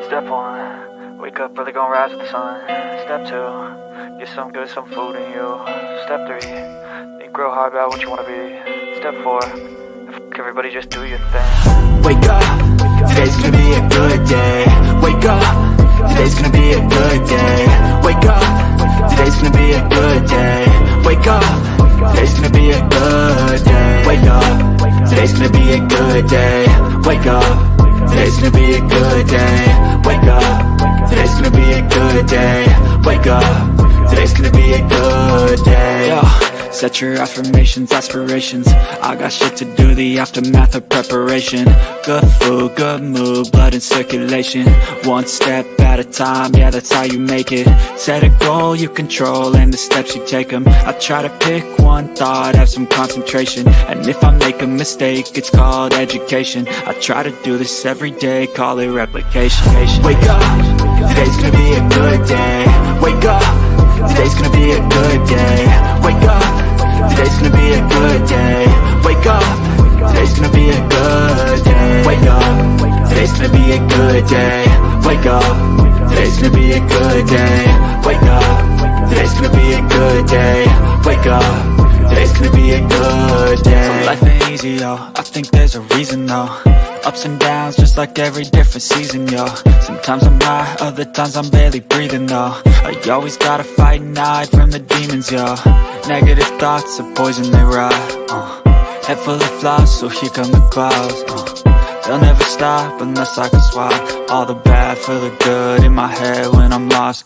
Step 1, wake up early, gonna rise with the sun. Step 2, get some good, some food in you. Step 3, think real hard about what you wanna be. Step 4, everybody just do your thing. Wake up, today's gonna be a good day. Wake up, today's gonna be a good day. Wake up, today's gonna be a good day. Wake up, today's gonna be a good day. Wake up, today's gonna be a good day. Wake up, today's gonna be a good day. Wake up, today's gonna be a good day. Wake up, today's gonna be a good day. Yo, set your affirmations, aspirations. I got shit to do, the aftermath of preparation. Good food, good mood, blood in circulation. One step at a time, yeah, that's how you make it. Set a goal you control and the steps you take them. I try to pick one thought, have some concentration. And if I make a mistake, it's called education. I try to do this every day, call it replication. Wake up, today's gonna be a good day. Wake up, today's gonna be a good day. Wake up, today's gonna be a good day. Wake up, today's gonna be a good day. Wake up, today's gonna be a good day. Wake up, today's gonna be a good day. Wake up, today's gonna be a good day. Wake up, today's gonna be a good day. So life ain't easy, yo, I think there's a reason though. Ups and downs, just like every different season, yo. Sometimes I'm high, other times I'm barely breathing, though. I always gotta fight and hide from the demons, yo. Negative thoughts are poison, they rot. Head full of flaws, so here come the clouds. They'll never stop unless I can swap all the bad for the good in my head when I'm lost.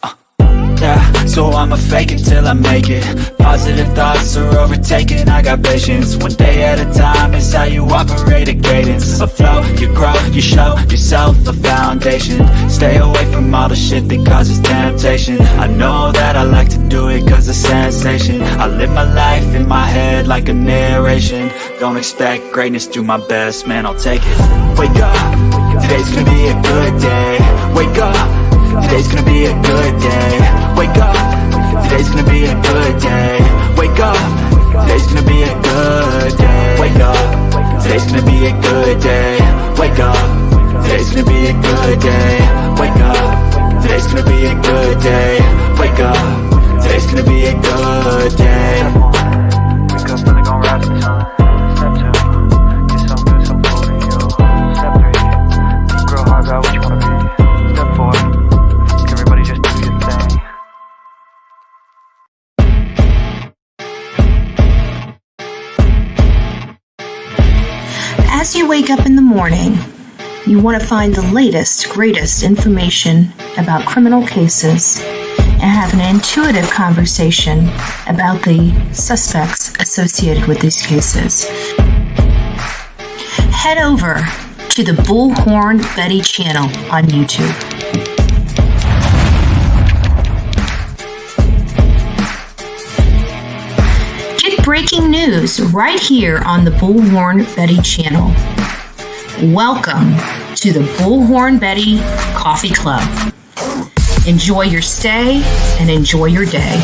Yeah, so I'ma fake it till I make it. Positive thoughts are overtaken, I got patience. One day at a time is how you operate a cadence. A flow, you grow, you show yourself a foundation. Stay away from all the shit that causes temptation. I know that I like to do it cause it's sensation. I live my life in my head like a narration. Don't expect greatness, do my best, man, I'll take it. Wake up, today's gonna be a good day. Wake up, today's gonna be a good day. Wake up, today's gonna be a good day. Wake up, today's gonna be a good day. Wake up, today's gonna be a good day. Wake up, today's gonna be a good day. Wake up, today's gonna be a good day. Wake up, today's gonna be a good day. Wake up early, gonna rise with the sun. Step 2, get some good, some food in you. Step 3, think real hard about what you wanna be. Step 4, everybody just do your thing. As you wake up in the morning, you want to find the latest, greatest information about criminal cases and have an intuitive conversation about the suspects associated with these cases. Head over to the Bullhorn Betty channel on YouTube. Get breaking news right here on the Bullhorn Betty channel. Welcome to the Bullhorn Betty Coffee Club. Enjoy your stay and enjoy your day.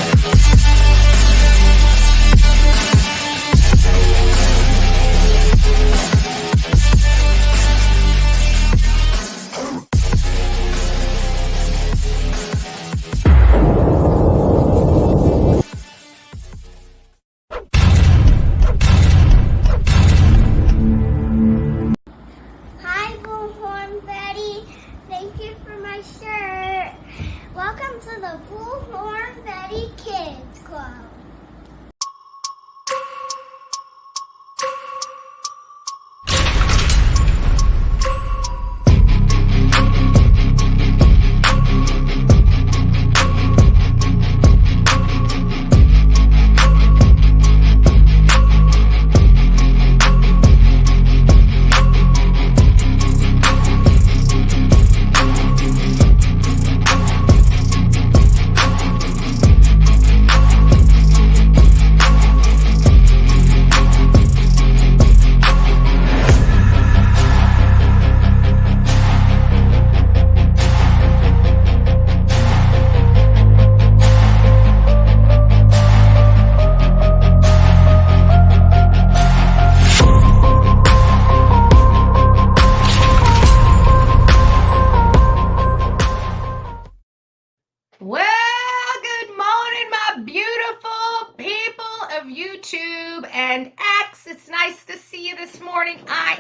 Welcome to the Bullhorn Betty Kids Club.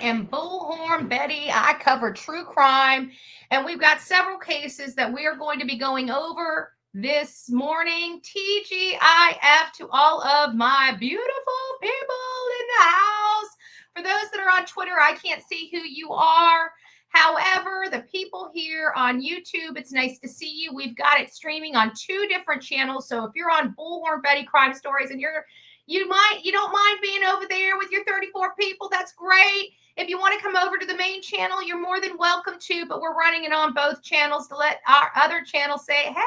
am Bullhorn Betty. I cover true crime, and we've got several cases that we are going to be going over this morning. TGIF to all of my beautiful people in the house. For those that are on Twitter, I can't see who you are. However, the people here on YouTube, it's nice to see you. We've got it streaming on 2 different channels. So if you're on Bullhorn Betty Crime Stories and you don't mind being over there with your 34 people, that's great. If you want to come over to the main channel, you're more than welcome to, but we're running it on both channels to let our other channel say, hey,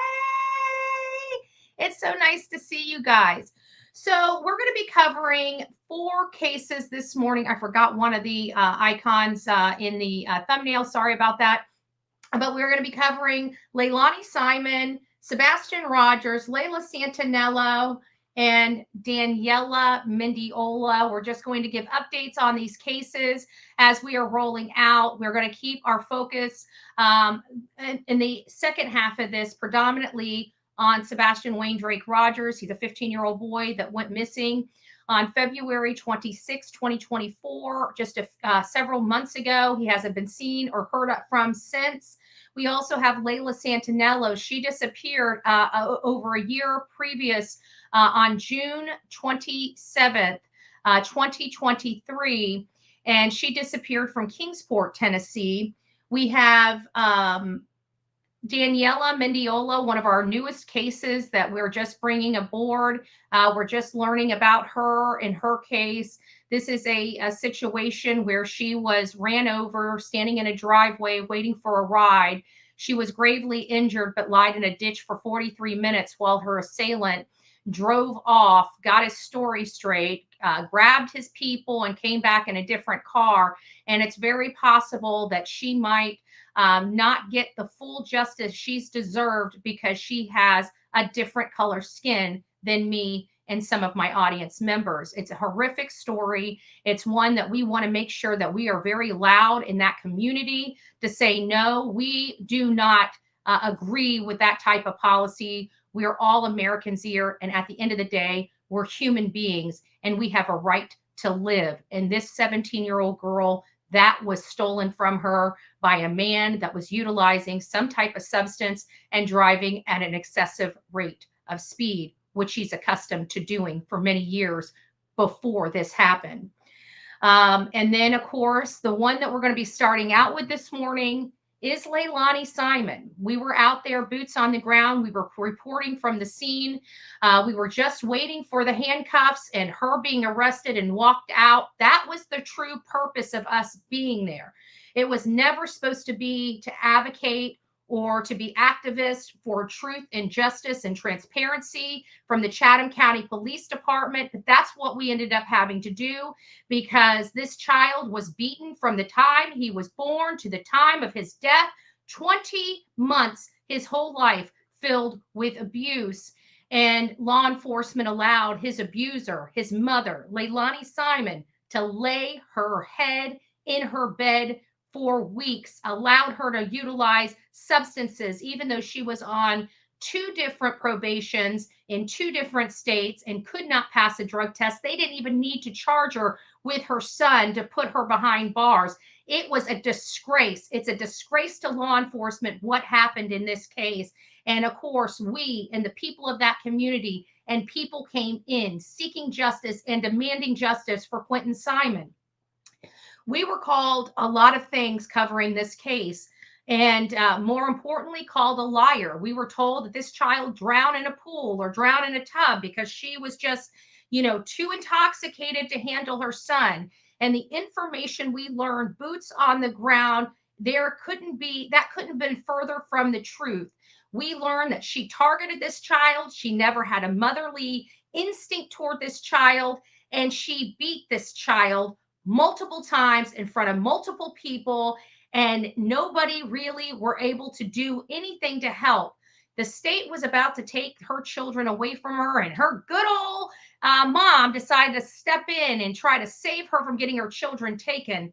it's so nice to see you guys. So we're going to be covering 4 cases this morning. I forgot one of the icons in the thumbnail. Sorry about that. But we're going to be covering Leilani Simon, Sebastian Rogers, Layla Santinello, and Daniela Mendiola. We're just going to give updates on these cases as we are rolling out. We're going to keep our focus in the second half of this predominantly on Sebastian Wayne Drake Rogers. He's a 15-year-old boy that went missing on February 26, 2024, just several months ago. He hasn't been seen or heard from since. We also have Layla Santinello. She disappeared over a year previous on June 27th, 2023, and she disappeared from Kingsport, Tennessee. We have Daniela Mendiola, one of our newest cases that we're just bringing aboard. We're just learning about her and her case. This is a situation where she was ran over standing in a driveway waiting for a ride. She was gravely injured but lied in a ditch for 43 minutes while her assailant drove off, got his story straight, grabbed his people, and came back in a different car. And it's very possible that she might not get the full justice she's deserved because she has a different color skin than me and some of my audience members. It's a horrific story. It's one that we want to make sure that we are very loud in that community to say, no, we do not agree with that type of policy. We are all Americans here. And at the end of the day, we're human beings and we have a right to live. And this 17-year-old girl, that was stolen from her by a man that was utilizing some type of substance and driving at an excessive rate of speed, which he's accustomed to doing for many years before this happened. And then, of course, the one that we're going to be starting out with this morning is Leilani Simon. We were out there, boots on the ground. We were reporting from the scene. We were just waiting for the handcuffs and her being arrested and walked out. That was the true purpose of us being there. It was never supposed to be to advocate or to be activists for truth and justice and transparency from the Chatham County Police Department. But that's what we ended up having to do because this child was beaten from the time he was born to the time of his death, 20 months, his whole life filled with abuse. And law enforcement allowed his abuser, his mother, Leilani Simon, to lay her head in her bed for weeks, allowed her to utilize substances, even though she was on 2 different probations in 2 different states and could not pass a drug test. They didn't even need to charge her with her son to put her behind bars. It was a disgrace. It's a disgrace to law enforcement what happened in this case. And of course, we and the people of that community and people came in seeking justice and demanding justice for Quinton Simon. We were called a lot of things covering this case, and more importantly, called a liar. We were told that this child drowned in a pool or drowned in a tub because she was just, too intoxicated to handle her son. And the information we learned, boots on the ground, that couldn't have been further from the truth. We learned that she targeted this child. She never had a motherly instinct toward this child, and she beat this child multiple times in front of multiple people, and nobody really were able to do anything to help. The state was about to take her children away from her, and her good old mom decided to step in and try to save her from getting her children taken,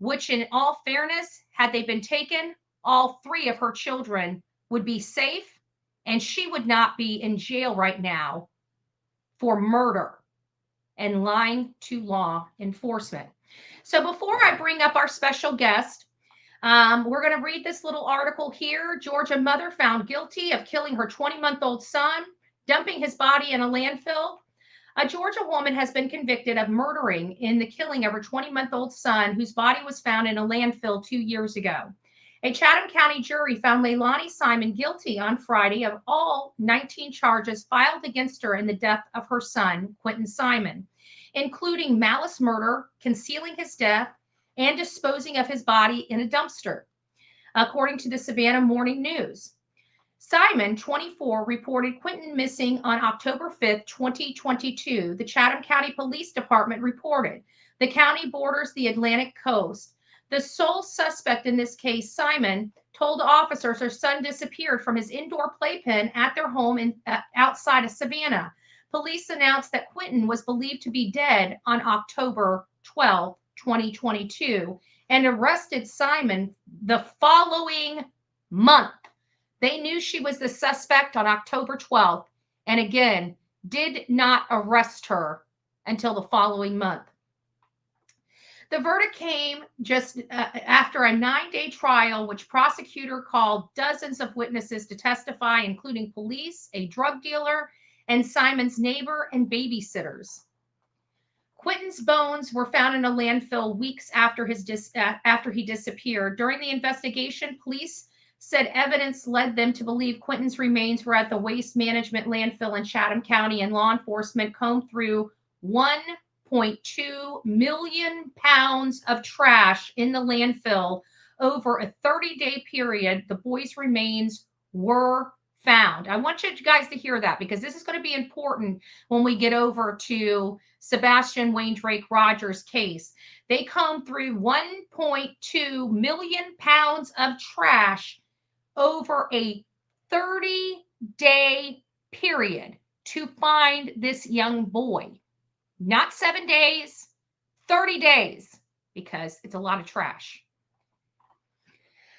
which in all fairness, had they been taken, all 3 of her children would be safe, and she would not be in jail right now for murder and lying to law enforcement. So before I bring up our special guest, we're going to read this little article here. Georgia mother found guilty of killing her 20-month-old son, dumping his body in a landfill. A Georgia woman has been convicted of murdering in the killing of her 20-month-old son, whose body was found in a landfill 2 years ago. A Chatham County jury found Leilani Simon guilty on Friday of all 19 charges filed against her in the death of her son, Quinton Simon, including malice murder, concealing his death, and disposing of his body in a dumpster, according to the Savannah Morning News. Simon, 24, reported Quinton missing on October 5th, 2022. The Chatham County Police Department reported. The county borders the Atlantic coast. The sole suspect in this case, Simon, told officers her son disappeared from his indoor playpen at their home outside of Savannah. Police announced that Quinton was believed to be dead on October 12, 2022, and arrested Simon the following month. They knew she was the suspect on October 12th, and again, did not arrest her until the following month. The verdict came just after a 9-day trial, which prosecutor called dozens of witnesses to testify, including police, a drug dealer, and Simon's neighbor and babysitters. Quinton's bones were found in a landfill weeks after he disappeared. During the investigation, police said evidence led them to believe Quinton's remains were at the waste management landfill in Chatham County, and law enforcement combed through 1.2 million pounds of trash in the landfill over a 30-day period. The boy's remains were found. I want you guys to hear that, because this is going to be important when we get over to Sebastian Rogers' case. They combed through 1.2 million pounds of trash over a 30-day period to find this young boy. Not 7 days, 30 days, because it's a lot of trash.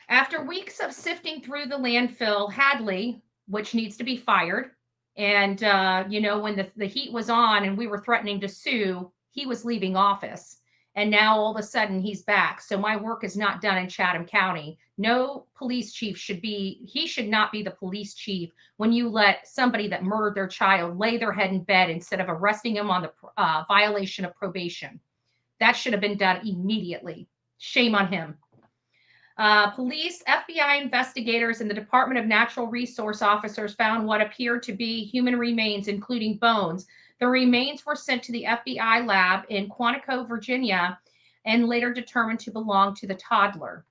After weeks of sifting through the landfill, Hadley, which needs to be fired, and when the heat was on and we were threatening to sue, he was leaving office. And now all of a sudden he's back. So my work is not done in Chatham County. No police chief should not be the police chief when you let somebody that murdered their child lay their head in bed instead of arresting him on the violation of probation. That should have been done immediately. Shame on him. Police, FBI investigators, and the Department of Natural Resource officers found what appeared to be human remains, including bones. The remains were sent to the FBI lab in Quantico, Virginia, and later determined to belong to the toddler.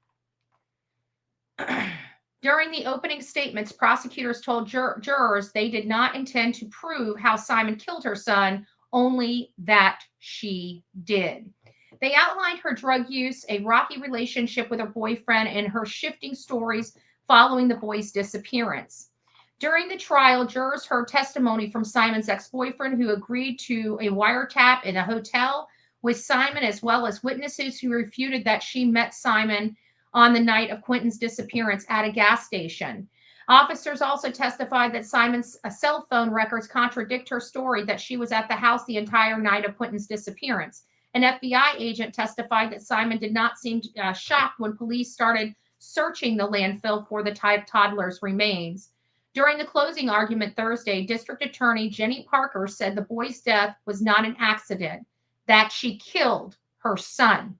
During the opening statements, prosecutors told jurors they did not intend to prove how Simon killed her son, only that she did. They outlined her drug use, a rocky relationship with her boyfriend, and her shifting stories following the boy's disappearance. During the trial, jurors heard testimony from Simon's ex-boyfriend, who agreed to a wiretap in a hotel with Simon, as well as witnesses who refuted that she met Simon on the night of Quinton's disappearance at a gas station. Officers also testified that Simon's cell phone records contradict her story that she was at the house the entire night of Quinton's disappearance. An FBI agent testified that Simon did not seem shocked when police started searching the landfill for the toddler's remains. During the closing argument Thursday, District Attorney Jenny Parker said the boy's death was not an accident, that she killed her son,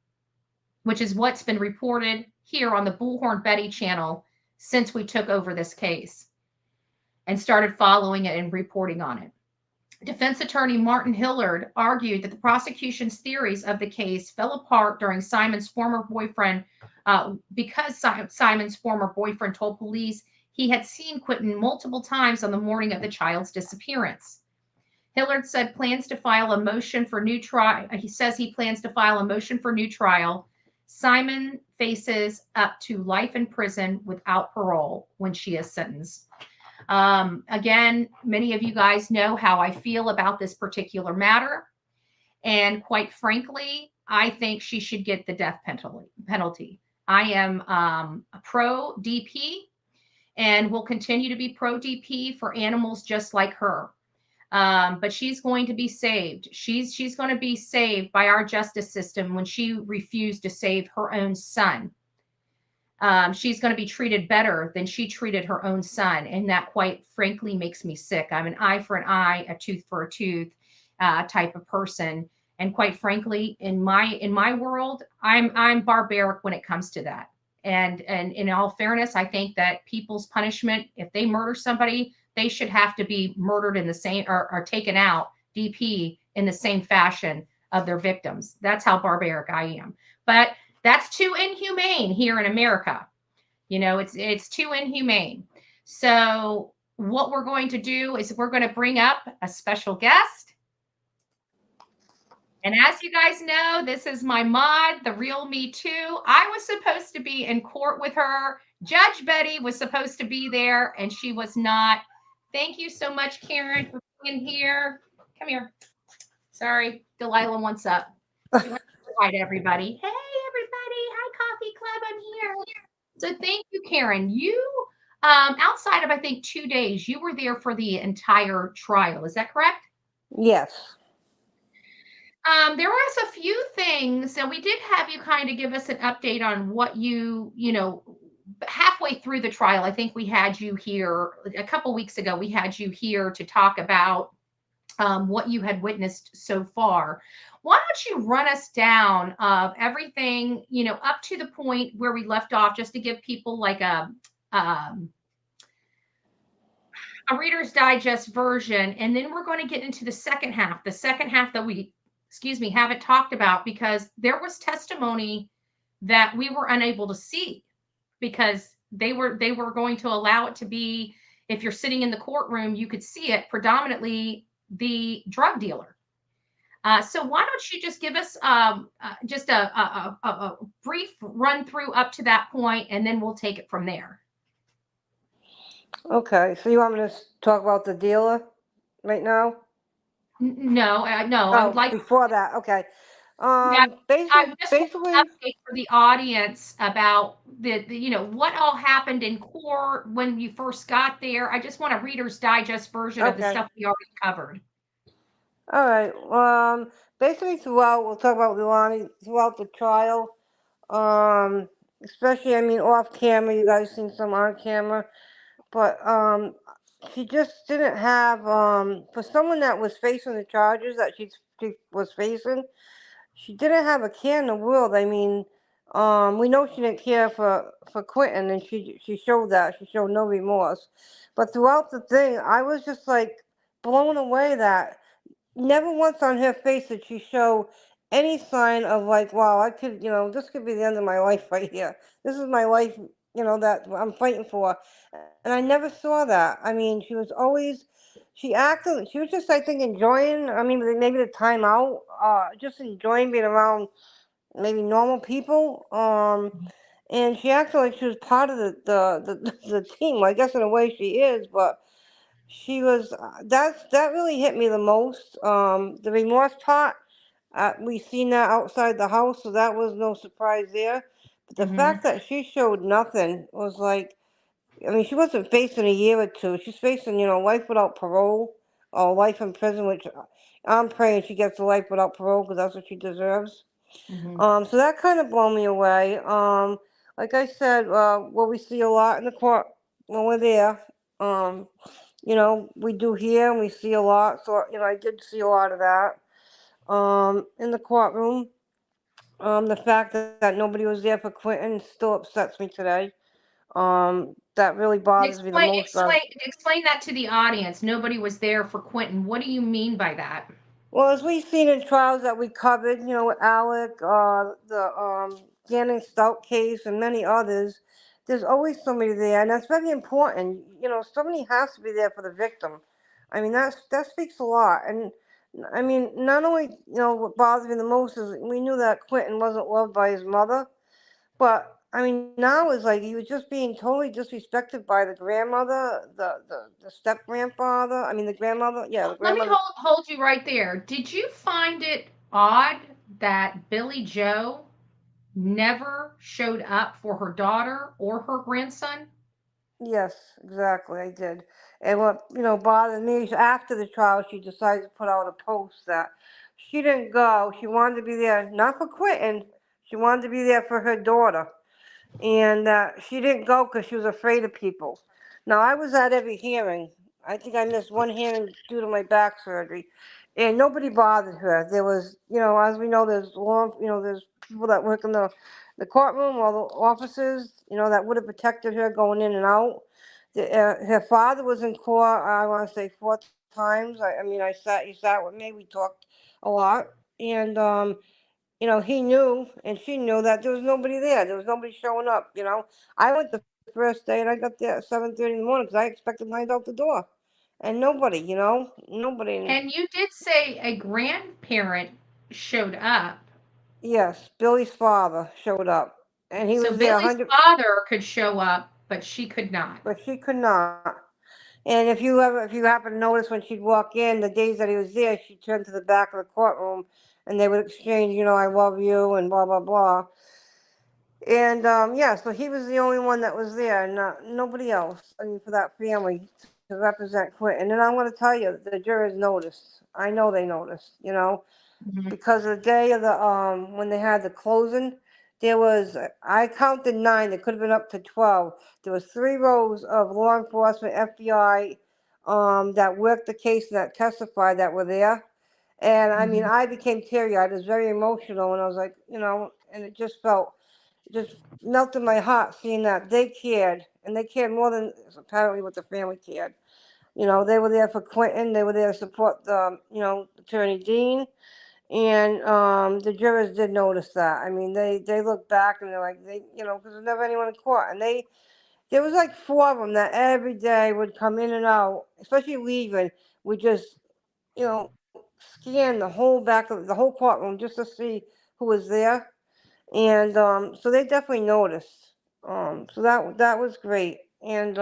which is what's been reported here on the Bullhorn Betty channel since we took over this case and started following it and reporting on it. Defense attorney Martin Hillard argued that the prosecution's theories of the case fell apart during Simon's former boyfriend, because Simon's former boyfriend told police he had seen Quinton multiple times on the morning of the child's disappearance. Hillard said plans to file a motion for new trial. He says he plans to file a motion for new trial. Simon faces up to life in prison without parole when she is sentenced. Again, many of you guys know how I feel about this particular matter. And quite frankly, I think she should get the death penalty. I am pro DP and will continue to be pro DP for animals just like her. But she's going to be saved. She's going to be saved by our justice system when she refused to save her own son. She's going to be treated better than she treated her own son, and that quite frankly makes me sick. I'm an eye for an eye, a tooth for a tooth type of person, and quite frankly, in my world, I'm barbaric when it comes to that. And in all fairness, I think that people's punishment, if they murder somebody, they should have to be murdered in the same or taken out DP in the same fashion of their victims. That's how barbaric I am. But that's too inhumane here in America. It's too inhumane. So what we're going to do is we're going to bring up a special guest. And as you guys know, this is my mod, the real me too. I was supposed to be in court with her. Judge Betty was supposed to be there, and she was not. Thank you so much, Karen, for being here. Come here. Sorry, Delilah wants up. She wants to say hi to everybody. Hey, everybody. Hi, Coffee Club. I'm here. So thank you, Karen. You, outside of, I think, 2 days, you were there for the entire trial. Is that correct? Yes. There was a few things, and we did have you kind of give us an update on what halfway through the trial. I think we had you here a couple weeks ago. We had you here to talk about what you had witnessed so far. Why don't you run us down of everything, up to the point where we left off, just to give people like a Reader's Digest version, and then we're going to get into the second half that we haven't talked about, because there was testimony that we were unable to see because they were going to allow it to be, if you're sitting in the courtroom, you could see it, predominantly the drug dealer. So why don't you just give us just a brief run through up to that point, and then we'll take it from there. Okay. So you want me to talk about the dealer right now? No, I would like before that. Okay. I just want Basically, an update for the audience about the what all happened in court when you first got there. I just want a Reader's Digest version of the Okay. stuff we already covered. All right. Basically we'll talk about Leilani throughout the trial. Especially, off camera. You guys seen some on camera, but she just didn't have for someone that was facing the charges that she was facing. She didn't have a care in the world. We know she didn't care for Quinton, and she showed that. She showed no remorse. But throughout the thing, I was just like blown away that never once on her face did she show any sign of like, wow, I could, this could be the end of my life right here. This is my life, that I'm fighting for. And I never saw that. She was always, she was just, I think, enjoying, maybe the time out, just enjoying being around maybe normal people. And she acted like she was part of the team. Well, I guess in a way she is, but she was, that really hit me the most. The remorse part, we seen that outside the house, so that was no surprise there. But the fact that she showed nothing was like, she wasn't facing a year or two. She's facing, life without parole or life in prison, which I'm praying she gets a life without parole because that's what she deserves. So that kind of blew me away. Like I said, what we see a lot in the court when we're there, we do hear and we see a lot. So, I did see a lot of that. In the courtroom, the fact that nobody was there for Quinton still upsets me today. That really bothers me the most. Explain that to the audience. Nobody was there for Quinton. What do you mean by that? Well, as we've seen in trials that we covered, with Alec, the Gannon Stout case, and many others, there's always somebody there, and that's very important. Somebody has to be there for the victim. That speaks a lot. And not only, what bothers me the most is we knew that Quinton wasn't loved by his mother, but now it's like he was just being totally disrespected by the grandmother, the step grandfather. The grandmother. Yeah, the grandmother. Let me hold you right there. Did you find it odd that Billy Joe never showed up for her daughter or her grandson? Yes, exactly. I did. And what bothered me is after the trial, she decided to put out a post that she didn't go. She wanted to be there not for Quinton. She wanted to be there for her daughter, and she didn't go because she was afraid of people. Now I was at every hearing. I think I missed one hearing due to my back surgery, and nobody bothered her. There was, as we know, there's people that work in the courtroom, all the officers, that would have protected her going in and out. Her father was in court. I want to say 4 times. I mean, he sat with me. We talked a lot, and he knew and she knew that there was nobody there. There was nobody showing up. I went the first day and I got there at 7:30 in the morning because I expected lines out the door, and nobody. And And you did say a grandparent showed up. yes, Billy's father showed up, and he So was there Billy's 100, father could show up, but she could not. but she could not. And if you happen to notice when she'd walk in, the days that he was there, she'd turn to the back of the courtroom, and they would exchange, I love you, and blah blah blah. And yeah, so he was the only one that was there, nobody else. I mean, for that family to represent Quentin. And I'm going to tell you, the jurors noticed. I know they noticed. Mhm. Because the day of the when they had the closing, there was I counted 9. There could have been up to 12. There was 3 rows of law enforcement, FBI, that worked the case and that testified that were there. And I mean, Mhm. I became teary eyed. I was very emotional, and I was like, and it just melted my heart seeing that they cared, and they cared more than apparently what the family cared. They were there for Quentin. They were there to support Attorney Dean, and the jurors did notice that. I mean, they looked back and they're like, because there's never anyone in court, and there was like 4 of them that every day would come in and out, especially leaving, would just scan the whole back of the whole courtroom just to see who was there, and so they definitely noticed. So that was great. And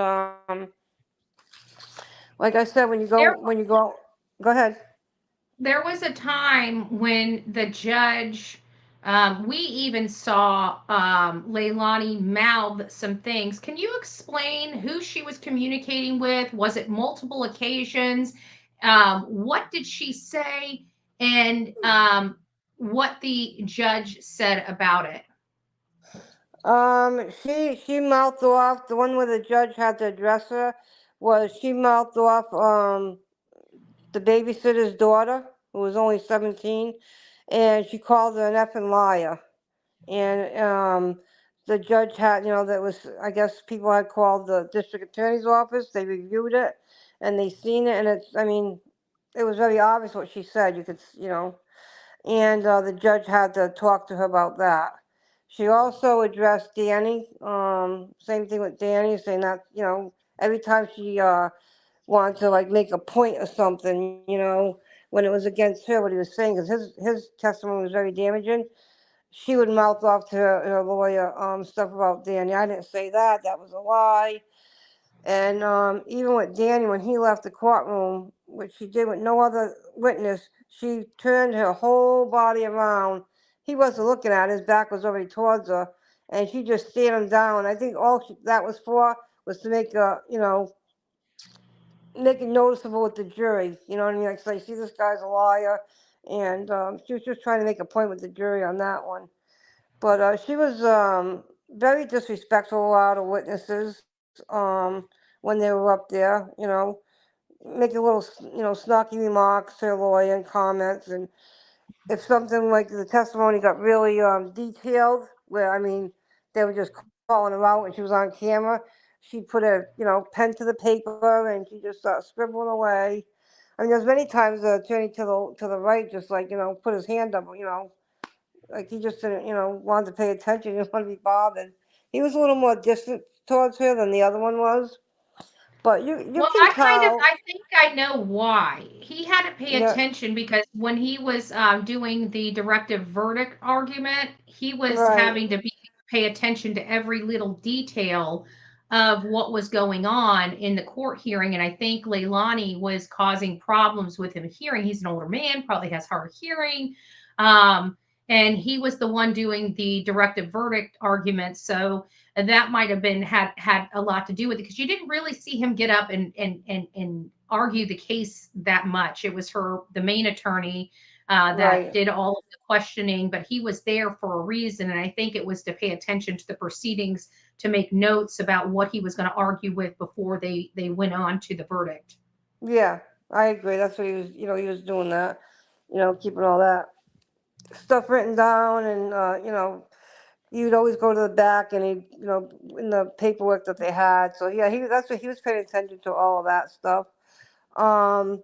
like I said, There when you go, go ahead. there was a time when the judge, we even saw Leilani mouth some things. Can you explain who she was communicating with? Was it multiple occasions? What did she say? And what the judge said about it? She mouthed off. The one where the judge had to address her was she mouthed off the babysitter's daughter, who was only 17, and she called her an effing liar. And the judge had, that was, I guess people had called the district attorney's office. They reviewed it, and they seen it, and I mean, it was very obvious what she said. You could, and the judge had to talk to her about that. She also addressed Danny. Same thing with Danny, saying that, every time she wanted to like make a point or something, when it was against her, what he was saying, because his testimony was very damaging, she would mouth off to her lawyer stuff about Danny. I didn't say that. That was a lie. And even with Danny, when he left the courtroom, which she did with no other witness, she turned her whole body around. He wasn't looking at her, his back was already towards her, and she just stared him down. I think that was for was to make it noticeable with the jury. You know what I mean? Like, say, see, this guy's a liar. And she was just trying to make a point with the jury on that one. But she was very disrespectful to a lot of witnesses when they were up there, making little, snarky remarks to her lawyer and comments. And if something like the testimony got really detailed, where, I mean, they were just calling her out and she was on camera, she'd put a, pen to the paper and she just start scribbling away. I mean, there's many times the attorney to the right just like, put his hand up, like he just didn't, wanted to pay attention. He didn't want to be bothered. He was a little more distant towards her than the other one was. But you Well, can I tell, think I know why. He had to pay yeah, attention because when he was doing the directive verdict argument, he was right, having to pay attention to every little detail of what was going on in the court hearing. And I think Leilani was causing problems with him hearing. He's an older man, probably has hard hearing. Um, and he was the one doing the directive verdict argument. So that might have been had a lot to do with it, because you didn't really see him get up and argue the case that much. It was the main attorney that Right. did all of the questioning, but he was there for a reason, and I think it was to pay attention to the proceedings, to make notes about what he was going to argue with before they went on to the verdict. Yeah, I agree. That's what he was. He was doing that. Keeping all that stuff written down, and you'd always go to the back, and he, in the paperwork that they had. So yeah, that's what he was paying attention to, all of that stuff. Um,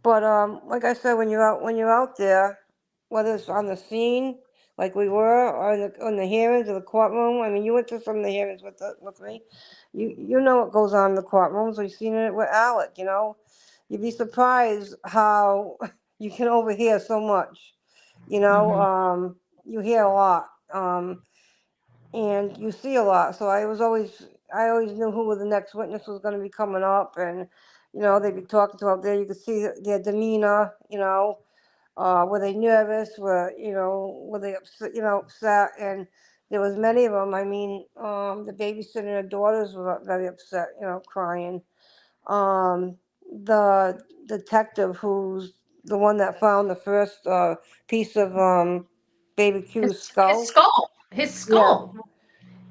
but like I said, when you're out there, whether it's on the scene, like we were, or on the hearings or the courtroom. I mean, you went to some of the hearings with me. You know what goes on in the courtrooms. We've seen it with Alec. You'd be surprised how you can overhear so much. Hmm. You hear a lot. And you see a lot. So I always knew who the next witness was going to be coming up, and they'd be talking to out there. You could see their demeanor. Were they nervous? Were they upset? Upset. And there was many of them. I mean, the babysitter and her daughters were very upset. Crying. The detective, who's the one that found the first piece of baby Q's His skull. skull, his Yeah, skull.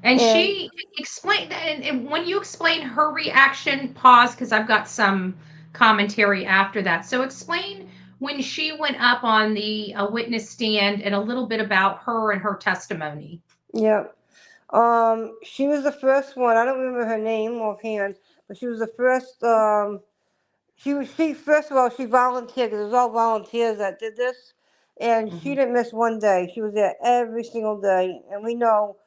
And and she explained that, and when you explain her reaction, pause, because I've got some commentary after that. So explain when she went up on the witness stand, and a little bit about her and her testimony. yeah. She was the first one. I don't remember her name offhand, but she was the first. She first of all, she volunteered, because it was all volunteers that did this, and she Hmm. didn't miss one day. She was there every single day, and we know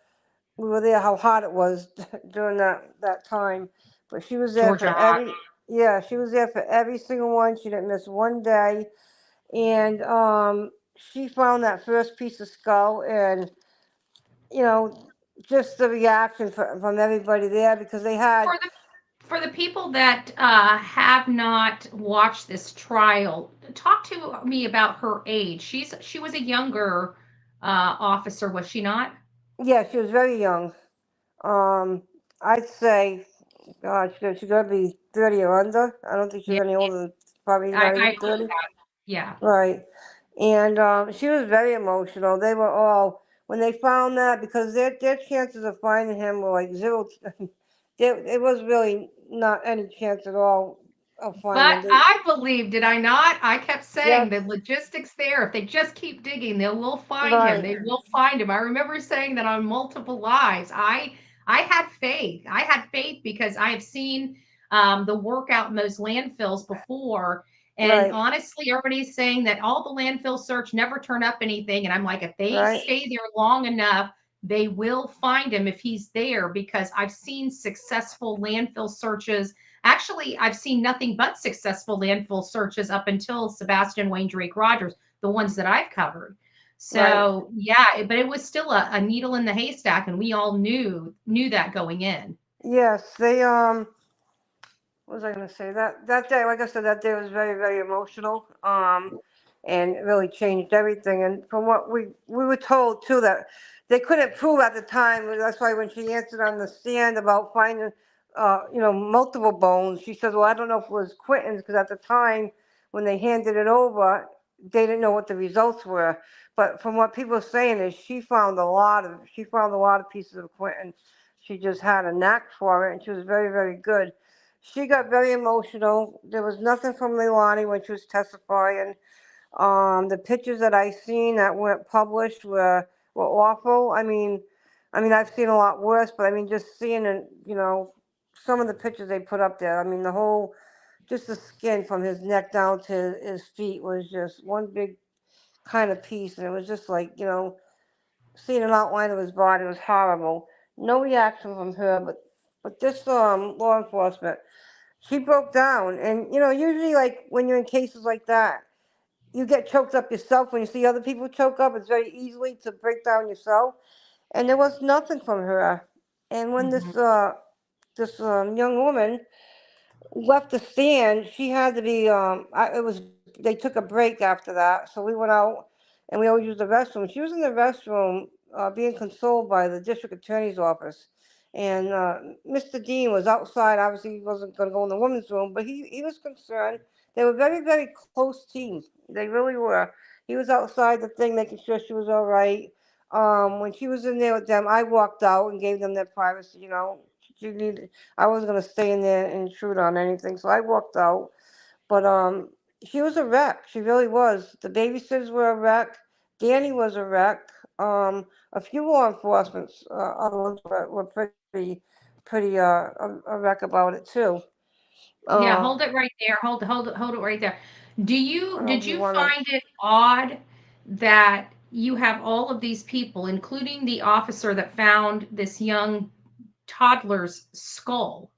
we were there how hard it was during that time. But she was there for Georgia Hot. every. Yeah, she was there for every single one. She didn't miss one day, and she found that first piece of skull, and you know, just the reaction from everybody there, because they had. For the for the people that have not watched this trial, talk to me about her age. She was a younger officer, was she not? Yeah, she was very young. Um, I'd say, God, she got to be 30 or under. I don't think she Yeah, was any older than, probably I not even agree 30. with that. Yeah. Right. And she was very emotional. They were all, when they found that, because their chances of finding him were like zero. It was really not any chance at all of finding But him. I believe, did I not? I kept saying Yes, the logistics there. If they just keep digging, they will find him. right, They will find him. I remember saying that on multiple lives. I had faith. I had faith because I have seen the work out in those landfills before. And right, honestly, everybody's saying that all the landfill search never turn up anything. And I'm like, if they right, stay there long enough, they will find him if he's there, because I've seen successful landfill searches. Actually, I've seen nothing but successful landfill searches up until Sebastian Wayne Drake Rogers, the ones that I've covered. right. So yeah, but it was still a needle in the haystack, and we all knew that going in. Yes, what was I going to say? That day, like I said, that day was very, very emotional. And it really changed everything. And from what we were told too, that they couldn't prove at the time. That's why when she answered on the stand about finding, multiple bones, she says, "Well, I don't know if it was Quinton's, because at the time when they handed it over, they didn't know what the results were. But from what people are saying is she found a lot of pieces of Quinton. She just had a knack for it, and she was very, very good. She got very emotional. There was nothing from Leilani when she was testifying. The pictures that I seen that weren't published were awful. I mean, I've seen a lot worse, but I mean, just seeing it, some of the pictures they put up there. I mean, just the skin from his neck down to his feet was just one big kind of piece, and it was just like, seeing an outline of his body was horrible. No reaction from her, but this law enforcement, she broke down. And usually, like, when you're in cases like that, you get choked up yourself. When you see other people choke up, it's very easily to break down yourself. And there was nothing from her. And when Mhm. this young woman left the stand, she had to be. It was They took a break after that, so we went out, and we always use the restroom. She was in the restroom being consoled by the district attorney's office. And Mr. Dean was outside. Obviously, he wasn't going to go in the women's room, but he was concerned. They were very, very close team. They really were. He was outside the thing, making sure she was all right. When she was in there with them, I walked out and gave them their privacy. She needed. I wasn't going to stay in there and intrude on anything, so I walked out. But she was a wreck. She really was. The babysitters were a wreck. Danny was a wreck. A few law enforcement, other ones were pretty a wreck about it too. Yeah, Uh, hold it right there. Hold it right there. I don't know Did if you you want to. find it odd that you have all of these people, including the officer that found this young toddler's skull?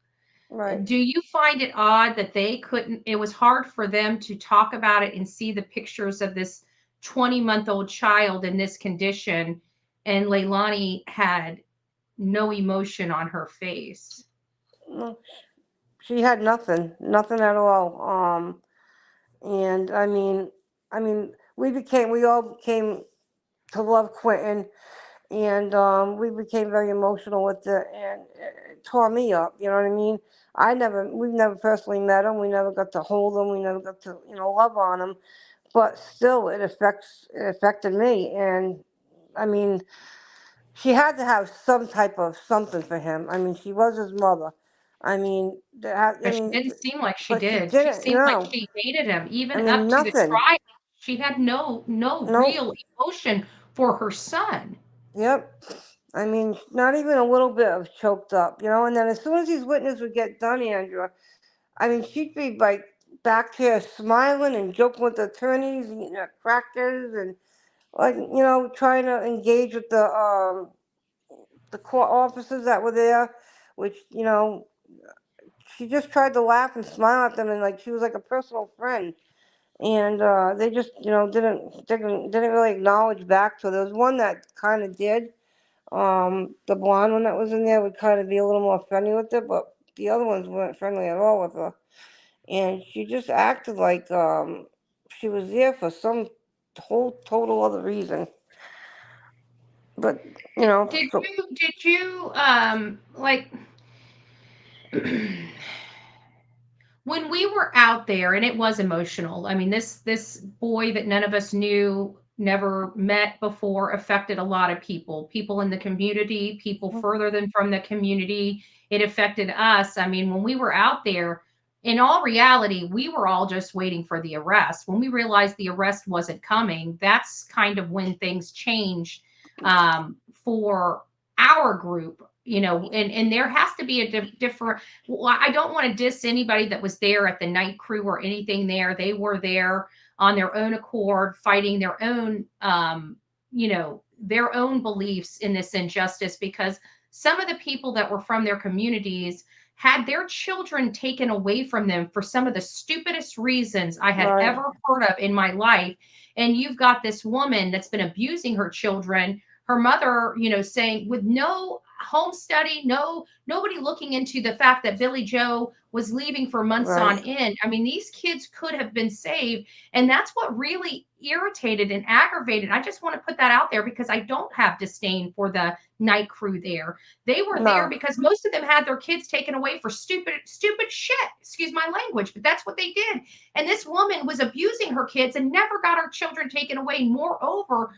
Right. Do you find it odd that they couldn't, it was hard for them to talk about it and see the pictures of this 20-month-old child in this condition, and Leilani had no emotion on her face? No, she had nothing at all. And we all became to love Quinton, and we became very emotional with it, and it tore me up. You know what I mean? We've never personally met him. We never got to hold him. We never got to, love on him. But still, it affected me, and I mean, she had to have some type of something for him. I mean, she was his mother. I mean, But she didn't seem like she but she did. She didn't. seemed like No, she hated him I even up mean to the nothing. trial. She had no Nope. real emotion for her son. Yep. I mean, not even a little bit of choked up, And then as soon as these witnesses would get done, Andrea, I mean, she'd be like back here smiling and joking with the attorneys and eating her crackers and like trying to engage with the court officers that were there, which she just tried to laugh and smile at them and like she was like a personal friend. And they just didn't really acknowledge back to her. There was one that kind of did. The blonde one that was in there would kind of be a little more friendly with her, but the other ones weren't friendly at all with her. And she just acted like she was there for some whole total other reason. But so Did you like when we were out there, and it was emotional. I mean, this boy that none of us knew, never met before, affected a lot of people in the community, people further than from the community. It affected us. I mean, when we were out there, in all reality, we were all just waiting for the arrest. When we realized the arrest wasn't coming, that's kind of when things changed, for our group. And there has to be a different. Well, I don't want to diss anybody that was there at the night crew or anything there. They were there on their own accord, fighting their own beliefs in this injustice, because some of the people that were from their communities had their children taken away from them for some of the stupidest reasons I had right, ever heard of in my life. And you've got this woman that's been abusing her children, her mother, saying, with no home study, nobody looking into the fact that Billy Joe was leaving for months right, on end. I mean, these kids could have been saved. And that's what really irritated and aggravated. I just want to put that out there because I don't have disdain for the night crew there. They were there no, because most of them had their kids taken away for stupid shit. Excuse my language, but that's what they did. And this woman was abusing her kids and never got her children taken away. Moreover,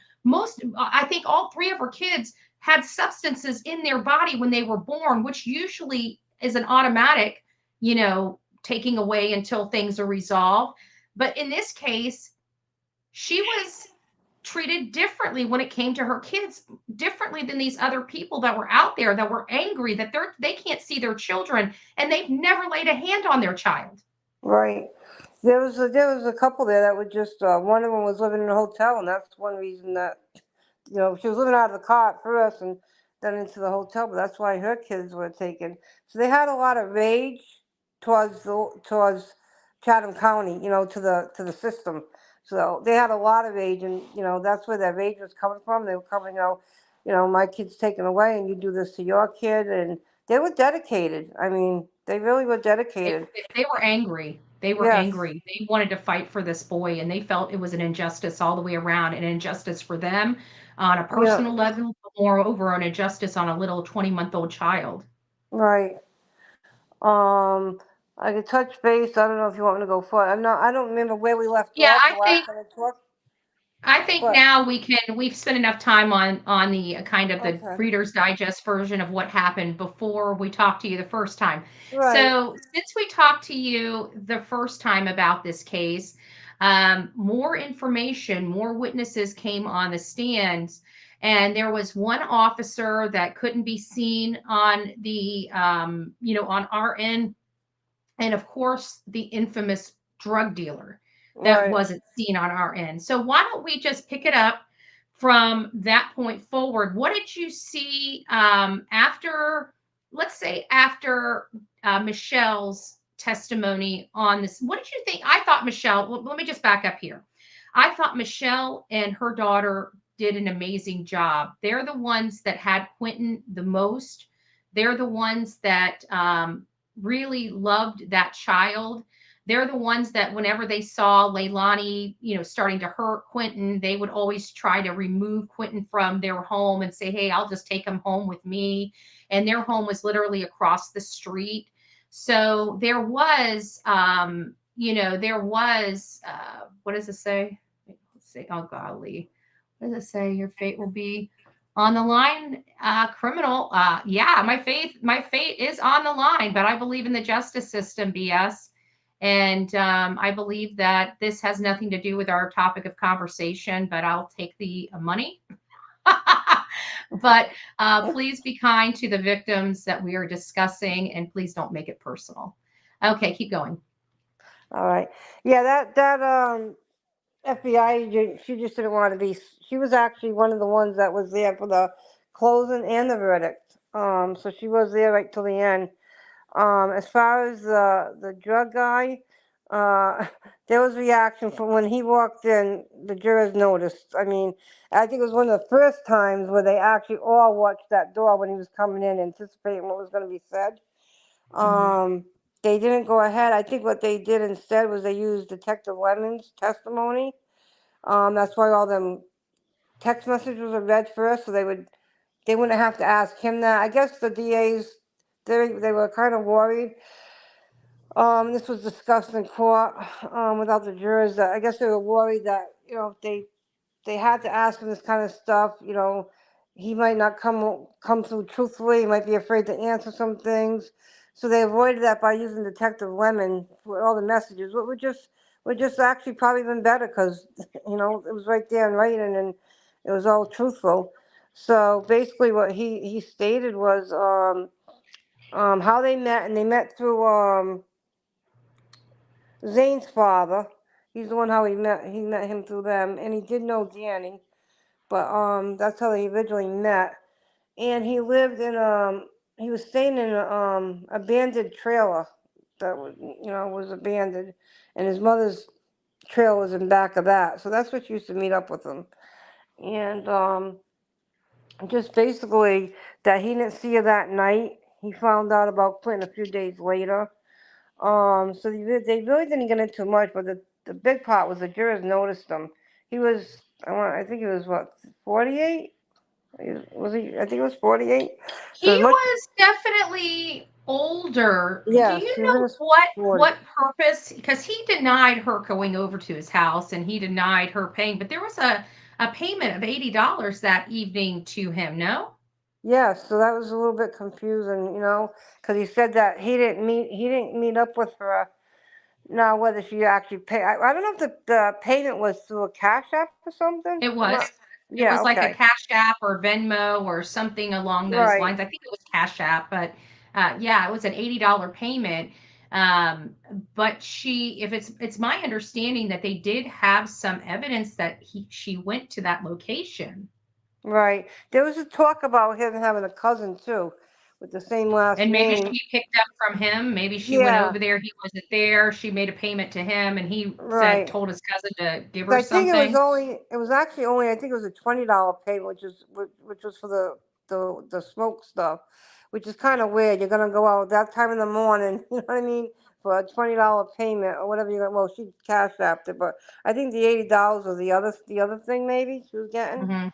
I think all three of her kids had substances in their body when they were born, which usually is an automatic, taking away until things are resolved. But in this case, she was treated differently when it came to her kids, differently than these other people that were out there that were angry that they can't see their children and they've never laid a hand on their child. right. There was a couple there that would just one of them was living in a hotel, and that's one reason that she was living out of the car at first and then into the hotel, but that's why her kids were taken. So they had a lot of rage towards Chatham County, to the system. So they had a lot of rage, and that's where their rage was coming from. They were coming out, my kid's taken away, and you do this to your kid, and they were dedicated. I mean, they really were They, dedicated. they were angry. They were Yes. angry. They wanted to fight for this boy, and they felt it was an injustice all the way around, an injustice for them on a Yeah. personal level, but moreover, an injustice on a little 20-month-old child. Right. I could touch base. I don't know if you want me to go for it. I'm not. I don't remember where we left Yeah, off the I last think time I talked. I think But now we've spent enough time on the kind of the okay. Reader's Digest version of what happened before we talked to you the first time. Right. So since we talked to you the first time about this case, more information, more witnesses came on the stands, and there was one officer that couldn't be seen on the on our end, and of course the infamous drug dealer that Right. wasn't seen on our end. So why don't we just pick it up from that point forward? What did you see after, let's say, after Michelle's testimony on this? What did you think? I thought Michelle, well, let me just back up here. I thought Michelle and her daughter did an amazing job. They're the ones that had Quinton the most. They're the ones that really loved that child. They're the ones that whenever they saw Leilani, starting to hurt Quinton, they would always try to remove Quinton from their home and say, "Hey, I'll just take him home with me." And their home was literally across the street. So there was, what does it say? Let's see. Oh, golly. What does it say? Your fate will be on the line, criminal. Yeah, my fate is on the line, but I believe in the justice system, BS. And I believe that this has nothing to do with our topic of conversation, but I'll take the money. But please be kind to the victims that we are discussing, and please don't make it personal. Okay, keep going. All right. Yeah. That FBI agent. She just didn't want to be. She was actually one of the ones that was there for the closing and the verdict. So she was there right till the end. As far as the drug guy, uh, there was reaction from when he walked in. The jurors noticed. I mean, I think it was one of the first times where they actually all watched that door when he was coming in, anticipating what was going to be said. Mhm. Um, they didn't go ahead. I think what they did instead was they used Detective Lemon's testimony. That's why all them text messages are read first, so they wouldn't have to ask him that. I guess the DAs they were kind of worried. This was discussed in court without the jurors. That I guess they were worried that if they had to ask him this kind of stuff, he might not come through truthfully. He might be afraid to answer some things. So they avoided that by using Detective Lemon for all the messages. What would just actually probably been better because it was right there in writing and it was all truthful. So basically, what he stated was how they met, and they met through Zane's father. He's the one how he met. He met him through them, and he did know Danny, but that's how they originally met. And he lived in he was staying in a abandoned trailer that was abandoned, and his mother's trailer was in back of that. So that's what used to meet up with him, and just basically that he didn't see her that night. He found out about Quentin a few days later. So they really didn't get into much, but the big part was the jurors noticed him. He was, I think he was what, 48? Was he? I think it was 48. So He as much, was definitely older. Do yes, you he was in know his what 40s. what purpose? Because he denied her going over to his house and he denied her paying, but there was a payment of $80 that evening to him, no? Yes, so that was a little bit confusing, because he said that he didn't meet up with her. Now, whether she actually paid, I don't know if the payment was through a Cash App or something. It I'm was. not. It Yeah. was like a Okay. Cash App or Venmo or something along those Right. lines. I think it was Cash App, but yeah, it was an $80 payment. Um, but if it's my understanding that they did have some evidence that she went to that location. Right. There was a talk about him having a cousin too, with the same last And maybe name. she picked up from him. Maybe she went Yeah. over there. He wasn't there. She made a payment to him, and he Right. told his cousin to give So her I think something. it was actually only, I think it was a $20 payment, which was for the smoke stuff, which is kind of weird. You're gonna go out that time in the morning, you know what I mean, for a $20 payment or whatever you got. Well, she cashed after, but I think the $80 was the other thing maybe she was getting. Mm-hmm.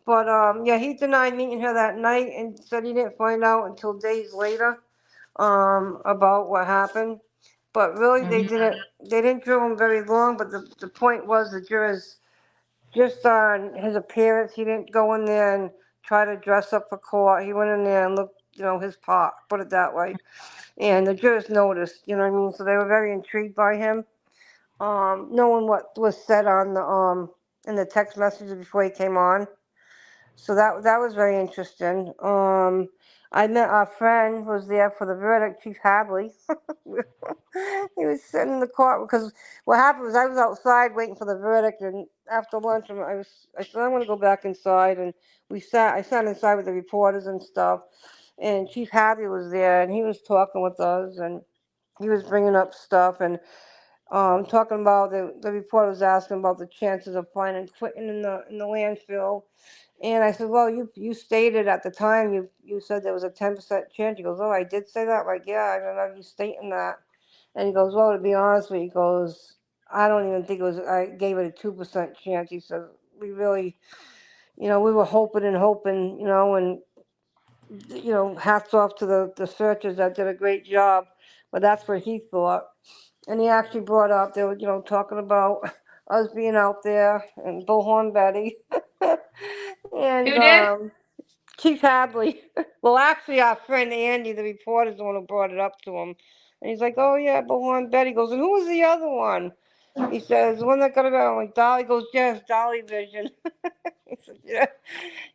But yeah, he denied meeting her that night and said he didn't find out until days later about what happened. But really, Mm-hmm. they didn't drill him very long. But the point was the jurors just on his appearance, he didn't go in there and try to dress up for court. He went in there and looked, his part, put it that way. And the jurors noticed, you know what I mean? So they were very intrigued by him. Knowing what was said on the in the text messages before he came on. So that was very interesting. I met our friend who was there for the verdict, Chief Hadley. He was sitting in the court because what happened was I was outside waiting for the verdict, and after lunch, I said I'm going to go back inside, and I sat inside with the reporters and stuff, and Chief Hadley was there, and he was talking with us, and he was bringing up stuff, and talking about the reporter was asking about the chances of finding Quinton in the landfill. And I said, well, you stated at the time, you said there was a 10% chance. He goes, oh, I did say that? Like, yeah, I remember you stating that. And he goes, well, to be honest with you, he goes, I don't even think I gave it a 2% chance. He says, we really, we were hoping and hoping, and, hats off to the searchers that did a great job. But that's what he thought. And he actually brought up, they were, talking about us being out there and Bullhorn Betty. And Who did? Chief Hadley. Well, actually, our friend Andy, the reporter, is the one who brought it up to him. And he's like, oh, yeah, Bullhorn Betty. He goes, and who was the other one? He says, the one that got about, like, Dolly. He goes, yes, Dolly Vision. He said, yeah.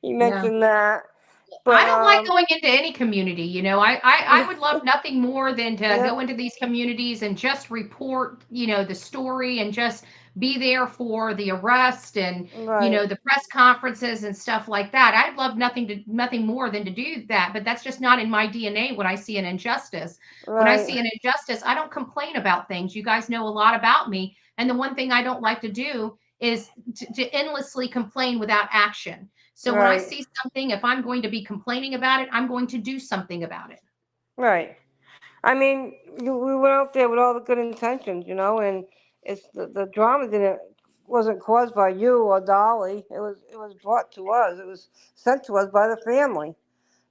He Yeah. mentioned that. I But, don't like going into any community. I would love nothing more than to yeah, go into these communities and just report, the story and just be there for the arrest and, right, the press conferences and stuff like that. I'd love nothing more than to do that, but that's just not in my DNA when I see an injustice. When I right, see an injustice, I don't complain about things. You guys know a lot about me. And the one thing I don't like to do is to endlessly complain without action. So when I right, see something, if I'm going to be complaining about it, I'm going to do something about it. right. I mean, we went out there with all the good intentions, and it's the drama wasn't caused by you or Dolly. It was brought to us. It was sent to us by the family,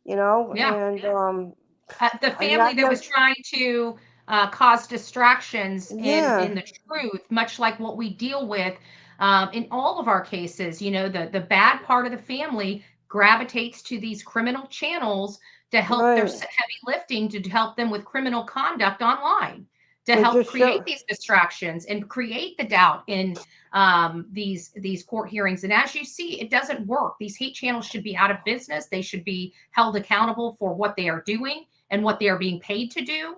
Yeah. and The I mean, family that was trying to cause distractions in yeah, the truth, much like what we deal with in all of our cases. The bad part of the family gravitates to these criminal channels to help their right. heavy lifting, to help them with criminal conduct online, to It help just create show, these distractions and create the doubt in these court hearings. And as you see, it doesn't work. These hate channels should be out of business. They should be held accountable for what they are doing and what they are being paid to do.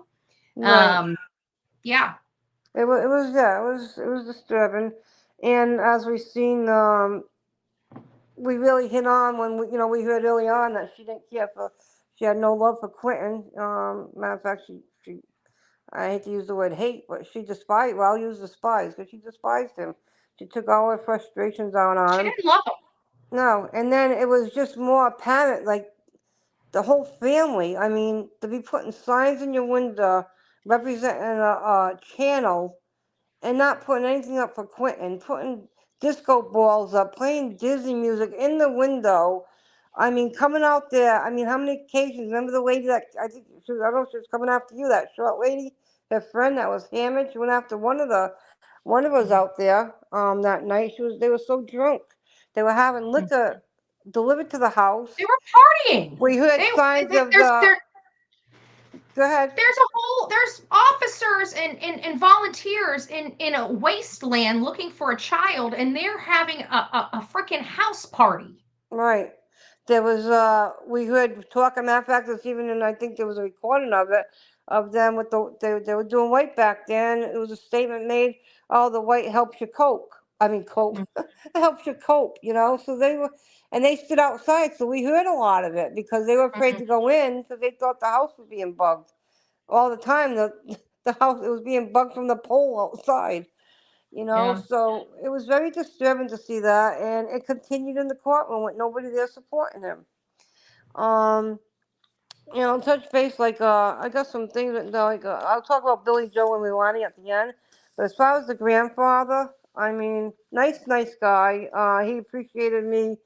right. Um, yeah, It was yeah, it was disturbing, and as we've seen, we really hit on when we heard early on that she didn't care for, she had no love for Quentin. Matter of fact, she I hate to use the word hate, but she despised. Well, I'll use despise because she despised him. She took all her frustrations out on she him. didn't love them. No, and then it was just more apparent, like the whole family. I mean, to be putting signs in your window representing a channel and not putting anything up for Quentin, putting disco balls up, playing Disney music in the window. I mean, coming out there. I mean, how many occasions? Remember the lady that I don't know if she was coming after you, that short lady, her friend that was hammered. She went after one of us out there that night. They were so drunk. They were having liquor delivered to the They house. were partying. We heard They signs of there's the. Go ahead. there's officers and volunteers in a wasteland looking for a child, and they're having a freaking house party. Right. There was we heard talking, matter of fact, it's even, and I think there was a recording of it, of them with they were doing white back then. It was a statement made, oh, the white helps you cope. I mean cope. It helps you cope. So they were, and they stood outside, so we heard a lot of it because they were afraid Mhm. to go in because they thought the house was being bugged all the time. The house, it was being bugged from the pole outside. Yeah. So it was very disturbing to see that, and it continued in the courtroom with nobody there supporting him. Um, touch base, like, I got some things that, like, I'll talk about Billy Joe and Leilani at the end. But as far as the grandfather, I mean, nice guy. He appreciated me,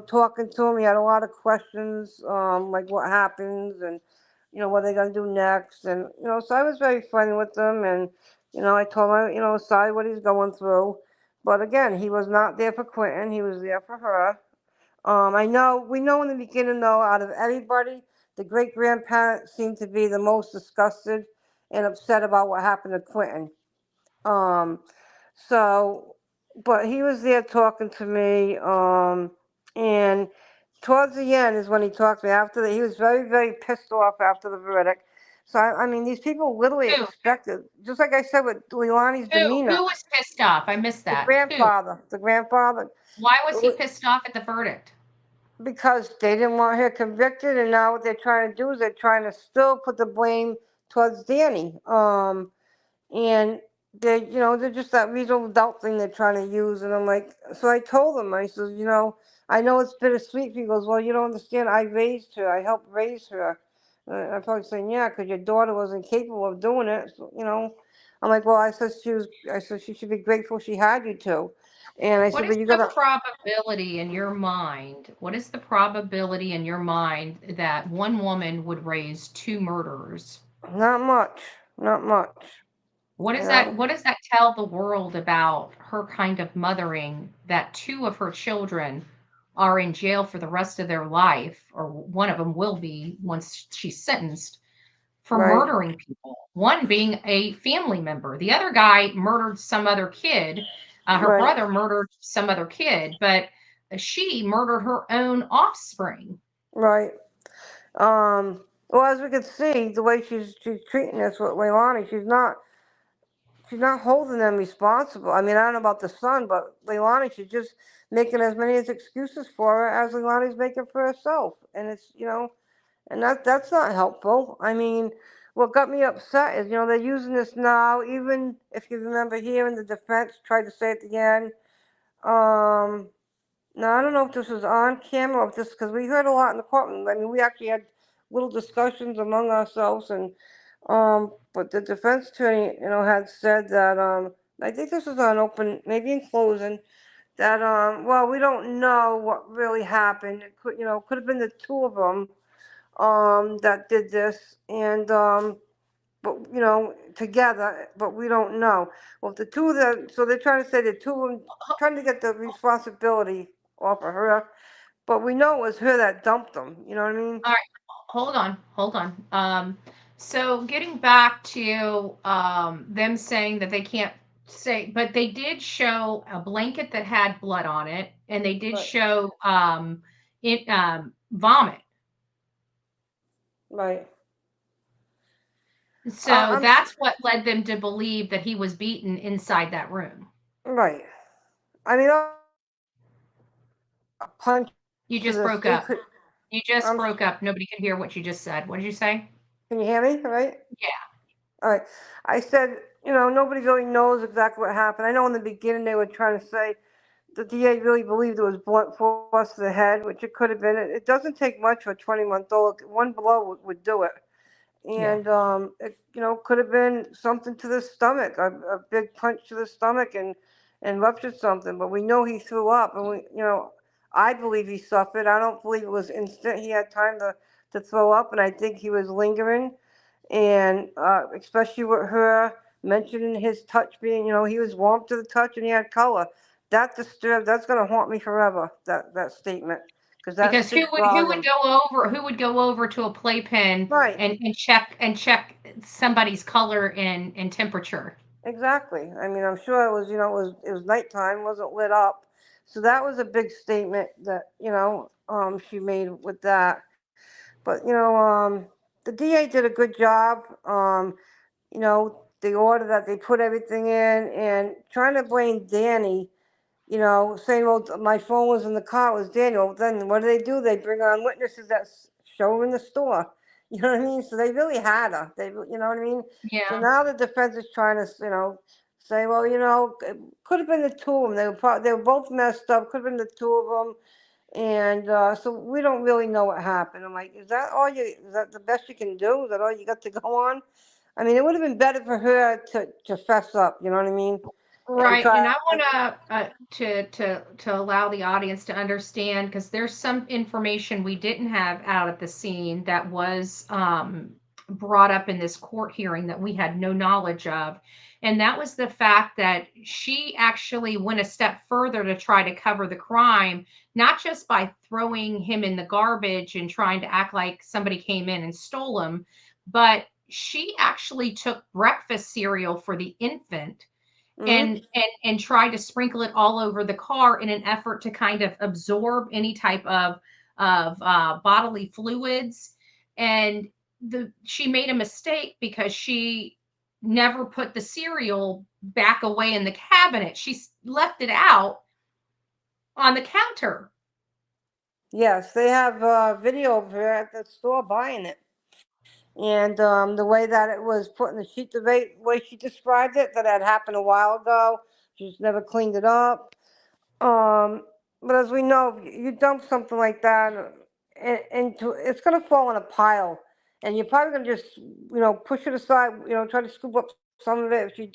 talking to him. He had a lot of questions, like what happens and, what they're gonna do next. And, so I was very friendly with him. And, I told him, sorry what he's going through. But again, he was not there for Quinton. He was there for her. We know in the beginning though, out of everybody, the great grandparents seemed to be the most disgusted and upset about what happened to Quentin. Um, so, but he was there talking to me, and towards the end is when he talked to me. After that, he was very pissed off after the verdict. So, I mean, these people literally Who? expected, just like I said with Leilani's Who demeanor, was pissed off? I missed the that. Who? grandfather, Why was he pissed off at the verdict? because they didn't want her convicted, and now what they're trying to do is they're trying to still put the blame towards Danny. And they're just that reasonable doubt thing they're trying to use. And I'm like, so I told him, I said, I know it's bittersweet. He goes, well, you don't understand. I raised her. I helped raise her. I'm probably saying, yeah, because your daughter wasn't capable of doing it. So, I'm like, well, I said she should be grateful she had you to. And I What said, is but you the gotta, probability in your mind? What is the probability in your mind that one woman would raise two murderers? not much, not much, What you is that? know. What does that tell the world about her kind of mothering that two of her children are in jail for the rest of their life, or one of them will be once she's sentenced for Right, murdering people? One being a family member, the other guy murdered some other kid. Her right, brother murdered some other kid, but she murdered her own offspring. right. Well, as we can see, the way she's treating us with Leilani, she's not holding them responsible. I mean, I don't know about the son, but Leilani, she's just making as many as excuses for her as Leilani's making for herself, and it's and that's not helpful. I mean, what got me upset is they're using this now. Even if you remember hearing the defense tried to say at the end, um, now I don't know if this was on camera or if this because we heard a lot in the courtroom. I mean, we actually had little discussions among ourselves, and but the defense attorney, had said that I think this was on open, maybe in closing, that well, we don't know what really happened. It could have been the two of them that did this, and but together, but we don't know. Well, if the two of them, so they're trying to say the two of them trying to get the responsibility off of her, but we know it was her that dumped them. You know what I mean? All right, hold on. So getting back to them saying that they can't say, but they did show a blanket that had blood on it, and they did Right, show vomit. right. So I'm that's what led them to believe that he was beaten inside that room. right. I mean, a punch You to just the broke they up. could. You just I'm. broke up. Nobody could hear what you just said. What did you say? Can you hear me? All right. Yeah. All right. I said, nobody really knows exactly what happened. I know in the beginning they were trying to say the DA really believed it was blunt force to the head, which it could have been. It doesn't take much for a 20-month-old. One blow would do it. Yeah. And it could have been something to the stomach, a big punch to the stomach, and ruptured something. But we know he threw up, and I believe he suffered. I don't believe it was instant. He had time to throw up, and I think he was lingering. And especially with her mentioning his touch being, he was warm to the touch and he had color. That disturbed. That's gonna haunt me forever. That statement, because that Because speaks who would volumes. go over to a playpen Right. and check somebody's color and temperature? Exactly. I mean, I'm sure it was, it was nighttime, wasn't lit up. So that was a big statement that, she made with that. But, the DA did a good job. The order that they put everything in and trying to blame Danny, saying, well, my phone was in the car, it was Daniel. Then what do? They bring on witnesses that show her in the store. You know what I mean? So they really had her. You know what I mean? So Yeah. now the defense is trying to, say, well, it could have been the two of them. They were both messed up. Could have been the two of them. And so we don't really know what happened. I'm like, is that the best you can do? Is that all you got to go on? I mean, it would have been better for her to fess up, you know what I mean? And Right, and try. I want to allow the audience to understand because there's some information we didn't have out at the scene that was brought up in this court hearing that we had no knowledge of, and that was the fact that she actually went a step further to try to cover the crime, not just by throwing him in the garbage and trying to act like somebody came in and stole him, but she actually took breakfast cereal for the infant Hmm. and try to sprinkle it all over the car in an effort to kind of absorb any type of bodily fluids. And she made a mistake because she never put the cereal back away in the cabinet. She left it out on the counter. Yes, they have video of her at the store buying it. And the way that it was put in the sheet, way she described it, that had happened a while ago. She's never cleaned it up. Um, but as we know, you dump something like that into, it's gonna fall in a pile, and you're probably gonna just, push it aside. Try to scoop up some of it if she did.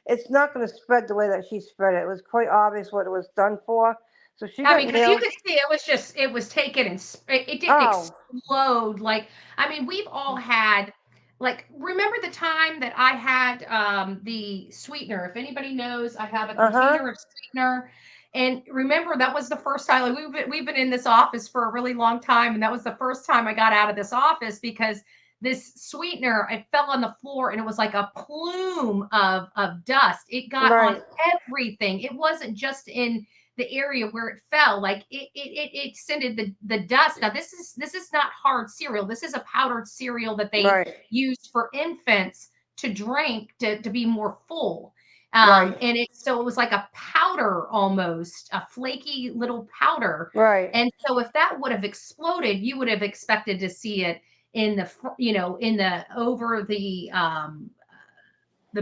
It's not gonna spread the way that she spread it. It was quite obvious what it was done for. So she I mean, got because you nailed. could see it was taken and it didn't Oh, explode. Like, I mean, we've all had, like, remember the time that I had the sweetener? If anybody knows, I have a uh huh, container of sweetener. And remember, that was the first time, like, we've been in this office for a really long time. And that was the first time I got out of this office because this sweetener, it fell on the floor and it was like a plume of dust. It got on right, everything. It wasn't just in the area where it fell, like it extended the dust. Now this is not hard cereal. This is a powdered cereal that they right, used for infants to drink to be more full. right, And it was like a powder, almost a flaky little powder. right, And so if that would have exploded, you would have expected to see it in in the over the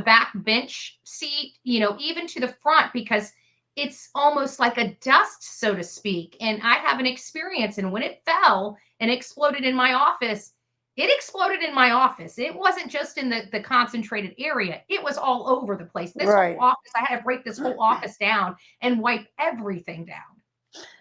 back bench seat, even to the front, because it's almost like a dust, so to speak. And I have an experience. And when it fell and exploded in my office, it exploded in my office. It wasn't just in the concentrated area, it was all over the place. This whole right. office, I had to break this whole office down and wipe everything down.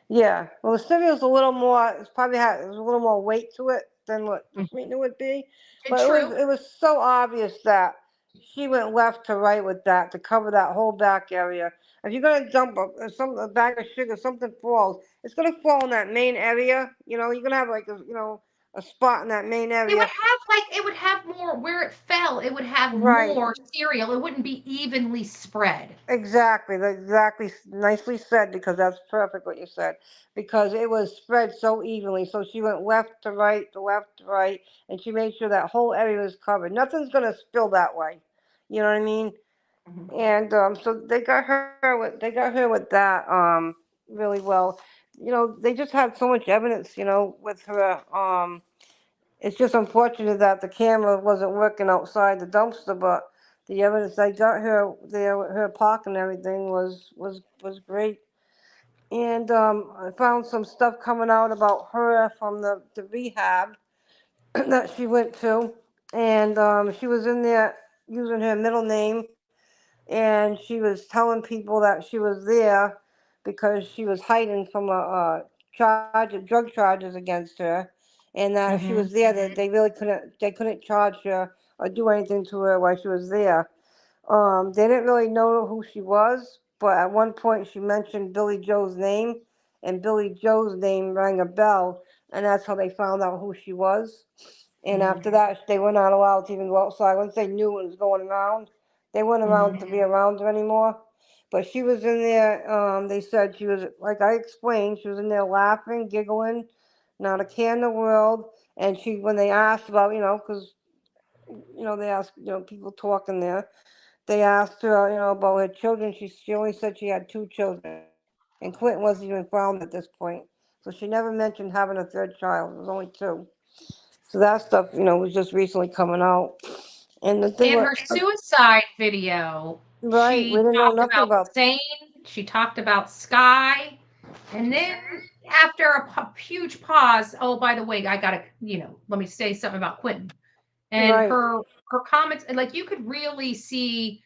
Yeah. Well, the cereal's a little more. It's probably has a little more weight to it than what the Mhm. sweetener would be, It's but it was true. it was so obvious that she went left to right with that to cover that whole back area. If you're gonna dump a bag of sugar, something falls, it's gonna fall in that main area. You're gonna have like a spot in that main area. It would have more where it fell. It would have Right. more cereal. It wouldn't be evenly spread. Exactly, nicely said, because that's perfect what you said. Because it was spread so evenly, so she went left to right, to left to right, and she made sure that whole area was covered. Nothing's gonna spill that way. You know what I mean? Mhm. And so they got her with that really well. They just had so much evidence. With her. It's just unfortunate that the camera wasn't working outside the dumpster, but the evidence I got her there with her park and everything was great. And I found some stuff coming out about her from the rehab that she went to, and she was in there using her middle name, and she was telling people that she was there because she was hiding from drug charges against her, and that if she was Mhm. there, that they couldn't charge her or do anything to her while she was there. They didn't really know who she was, but at one point she mentioned Billy Joe's name, and Billy Joe's name rang a bell, and that's how they found out who she was. And Mhm. after that, they were not allowed to even go outside. Once they knew what was going around, they weren't Mhm. allowed to be around her anymore. But she was in there. They said she was, like I explained, she was in there laughing, giggling, not a care in the world. And when they asked about, because they asked, people talking there. They asked her, about her children. She only said she had two children, and Quinton wasn't even found at this point. So she never mentioned having a third child. It was only two. So that stuff, was just recently coming out. And the thing In was, her suicide video, right, we she didn't know talked nothing about about. Zane, she talked about Sky, and then after a huge pause, oh, by the way, I gotta, let me say something about Quinton and Right, her comments, and like you could really see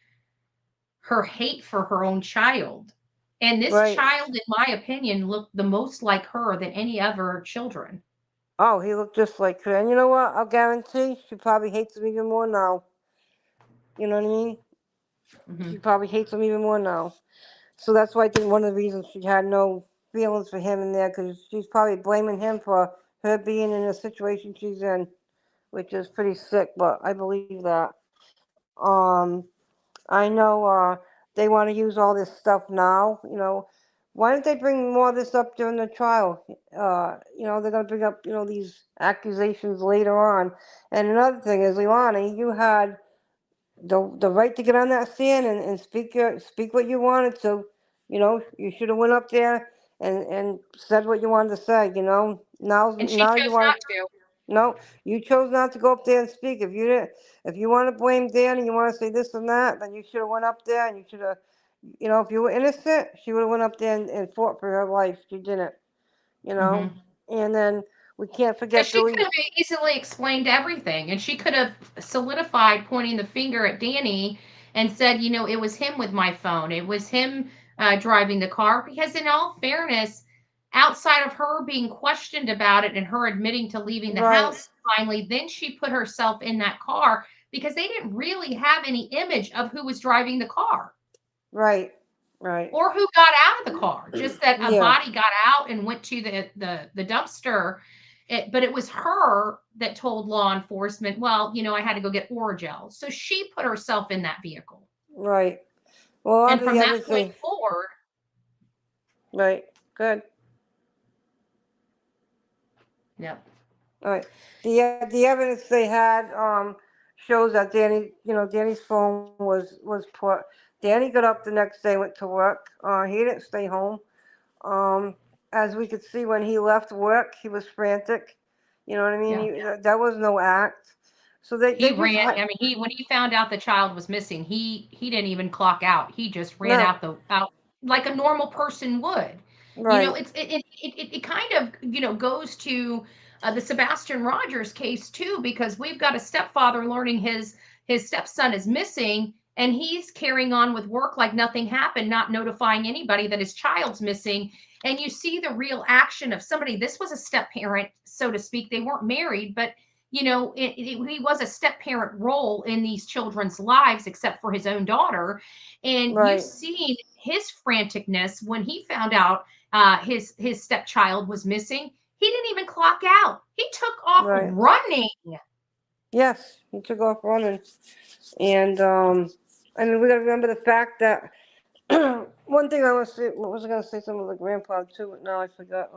her hate for her own child. And this right. child, in my opinion, looked the most like her than any other children. Oh, he looked just like her. And you know what? I'll guarantee she probably hates him even more now. You know what I mean? Hmm. She probably hates him even more now. So that's why I think one of the reasons she had no feelings for him in there, because she's probably blaming him for her being in the situation she's in, which is pretty sick. But I believe that. Um, I know they want to use all this stuff now. Why don't they bring more of this up during the trial? They're going to bring up these accusations later on. And another thing is, Leilani, you had the right to get on that stand and speak what you wanted to. You should have went up there and said what you wanted to say. And she Now you chose want not to. no, you chose not to go up there and speak. If you want to blame Dan and you want to say this and that, then you should have went up there and you should have, if you were innocent, she would have went up there and fought for her life. She didn't, you know. Hmm. And then we can't Because forget she could Billy. have easily explained everything, and she could have solidified pointing the finger at Danny and said, it was him with my phone. It was him driving the car. Because, in all fairness, outside of her being questioned about it and her admitting to leaving the Right, house finally, then she put herself in that car because they didn't really have any image of who was driving the car right, right. or who got out of the car, just that a Yeah, body got out and went to the dumpster. But it was her that told law enforcement, well, I had to go get Oragel. So she put herself in that vehicle. right. Well, a lot And of from the that other point thing, forward, right. Good. yep. All right. The evidence they had shows that Danny's phone was put. Danny got up the next day, went to work. He didn't stay home. Um, as we could see when he left work, he was frantic. You know what I mean? Yeah. That was no act. So they He just ran. I mean, when he found out the child was missing, he didn't even clock out. He just ran no, out like a normal person would. right, It kind of goes to the Sebastian Rogers case too, because we've got a stepfather learning his stepson is missing, and he's carrying on with work like nothing happened, not notifying anybody that his child's missing. And you see the real action of somebody. This was a step parent, so to speak. They weren't married, but he was a step parent role in these children's lives, except for his own daughter. And you've right, seen his franticness when he found out his stepchild was missing. He didn't even clock out. He took off right. running. Yes, he took off running, and I mean we got to remember the fact that one thing I was say, what was I gonna say something with the grandpa too, but now I forgot.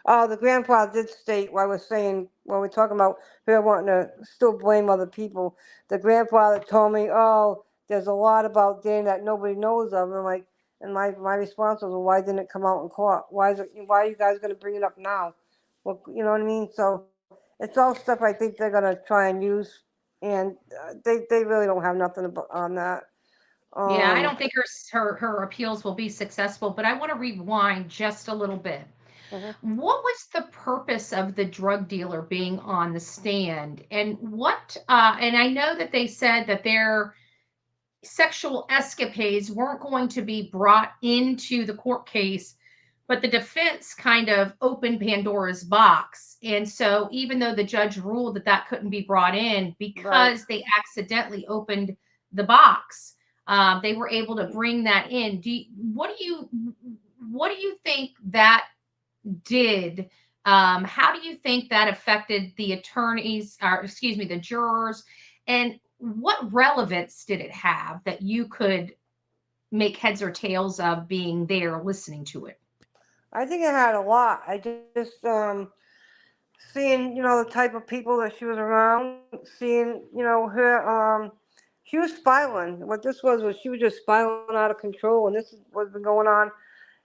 Oh, the grandpa did state while we're saying while we're talking about her wanting to still blame other people. The grandfather told me, "Oh, there's a lot about Dan that nobody knows of." And like, and my response was, "Well, why didn't it come out in court? Why are you guys gonna bring it up now?" Well, you know what I mean. So it's all stuff I think they're gonna try and use, and they really don't have nothing on that. Yeah, I Um. don't think her appeals will be successful, but I want to rewind just a little bit. Mhm. What was the purpose of the drug dealer being on the stand? And and I know that they said that their sexual escapades weren't going to be brought into the court case, but the defense kind of opened Pandora's box. And so, even though the judge ruled that that couldn't be brought in Right. because they accidentally opened the box, they were able to bring that in. What do you think that did? How do you think that affected the attorneys, or excuse me, the jurors? And what relevance did it have that you could make heads or tails of being there listening to it? I think it had a lot. I just seeing the type of people that she was around, seeing her she was spiraling. What this was she was just spiraling out of control, and this is what's been going on.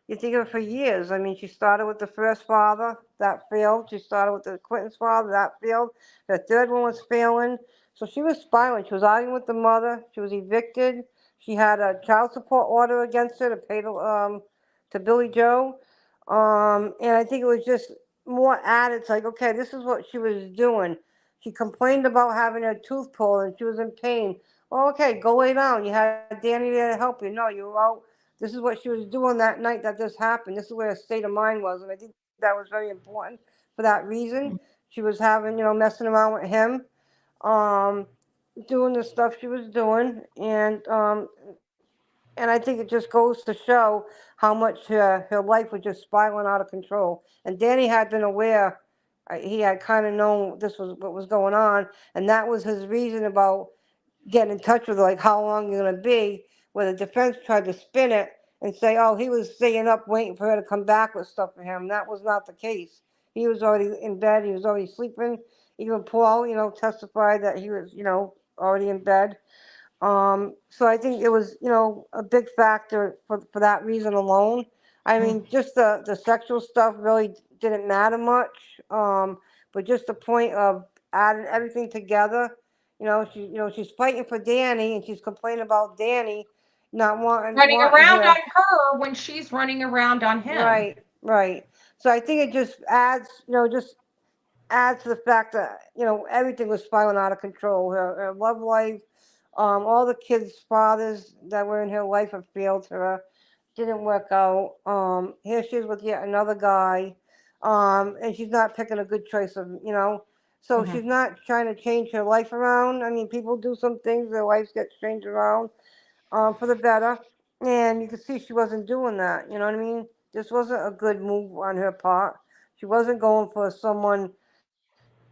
You think of it for years. I mean, she started with the first father that failed. She started with the Quinton's father that failed. The third one was failing. So she was spiraling. She was arguing with the mother. She was evicted. She had a child support order against her to pay to Billy Joe. And I think it was just more added. It's like, okay, this is what she was doing. She complained about having her tooth pulled and she was in pain. Well, okay, go lay down. You had Danny there to help you. No, you were out. This is what she was doing that night that this happened. This is where her state of mind was. And I think that was very important for that reason. She was having, messing around with him, um, doing the stuff she was doing. And I think it just goes to show how much her life was just spiraling out of control. And Danny had been aware, he had kind of known this was what was going on, and that was his reason about getting in touch with her, like how long you're gonna be. Where the defense tried to spin it and say, oh, he was staying up waiting for her to come back with stuff for him. That was not the case. He was already in bed. He was already sleeping. Even Paul, testified that he was, already in bed. So I think it was, a big factor for that reason alone. I mean, just the sexual stuff really didn't matter much. But just the point of adding everything together, she's fighting for Danny and she's complaining about Danny not Running wanting around on her. her when she's running around on him. Right, right. So I think it just adds, adds to the fact that everything was spiraling out of control. Her love life, all the kids' fathers that were in her life have failed her, didn't work out. Here she is with yet another guy, and she's not picking a good choice of So Mhm. she's not trying to change her life around. I mean, people do some things; their lives get changed around for the better, and you could see she wasn't doing that. You know what I mean? This wasn't a good move on her part. She wasn't going for someone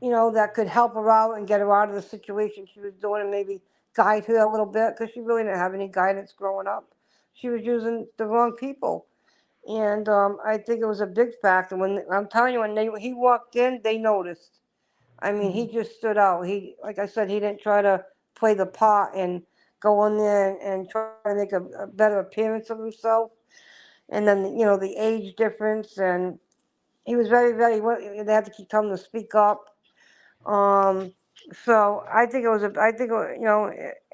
that could help her out and get her out of the situation she was doing and maybe guide her a little bit because she really didn't have any guidance growing up. She was using the wrong people. And I think it was a big factor. When I'm telling you, when he walked in, they noticed. I mean, he just stood out. He, like I said, he didn't try to play the part and go in there and try to make a better appearance of himself. And then, the age difference. And he was very, very, they had to keep telling him to speak up. um, so I think it was I think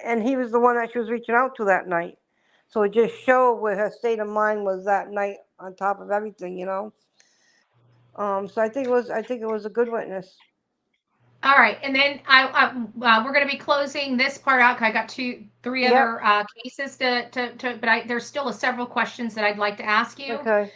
and he was the one that she was reaching out to that night. So it just showed where her state of mind was that night on top of everything. So I think it was a good witness. All right, and then we're going to be closing this part out. 'Cause I got three Yep. other cases but there's still several questions that I'd like to ask you. Okay.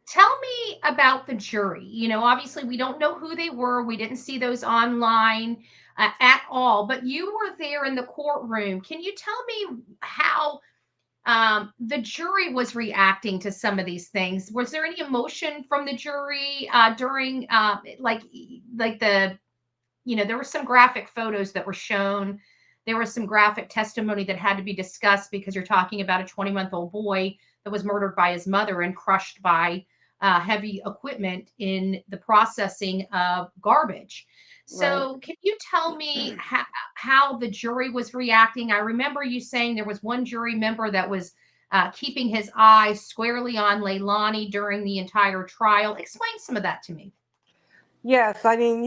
Tell me about the jury. Obviously, we don't know who they were. We didn't see those online at all, but you were there in the courtroom. Can you tell me how the jury was reacting to some of these things? Was there any emotion from the jury during, like there were some graphic photos that were shown. There was some graphic testimony that had to be discussed because you're talking about a 20-month-old boy that was murdered by his mother and crushed by heavy equipment in the processing of garbage. Right. So, can you tell me how the jury was reacting? I remember you saying there was one jury member that was keeping his eyes squarely on Leilani during the entire trial. Explain some of that to me. Yes, I mean,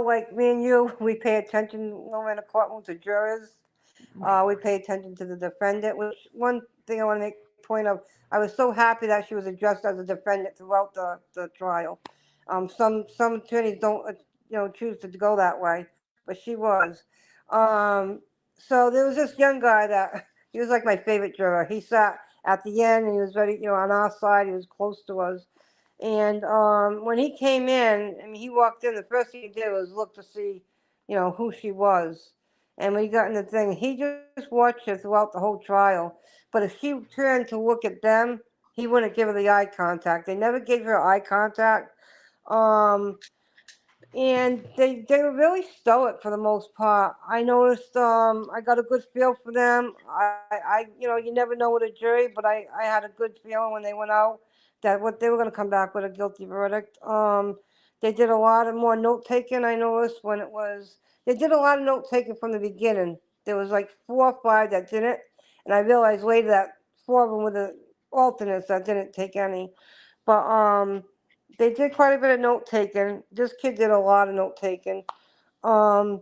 like me and you, we pay attention when we're in a courtroom to jurors. Right. We pay attention to the defendant, which one thing I want to make point of, I was so happy that she was addressed as a defendant throughout the trial. Some attorneys don't, choose to go that way, but she was. So there was this young guy that he was like my favorite juror. He sat at the end and he was very, on our side. He was close to us. And when he came in, I mean, he walked in. The first thing he did was look to see, who she was. And when he got in the thing, he just watched her throughout the whole trial. But if she turned to look at them, he wouldn't give her the eye contact. They never gave her eye contact. Um, and they were really stoic for the most part. I noticed I got a good feel for them. You never know with a jury, but I had a good feeling when they went out that what they were going to come back with a guilty verdict. They did a lot of more note taking. I noticed when it was they did a lot of note taking from the beginning. There was like 4 or 5 that didn't, and I realized later that 4 of them were the alternates that didn't take any. But they did quite a bit of note taking. This kid did a lot of note taking. Um,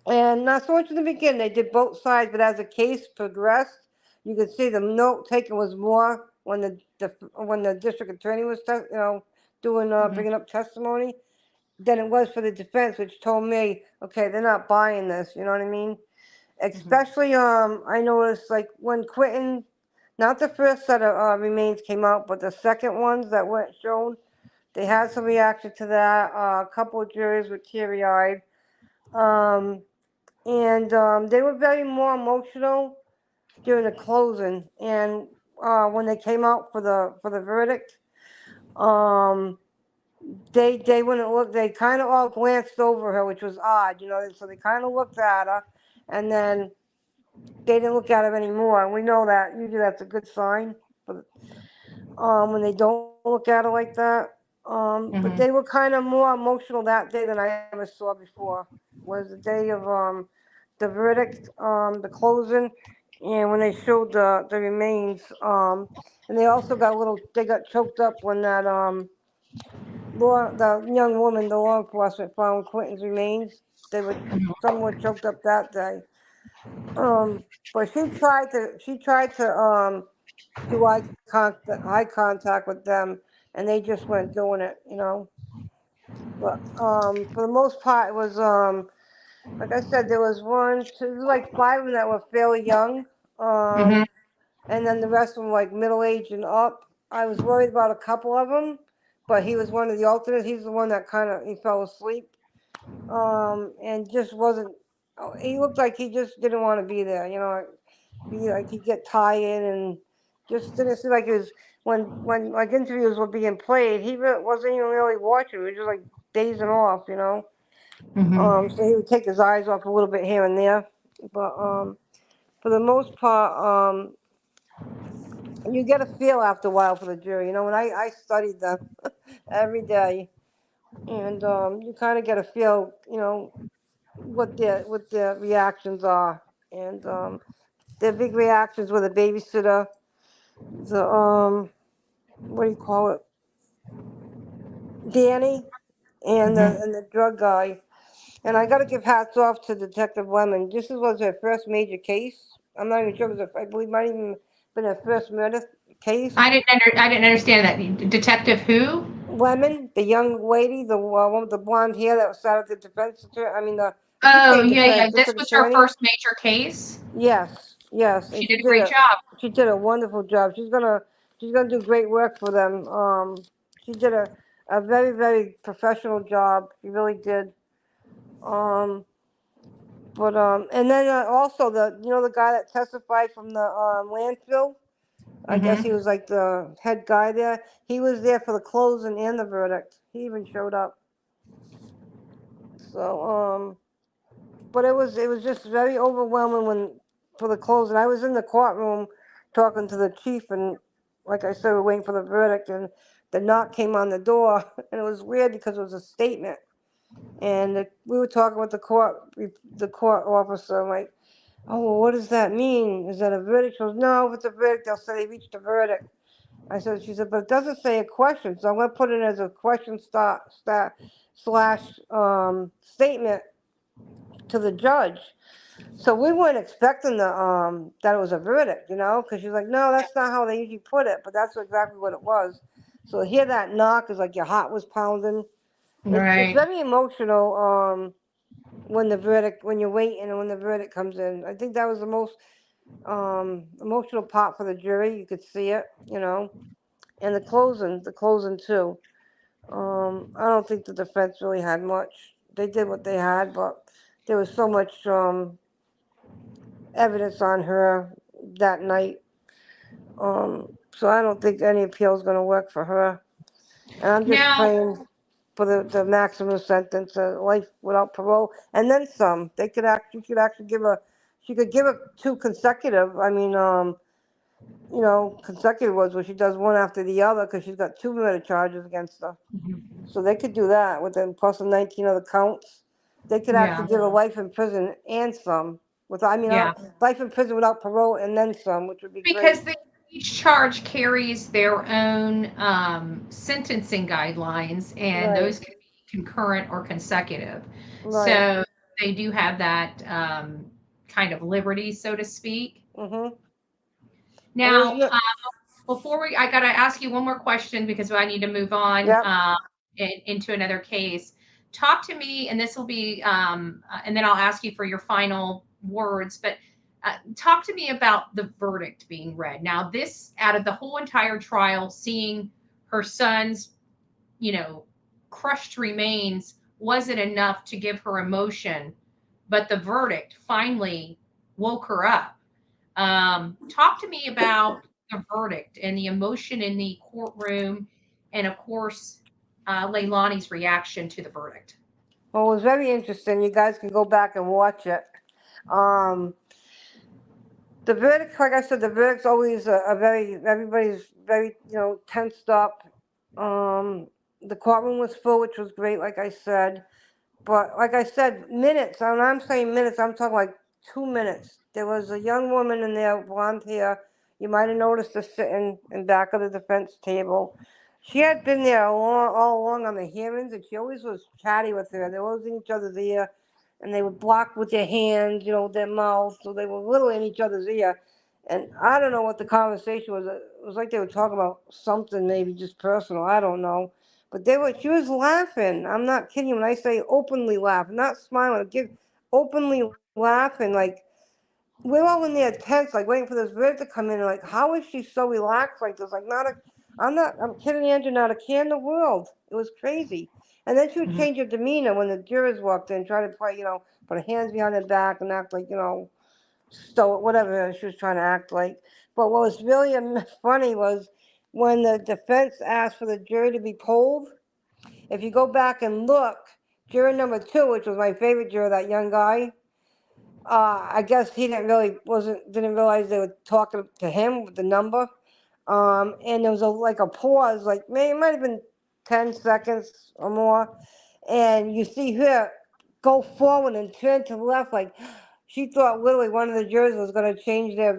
and not so much in the beginning. They did both sides, but as the case progressed, you could see the note taking was more when the when the district attorney was, doing bringing up testimony, than it was for the defense, which told me, okay, they're not buying this. You know what I mean? Especially, I noticed like when Quinton, not the first set of remains came out, but the second ones that weren't shown, they had some reaction to that. A couple of juries were teary eyed. And they were very more emotional during the closing, and when they came out for the verdict, um, they wouldn't look. They kind of all glanced over her, which was odd, So they kind of looked at her, and then they didn't look at her anymore. And we know that usually that's a good sign, but when they don't look at her like that. But they were kind of more emotional that day than I ever saw before. Was the day of the verdict, the closing, and when they showed the remains. And they also got a little. They got choked up when that the young woman, the law enforcement found Quentin's remains. They were some were choked up that day. But she tried to do eye contact with them, and they just weren't doing it. But for the most part, it was like I said, there was one, two, like five of them that were fairly young, and then the rest of them like middle aged and up. I was worried about a couple of them, but he was one of the alternates. He's the one that he fell asleep, and just wasn't. He looked like he just didn't want to be there. Like he'd get tired and just didn't seem like he was when like interviews were being played. He wasn't even really watching. He was just like dazing off. So he would take his eyes off a little bit here and there, but for the most part, you get a feel after a while for the jury. When I studied them every day, and you kind of get a feel, what their reactions are, and their big reactions were the babysitter, the what do you call it, Danny, and the drug guy. And I got to give hats off to Detective Lemon. This was her first major case. I'm not even sure it was. I believe it might even been her first murder case. I didn't understand that. Detective who? Lemon, the young lady, the one with the blonde hair that sat at the defense attorney. I mean, she Oh, say yeah, yeah. defense This district was her attorney. first major case. Yes, and She did a great job. she did a wonderful job. She's gonna do great work for them. She did a very very professional job. She really did. Um, but and then also the guy that testified from the landfill. I guess he was like the head guy there. He was there for the closing and the verdict. He even showed up. So but it was just very overwhelming when for the closing. I was in the courtroom talking to the chief, and like I said, we're waiting for the verdict, and the knock came on the door, and it was weird because it was a statement, and we were talking with the court officer, like, oh, well, what does that mean? Is that a verdict? She goes, no, if it's a verdict, they'll say they reached a verdict. She said, but it doesn't say a question, so I'm going to put it as a question slash statement to the judge. So we weren't expecting that it was a verdict, because she's like, no, that's not how they usually put it, but that's exactly what it was. So to hear that knock is like your heart was pounding. It's Right. very emotional when you're waiting and when the verdict comes in. I think that was the most emotional part for the jury. You could see it, and the closing too. I don't think the defense really had much. They did what they had, but there was so much evidence on her that night. So I don't think any appeal is going to work for her. And I'm just Now, praying for the maximum sentence, life without parole, and then some. She could actually she could give it two consecutive. I mean, consecutive was where she does one after the other because she's got two murder charges against her. So they could do that with them plus the 19 other counts. They could yeah, actually give a life in prison and some. yeah. Life in prison without parole and then some, which would be Because great. each charge carries their own sentencing guidelines, and Right, those can be concurrent or consecutive. right. So they do have that kind of liberty, so to speak. Mhm. And there's Now, no. I got to ask you one more question because I need to move on Yep. into another case. Talk to me, and this will be, and then I'll ask you for your final words, but talk to me about the verdict being read. Now, this, out of the whole entire trial, seeing her son's, you know, crushed remains wasn't enough to give her emotion, but the verdict finally woke her up. Talk to me about the verdict and the emotion in the courtroom, and of course, Leilani's reaction to the verdict. Well, it was very interesting. You guys can go back and watch it. Um, the verdict, like I said, the verdict's always a very, everybody's very, tensed up. The courtroom was full, which was great, like I said. But like I said, minutes, and I'm saying minutes, I'm talking like 2 minutes. There was a young woman in there, blonde hair. You might have noticed her sitting in back of the defense table. She had been there all along on the hearings, and she always was chatty with her. They were always in each other's ear, and they would block with their hands, their mouth, so they were literally in each other's ear. And I don't know what the conversation was. It was like they were talking about something maybe just personal. I don't know. But she was laughing. I'm not kidding you when I say openly laughing, not smiling, openly laughing. Like, we're all in there tense, like waiting for this verdict to come in. And like, how is she so relaxed like this? Like, I'm kidding, Andrew, not a care in the world. It was crazy. And then she would Mhm. change her demeanor when the jurors walked in, try to play, put her hands behind her back and act like, whatever she was trying to act like. But what was really funny was when the defense asked for the jury to be polled. If you go back and look, juror number 2, which was my favorite juror, that young guy, I guess he didn't realize they were talking to him with the number. And there was like a pause, like maybe it might have been 10 seconds or more. And you see her go forward and turn to the left, like she thought literally one of the jurors was going to change their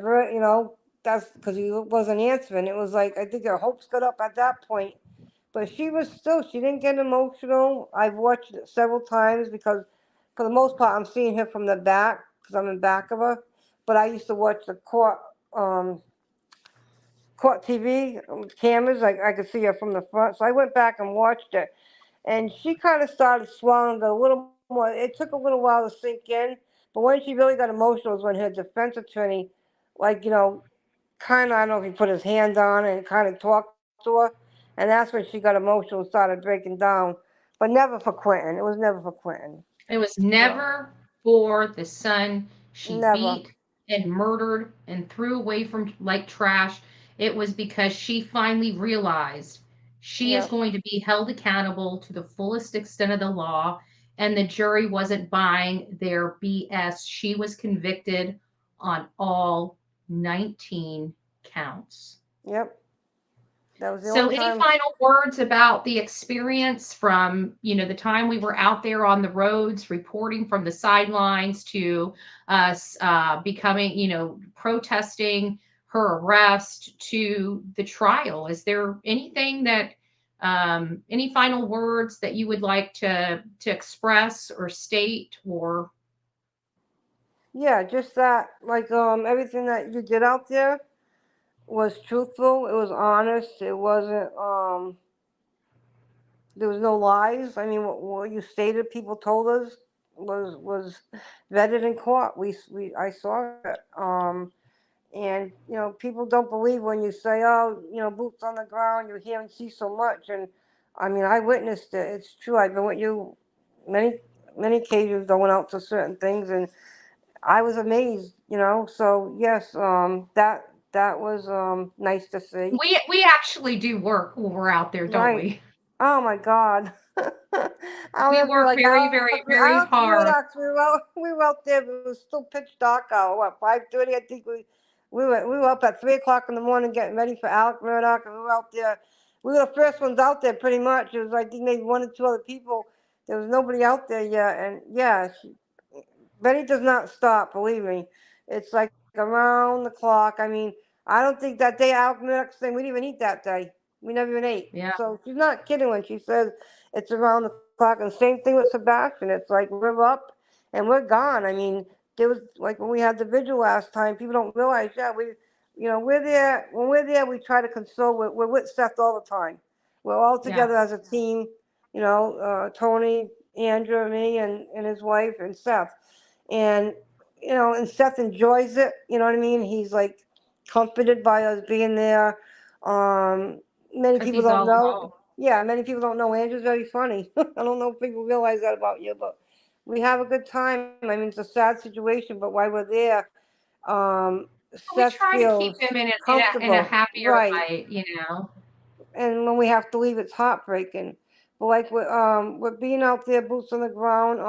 that's because he wasn't answering. It was like, I think her hopes got up at that point. But she didn't get emotional. I've watched it several times because, for the most part, I'm seeing her from the back because I'm in back of her. But I used to watch the court TV with cameras. Like I could see her from the front. So I went back and watched it. And she kind of started swallowing a little more. It took a little while to sink in. But when she really got emotional was when her defense attorney, like, kind of, I don't know if he put his hand on her and kind of talked to her. And that's when she got emotional and started breaking down. But never for Quinton. It was never for Quinton. It was No, never for the son she never. beat and murdered and threw away from like trash. It was because she finally realized she is Yes. going to be held accountable to the fullest extent of the law, and the jury wasn't buying their BS. She was convicted on all 19 counts. Yep. That was the So only any time. final words about the experience from, the time we were out there on the roads reporting from the sidelines to us becoming, protesting her arrest to the trial? Is there anything that any final words that you would like to express or state or Yeah, just that, like, everything that you did out there was truthful. It was honest. It wasn't, there was no lies. I mean, what you stated, people told us was vetted in court. I saw it. And people don't believe when you say, "Oh, boots on the ground." You hear and see so much, and I mean, I witnessed it. It's true. I've been with you many many occasions going out to certain things, and I was amazed. So yes, that was nice to see. we actually do work when we're out there, don't Right. we? Oh my God. I'll We never be work like very, very, very I don't hard. Murdoch. We were out there. It was still pitch dark out. What 5:30? I think we were up at 3 o'clock in the morning getting ready for Alec Murdoch, and we were out there. We were the first ones out there, pretty much. It was I think maybe one or two other people. There was nobody out there yet, and yeah, Betty does not stop. Believe me, it's like around the clock. I mean, I don't think that day Alec Murdoch thing we didn't even eat that day. We never even ate. Yeah. So she's not kidding when she says it's around the clock. And same thing with Sebastian. It's like we're up and we're gone. I mean, there was like when we had the vigil last time. People don't realize. Yeah, you know, we're there. When we're there, we try to console. We're with Seth all the time. We're all Yeah. together as a team. You know, Tony, Andrew, me, and his wife, and Seth. And you know, and Seth enjoys it. You know what I mean? He's like comforted by us being there. Many Because people he's don't all know. alone. Yeah, many people don't know Andrew's very funny. I don't know if people realize that about you, but we have a good time. I mean, it's a sad situation, but while we're there, um, We Seth try to keep feels him in a comfortable, happier right? light, you know. And when we have to leave, it's heartbreaking. But like with being out there, boots on the ground.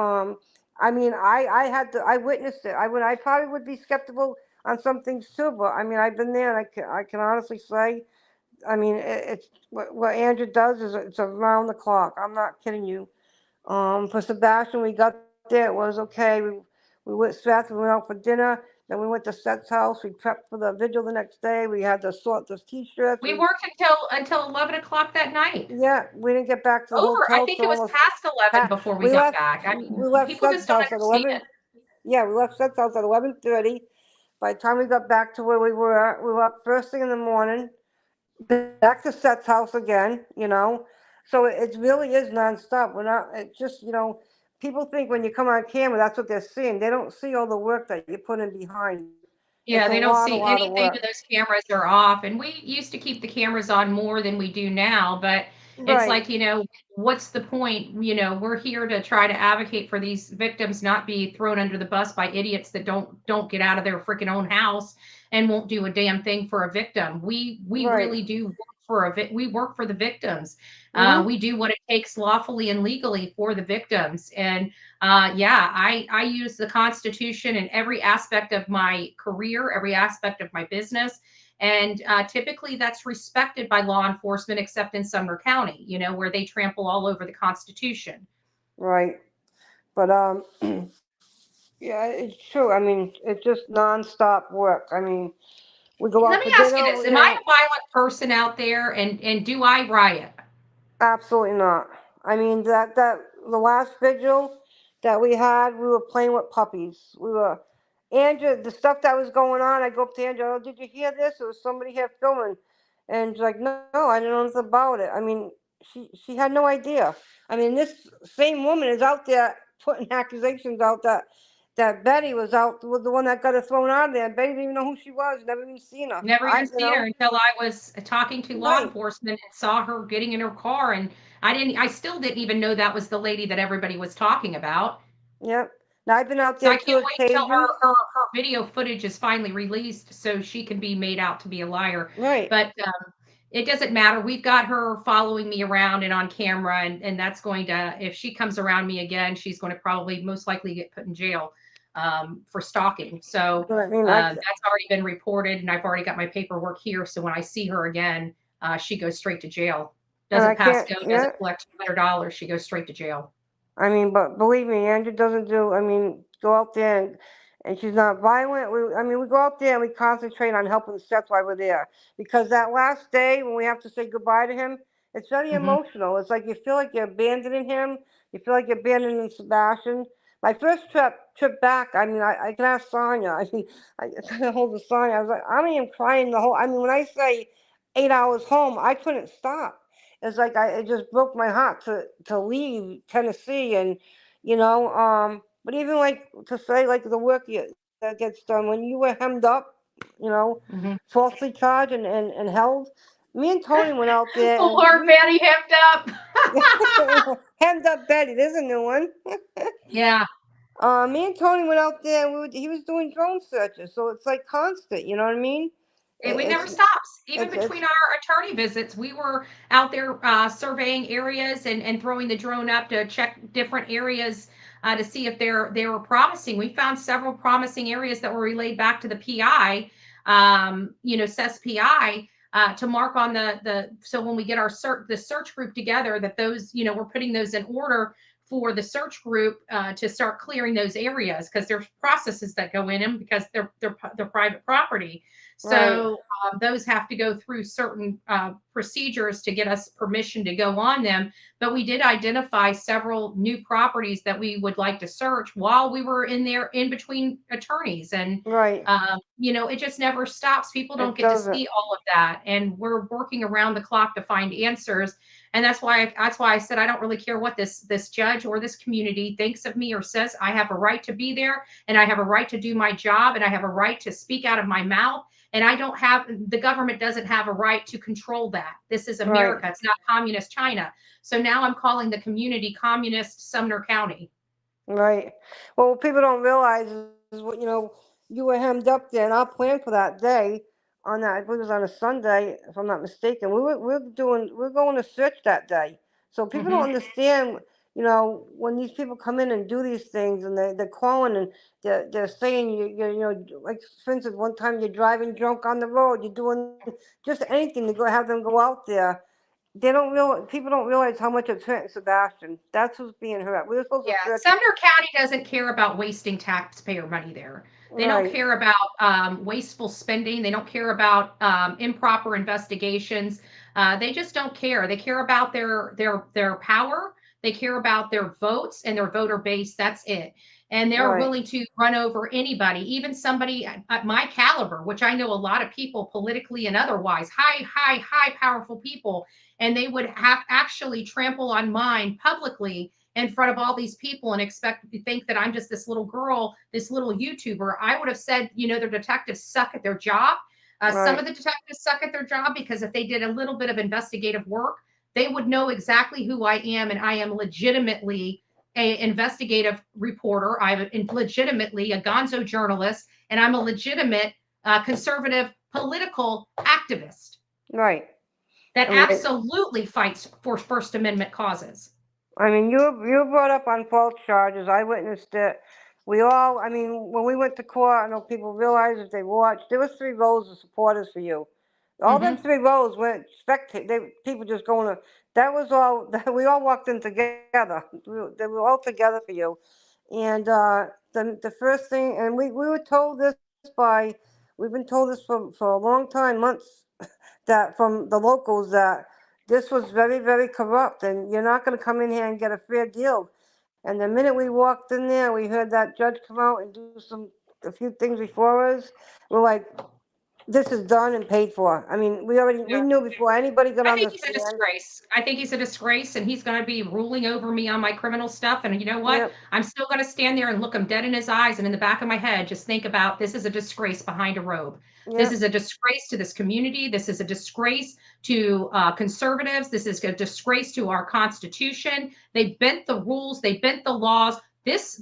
I mean, I had to, I witnessed it. I probably would be skeptical on some things too, but I mean, I've been there, and I can honestly say, I mean, it's what Andrew does is it's around the clock. I'm not kidding you. For Sebastian, we got there. It was okay. We went Seth. We went out for dinner. Then we went to Seth's house. We prepped for the vigil the next day. We had to sort the t-shirts. We worked until 11 o'clock that night. We didn't get back to the I hotel think till it was almost. past 11 before we We got left. back. I We mean, left people just Seth's don't house at understand. 11. Yeah, we left Seth's house at 11:30. By the time we got back to where we were up first thing in the morning. Back to Seth's house again. You know, so it really is nonstop. We're not. It's just people think when you come on camera, that's what they're seeing. They don't see all the work that you put in behind. It's Yeah, a they don't lot, a see lot of anything work. when those cameras are off. And we used to keep the cameras on more than we do now, but it's Right, like, what's the point? We're here to try to advocate for these victims not be thrown under the bus by idiots that don't get out of their freaking own house and won't do a damn thing for a victim. We right. really do work for we work for the victims. Mhm. We do what it takes lawfully and legally for the victims. And yeah, I use the Constitution in every aspect of my career, every aspect of my business. And typically that's respected by law enforcement, except in Sumner County, where they trample all over the Constitution. Right. But yeah, it's true. I mean, it's just nonstop work. I mean, we go Let out me for ask you dinner. this. Am I a violent person out there, and do I riot? Absolutely not. I mean that the last vigil that we had, we were playing with puppies. We were Andrew, the stuff that was going on. I go up to Andrew. Oh, did you hear this? There was somebody here filming, and she's like, no, I didn't know anything about it. I mean, she had no idea. I mean, this same woman is out there putting accusations out that Betty was the one that got her thrown out of there. Betty didn't even know who she was. Never even seen her. Never even seen her until I was talking to law Right. enforcement and saw her getting in her car, and I still didn't even know that was the lady that everybody was talking about. Yep. Now I've been out So there I two can't wait till occasions. her video footage is finally released so she can be made out to be a liar. Right. But it doesn't matter. We've got her following me around and on camera, and that's going to, if she comes around me again, she's going to probably most likely get put in jail for stalking. So But I mean, that's already been reported, and I've already got my paperwork here. So when I see her again, she goes straight to jail. and I Doesn't pass can't. go, Yeah. doesn't collect $200. She goes straight to jail. I mean, but believe me, Andrew doesn't do. I mean, go out there and she's not violent. I mean, we go out there and we concentrate on helping Seth while we're there because that last day when we have to say goodbye to him, it's very Hmm. emotional. It's like you feel like you're abandoning him. You feel like you're abandoning Sebastian. My first trip back, I mean, I can ask Sonya. I mean, I kind of hold the Sonya. I was like, I mean, I'm crying the whole. I mean, when I say 8 hours home, I couldn't stop. It's like it just broke my heart to leave Tennessee, and but even like to say like the work that gets done when you were hemmed up, you know Hmm. falsely charged and held. Me and Tony went out there and Poor Betty hemmed up. hemmed up Betty. There's a new one. Yeah. Me and Tony went out there and he was doing drone searches, so it's like constant. You know what I mean? It never It's stops. Even it's between our attorney visits, we were out there surveying areas and throwing the drone up to check different areas to see if they were promising. We found several promising areas that were relayed back to the PI, SES PI, to mark on the so when we get our the search group together, that those we're putting those in order for the search group to start clearing those areas because there's processes that go in them because they're private property. right. So those have to go through certain procedures to get us permission to go on them. But we did identify several new properties that we would like to search while we were in there in between attorneys. And, Right. it just never stops. People don't It get to doesn't. see all of that. And we're working around the clock to find answers. And that's why I said I don't really care what this judge or this community thinks of me or says. I have a right to be there, and I have a right to do my job, and I have a right to speak out of my mouth. And the government doesn't have a right to control that. This is America. Right. It's not communist China. So now I'm calling the community communist Sumner County. Right. Well, what people don't realize is what you were hemmed up there, and our plan for that day on that, I believe it was on a Sunday, if I'm not mistaken. We're going to search that day. So people don't Hmm. understand. When these people come in and do these things, and they're calling and they're saying like for instance, one time you're driving drunk on the road, you're doing just anything to go have them go out there. People don't realize how much it's hurting Sebastian. That's who's being hurt. We were supposed Yeah, to search. Sumner County doesn't care about wasting taxpayer money there. They don't Right. care about wasteful spending. They don't care about improper investigations. They just don't care. They care about their power. They care about their votes and their voter base. That's it. And they're Right. willing to run over anybody, even somebody at my caliber, which I know a lot of people politically and otherwise, high powerful people, and they would have actually trample on mine publicly in front of all these people and expect to think that I'm just this little girl, this little YouTuber. I would have said, their detectives suck at their job. Some Right. of the detectives suck at their job because if they did a little bit of investigative work, they would know exactly who I am. And I am legitimately a investigative reporter. I'm legitimately a gonzo journalist, and I'm a legitimate conservative political activist Right. that I mean, absolutely fights for First Amendment causes. you were brought up on false charges. I witnessed it. We all. I mean, when we went to court, I know people realized if they watched. There was 3 rows of supporters for you. All them Hmm. 3 rows went spectate. People just going to. That was all. We all walked in together. They were all together for you. And the first thing, and we were told this by. We've been told this for a long time, months, that from the locals, that this was very, very corrupt, and you're not going to come in here and get a fair deal. And the minute we walked in there, we heard that judge come out and do a few things before us. We're like, this is done and paid for. I mean, we knew before anybody got I on think the he's a stand. disgrace. I think he's a disgrace, and he's going to be ruling over me on my criminal stuff. And you know what? Yep, I'm still going to stand there and look him dead in his eyes and in the back of my head, just think about this is a disgrace behind a robe. This yep, is a disgrace to this community. This is a disgrace to conservatives. This is a disgrace to our Constitution. They bent the rules. They bent the laws.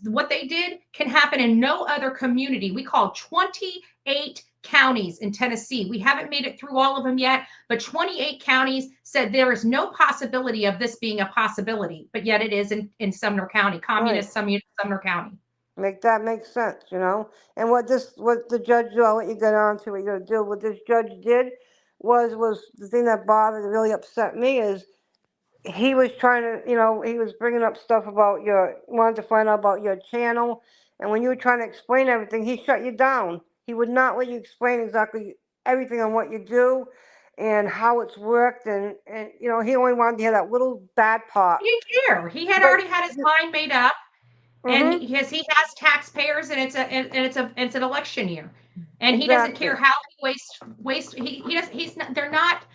What they did, can happen in no other community. We call 28 counties in Tennessee. We haven't made it through all of them yet, but 28 counties said there is no possibility of this being a possibility, but yet it is in Sumner County, right. communist Sumner County. Make sense. And what the judge, I'll let you get on to what you're gonna do. What this judge did was the thing that bothered, really upset me is he was trying to, he was bringing up stuff about wanted to find out about your channel. And when you were trying to explain everything, he shut you down. He would not let you explain exactly everything on what you do and how it's worked. And he only wanted to hear that little bad part. He didn't care. He had But, already had his mind made up, and mm-hmm, he has taxpayers, and it's an election year, and he doesn't exactly. care how he wastes. He does. He's not. They're not.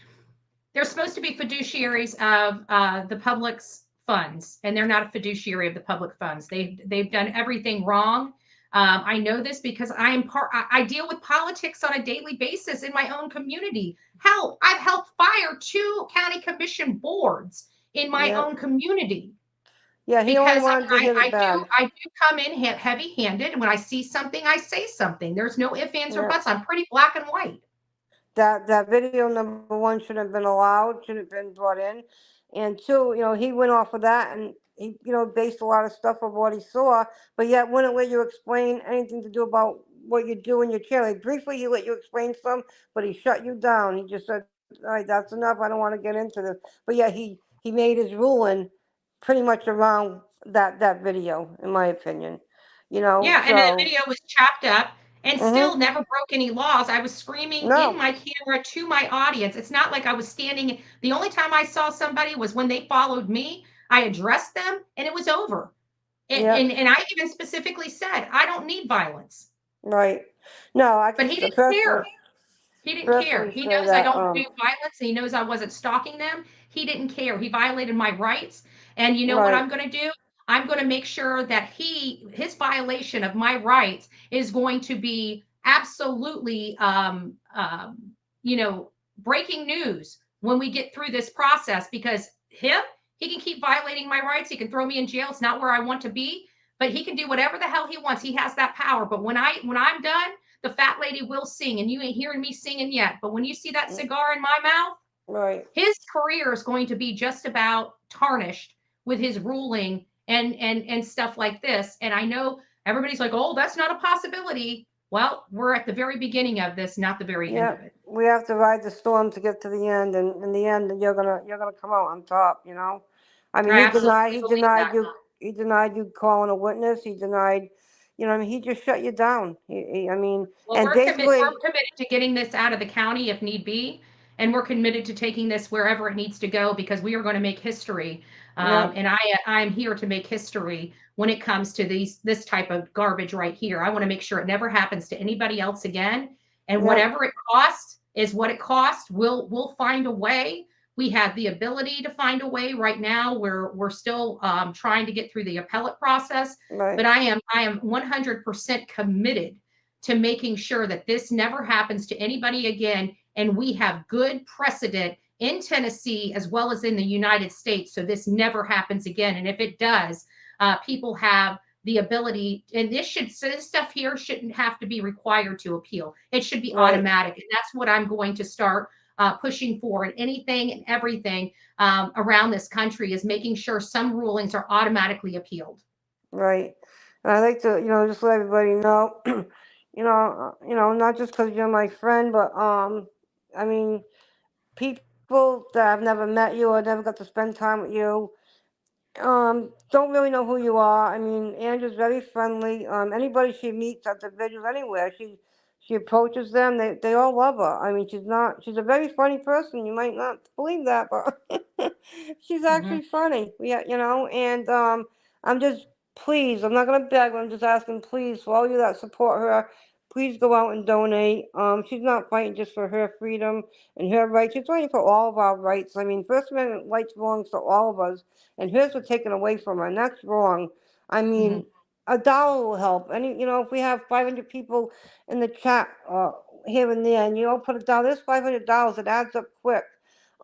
They're supposed to be fiduciaries of the public's funds, and they're not a fiduciary of the public funds. They've done everything wrong. I know this because I deal with politics on a daily basis in my own community. Hell, I've helped fire 2 county commission boards in my Yeah. own community Yeah, he only because wanted to hear the bad. I do come in heavy handed, and when I see something, I say something. There's no ifs, ands, or Yeah. buts. I'm pretty black and white. That video, number one, shouldn't have been allowed, shouldn't have been brought in. And two, he went off of that, and he, based a lot of stuff on what he saw, but yet wouldn't let you explain anything to do about what you do in your channel. Like, briefly, he let you explain some, but he shut you down. He just said, all right, that's enough. I don't want to get into this. But yeah, he made his ruling pretty much around that video, in my opinion. Yeah, and the So video was chopped up, and still Mhm. never broke any laws. I was screaming in No. my camera to my audience. It's not like I was standing. The only time I saw somebody was when they followed me. I addressed them and it was over. And, Yep. and, and I even specifically said, I don't need violence. Right. No, I But can he didn't personally care. He didn't care. personally He say knows I that. don't do violence. And he knows I wasn't stalking them. He didn't care. He violated my rights. And you know what Right. I'm going to do? I'm going to make sure that his violation of my rights is going to be absolutely, you know, breaking news when we get through this process, because he can keep violating my rights. He can throw me in jail. It's not where I want to be, but he can do whatever the hell he wants. He has that power. But when I'm done, the fat lady will sing, and you ain't hearing me singing yet. But when you see that cigar in my mouth, Right. his career is going to be just about tarnished with his ruling and stuff like this. And I know everybody's like, "Oh, that's not a possibility." Well, we're at the very beginning of this, not the very end Yeah. of it. We have to ride the storm to get to the end, and in the end, you're gonna come out on top. You know. I mean, I he denied absolutely he believe denied that. you he denied you calling a witness. He denied. You know, I mean, he just shut you down. I mean, Well, and basically, we're committed to getting this out of the county if need be, and we're committed to taking this wherever it needs to go, because we are going to make history. yeah, And I'm here to make history when it comes to this type of garbage right here. I want to make sure it never happens to anybody else again. And yeah, whatever it costs is what it costs. We'll find a way. We have the ability to find a way. Right now, we're still trying to get through the appellate process, right, but I am 100% committed to making sure that this never happens to anybody again. And we have good precedent in Tennessee as well as in the United States. So this never happens again. And if it does, people have the ability, and this stuff here shouldn't have to be required to appeal. It should be right, automatic. And that's what I'm going to start pushing for. And anything and everything around this country is making sure some rulings are automatically appealed. right. And I like to, just let everybody know, not just because you're my friend, but I mean, people that have never met you or never got to spend time with you, don't really know who you are. I mean, Andrew's very friendly. Anybody she meets at the vigils anywhere, she approaches them. They all love her. I mean, she's a very funny person. You might not believe that, but she's Mhm. actually funny. Yeah, and I'm just please. I'm not gonna beg. I'm just asking, please, for all you that support her, please go out and donate. She's not fighting just for her freedom and her rights. She's fighting for all of our rights. I mean, First Amendment rights belongs to all of us, and hers were taken away from her, and that's wrong. I Mhm. mean, a dollar will help. If we have 500 people in the chat here and there, and you all put a dollar, there's $500. It adds up quick.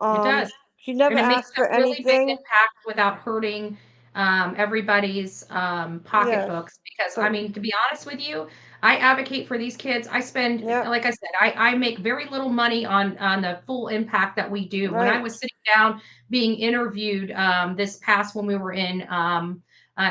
It Um, does. she never And it makes asked for a really big anything. impact without hurting everybody's Yes. pocketbooks. Because, I So, mean, to be honest with you, I advocate for these kids. I spend, yeah, like I said, I make very little money on the full impact that we do. When I right, was sitting down being interviewed this past when we were in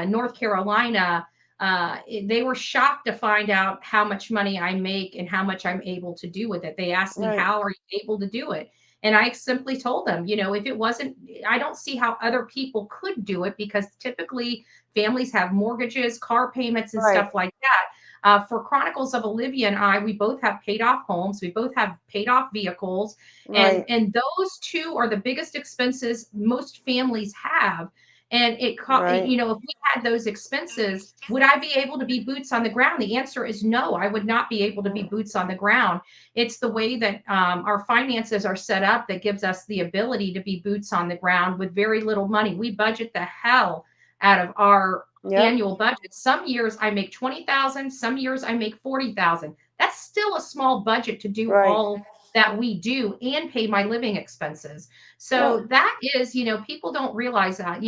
North Carolina, they were shocked to find out how much money I make and how much I'm able to do with it. They asked me, right, how are you able to do it? And I simply told them, if it wasn't, I don't see how other people could do it, because typically families have mortgages, car payments, and right, stuff like that. For Chronicles of Olivia and I, we both have paid off homes, we both have paid off vehicles, and right, and those two are the biggest expenses most families have. And right, if we had those expenses, would I be able to be boots on the ground? The answer is no, I would not be able to be mm, boots on the ground. It's the way that our finances are set up that gives us the ability to be boots on the ground with very little money. We budget the hell out of our yep, annual budget. Some years I make 20,000, some years I make 40,000. That's still a small budget to do right, all that we do and pay my living expenses. yep, So that is, people don't realize that,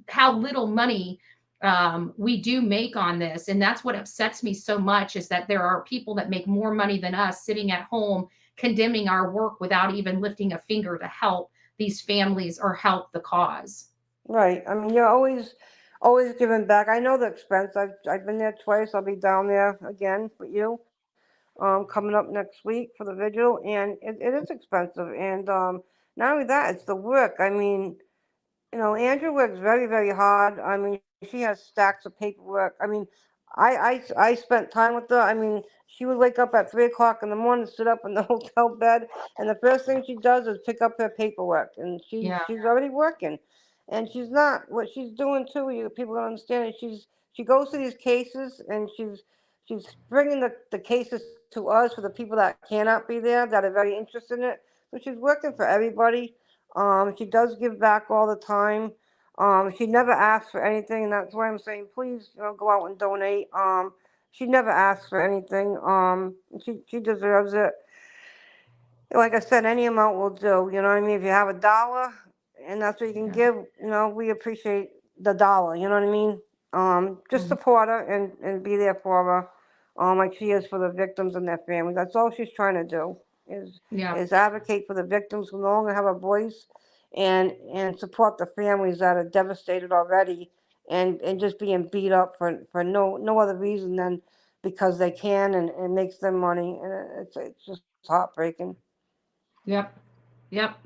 how little money we do make on this. And that's what upsets me so much, is that there are people that make more money than us sitting at home condemning our work without even lifting a finger to help these families or help the cause. right. I mean, you're always giving back. I know the expense. I've been there twice. I'll be down there again with you. Coming up next week for the vigil, and it is expensive. And not only that, it's the work. I mean, Andrew works very, very hard. I mean, she has stacks of paperwork. I mean, I spent time with her. I mean, she would wake up at 3 o'clock in the morning, sit up in the hotel bed, and the first thing she does is pick up her paperwork. And she's already working, and she's not what she's doing too. You people don't understand it. She goes to these cases, and she's bringing the cases to us for the people that cannot be there that are very interested in it. So she's working for everybody. She does give back all the time. She never asks for anything, and that's why I'm saying, please, go out and donate. She never asks for anything. She deserves it. Like I said, any amount will do. You know what I mean? If you have $1 and that's what you can give, we appreciate the dollar. You know what I mean? Just support her and be there for her, like she is for the victims and their families. That's all she's trying to do is advocate for the victims who no longer have a voice, and support the families that are devastated already, and just being beat up for no other reason than because they can, and it makes them money, and it's just heartbreaking. Yep. Yep.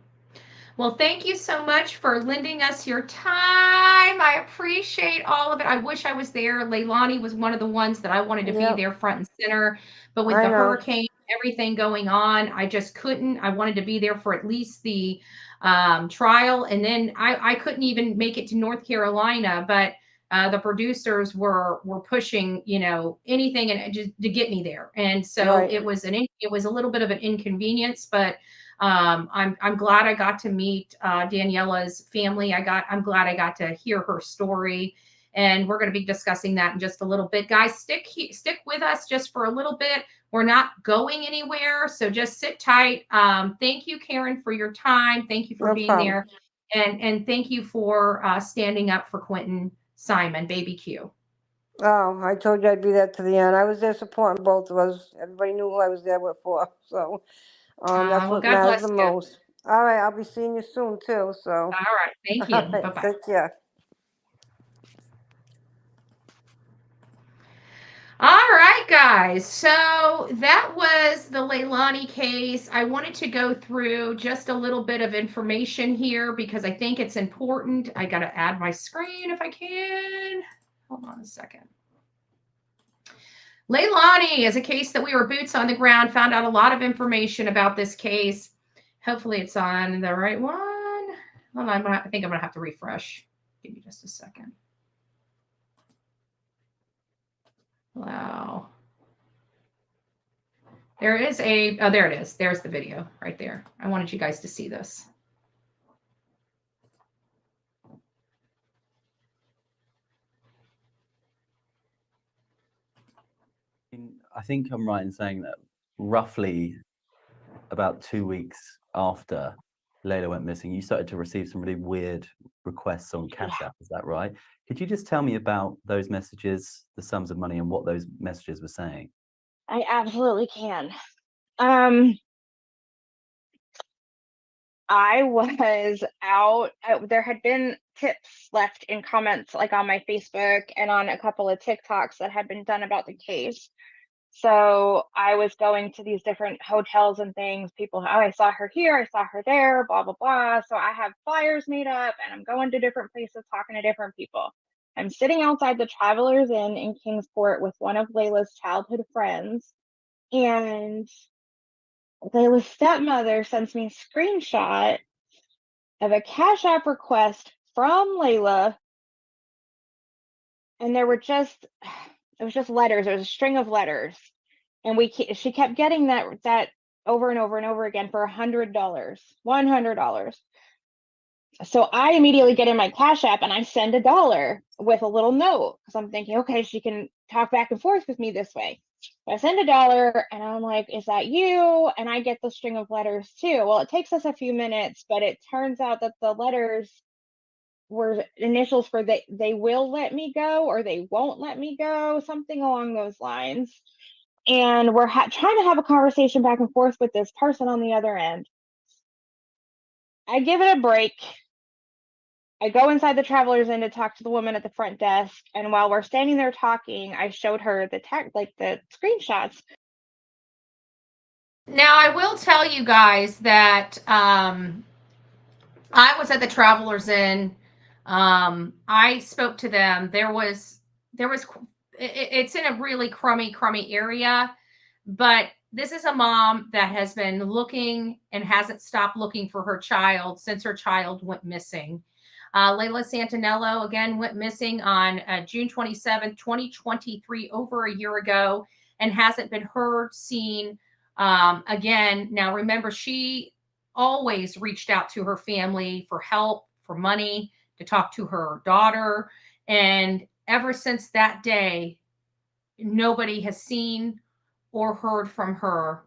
Well, thank you so much for lending us your time. I appreciate all of it. I wish I was there. Leilani was one of the ones that I wanted to be Yep, there front and center, but with I the know. hurricane, everything going on, I just couldn't. I wanted to be there for at least the trial, and then I couldn't even make it to North Carolina, but the producers were pushing, anything and just to get me there, and so Right. it was a little bit of an inconvenience, but I'm glad I got to meet Daniela's family. I'm glad I got to hear her story, and we're going to be discussing that in just a little bit. Guys, stick with us just for a little bit. We're not going anywhere, so just sit tight. Thank you, Karen, for your time. Thank you for No being problem. there, and thank you for standing up for Quinton Simon, Baby Q. Oh, I told you I'd be there to the end. I was there supporting both of us. Everybody knew who I was there with for. So, that's Well, what God matters bless the you. most. All right, I'll be seeing you soon too. So, All right, thank all you. Bye right, bye. take care. All right, guys. So that was the Leilani case. I wanted to go through just a little bit of information here because I think it's important. I got to add my screen if I can. Hold on a second. Leilani is a case that we were boots on the ground, found out a lot of information about this case. Hopefully it's on the right one. Hold on, I think I'm going to have to refresh. Give me just a second. Wow. There is oh, there it is. There's the video right there. I wanted you guys to see this. I think I'm right in saying that roughly about 2 weeks after Layla went missing, you started to receive some really weird requests on Cash App. Is that right? Could you just tell me about those messages, the sums of money, and what those messages were saying? I absolutely can. I was out. There had been tips left in comments, like on my Facebook and on a couple of TikToks that had been done about the case. So I was going to these different hotels and things. People, oh, I saw her here, I saw her there, blah, blah, blah. So I have flyers made up and I'm going to different places, talking to different people. I'm sitting outside the Travelers Inn in Kingsport with one of Layla's childhood friends. And Layla's stepmother sends me a screenshot of a Cash App request from Layla, and it was just letters. It was a string of letters, and she kept getting that over and over and over again for $100. So I immediately get in my Cash App and I send $1 with a little note because I'm thinking, okay, she can talk back and forth with me this way. I send $1 and I'm like, is that you? And I get the string of letters too. Well, it takes us a few minutes, but it turns out that the letters were initials for they will let me go or they won't let me go, something along those lines. And we're trying to have a conversation back and forth with this person on the other end. I give it a break. I go inside the Travelers Inn to talk to the woman at the front desk, and while we're standing there talking, I showed her the screenshots. Now, I will tell you guys that I was at the Travelers Inn. I spoke to them. There was it's in a really crummy area. But this is a mom that has been looking and hasn't stopped looking for her child since her child went missing. Layla Santinello again went missing on June 27th, 2023, over a year ago, and hasn't been heard, seen again. Now, remember, she always reached out to her family for help, for money, to talk to her daughter. And ever since that day, nobody has seen or heard from her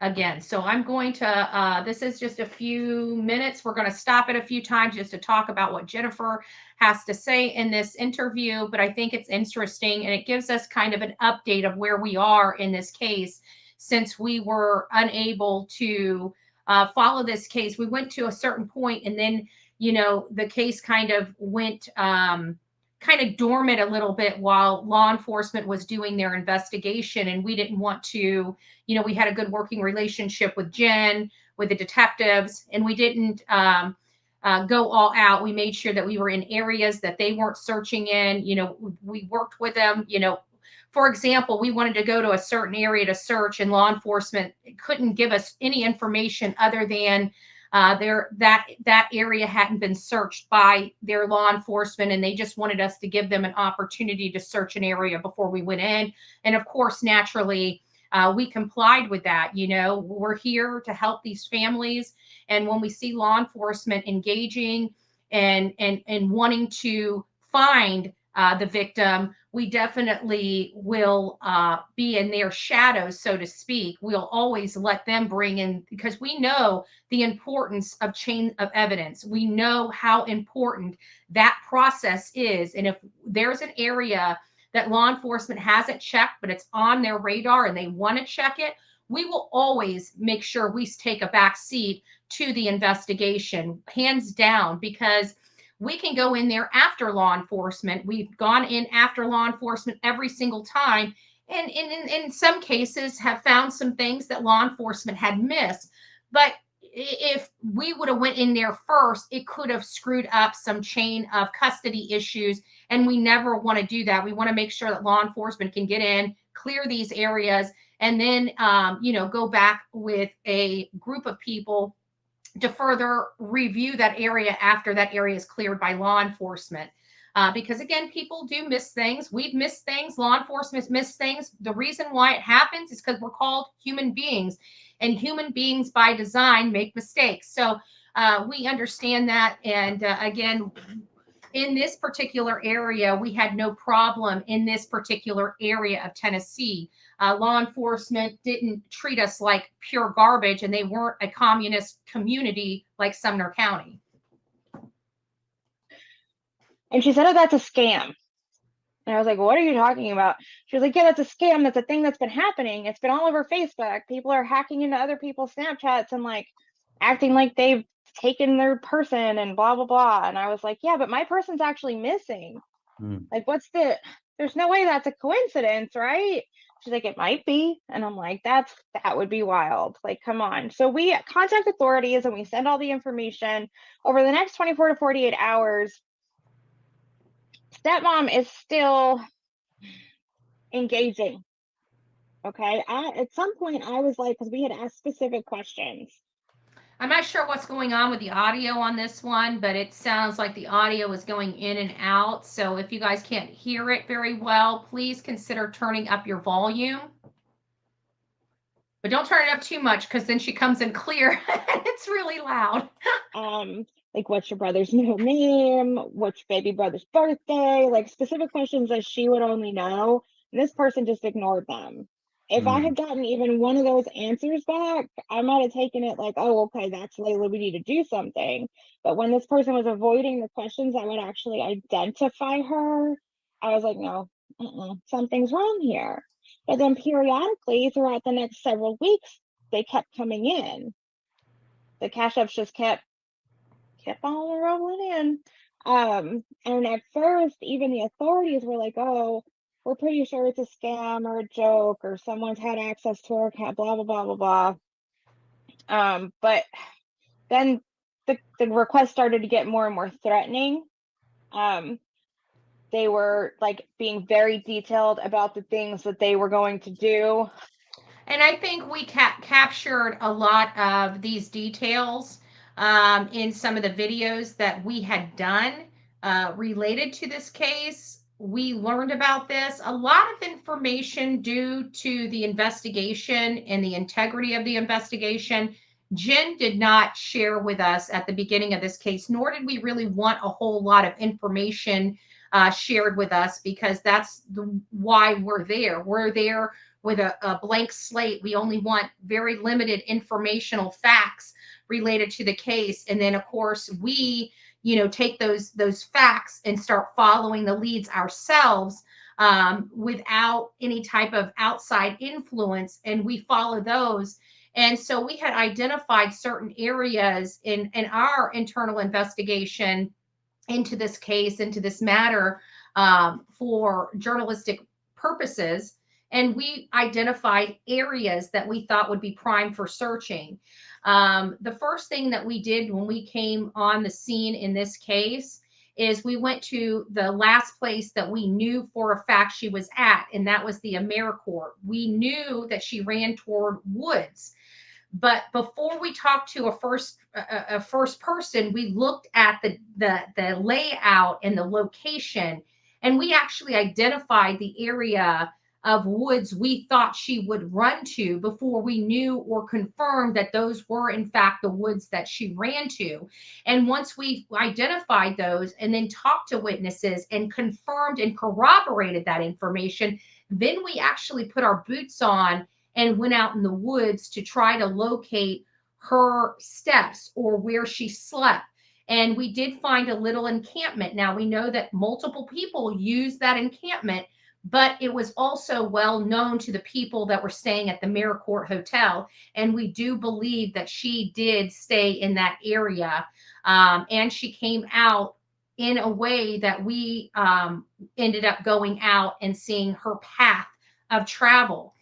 again. So I'm going to, this is just a few minutes. We're going to stop it a few times just to talk about what Jennifer has to say in this interview. But I think it's interesting and it gives us kind of an update of where we are in this case since we were unable to follow this case. We went to a certain point and then, the case kind of went, kind of dormant a little bit while law enforcement was doing their investigation. And we didn't want to, we had a good working relationship with Jen, with the detectives, and we didn't go all out. We made sure that we were in areas that they weren't searching in. We worked with them. For example, we wanted to go to a certain area to search, and law enforcement couldn't give us any information other than that area hadn't been searched by their law enforcement, and they just wanted us to give them an opportunity to search an area before we went in. And of course, naturally, we complied with that. We're here to help these families, and when we see law enforcement engaging and wanting to find the victim, we definitely will be in their shadows, so to speak. We'll always let them bring in, because we know the importance of chain of evidence. We know how important that process is. And if there's an area that law enforcement hasn't checked, but it's on their radar and they want to check it, we will always make sure we take a back seat to the investigation, hands down, because we can go in there after law enforcement. We've gone in after law enforcement every single time, and in some cases have found some things that law enforcement had missed. But if we would have went in there first, it could have screwed up some chain of custody issues, and we never want to do that. We want to make sure that law enforcement can get in, clear these areas, and then go back with a group of people to further review that area after that area is cleared by law enforcement. Because again, people do miss things. We've missed things. Law enforcement missed things. The reason why it happens is because we're called human beings, and human beings by design make mistakes. So we understand that. And again, in this particular area, we had no problem in this particular area of Tennessee. Law enforcement didn't treat us like pure garbage, and they weren't a communist community like Sumner County. And she said, oh, that's a scam. And I was like, what are you talking about? She was like, yeah, that's a scam. That's a thing that's been happening. It's been all over Facebook. People are hacking into other people's Snapchats and like acting like they've taken their person and blah, blah, blah. And I was like, yeah, but my person's actually missing. Like, there's no way that's a coincidence, right? She's like, it might be. And I'm like, that would be wild. Like, come on. So we contact authorities and we send all the information. Over the next 24 to 48 hours, stepmom is still engaging. Okay. At some point I was like, because we had asked specific questions. I'm not sure what's going on with the audio on this one, but it sounds like the audio is going in and out. So if you guys can't hear it very well, please consider turning up your volume. But don't turn it up too much, because then she comes in clear. It's really loud. Like, what's your brother's middle name? What's your baby brother's birthday? Like, specific questions that she would only know. And this person just ignored them. If I had gotten even one of those answers back, I might have taken it like, oh, okay, that's Layla, we need to do something. But when this person was avoiding the questions that would actually identify her, I was like, no, something's wrong here. But then periodically throughout the next several weeks, they kept coming in. The cash apps just kept on rolling in. And at first, even the authorities were like, oh, we're pretty sure it's a scam or a joke, or someone's had access to our account, blah, blah, blah, blah, blah. But then the request started to get more and more threatening. They were like being very detailed about the things that they were going to do. And I think we captured a lot of these details in some of the videos that we had done related to this case. We learned about this, a lot of information due to the investigation and the integrity of the investigation. Jen did not share with us at the beginning of this case, nor did we really want a whole lot of information shared with us, because that's why we're there. We're there with a blank slate. We only want very limited informational facts related to the case. And then, of course, we, take those facts and start following the leads ourselves without any type of outside influence. And we follow those. And so we had identified certain areas in our internal investigation into this case, into this matter, for journalistic purposes. And we identified areas that we thought would be prime for searching. The first thing that we did when we came on the scene in this case is we went to the last place that we knew for a fact she was at, and that was the AmeriCorps. We knew that she ran toward woods. But before we talked to a first person, we looked at the layout and the location, and we actually identified the area of woods we thought she would run to before we knew or confirmed that those were in fact the woods that she ran to. And once we identified those and then talked to witnesses and confirmed and corroborated that information, then we actually put our boots on and went out in the woods to try to locate her steps or where she slept. And we did find a little encampment. Now, we know that multiple people use that encampment, but it was also well known to the people that were staying at the AmeriCorps Hotel. And we do believe that she did stay in that area. And she came out in a way that we ended up going out and seeing her path of travel.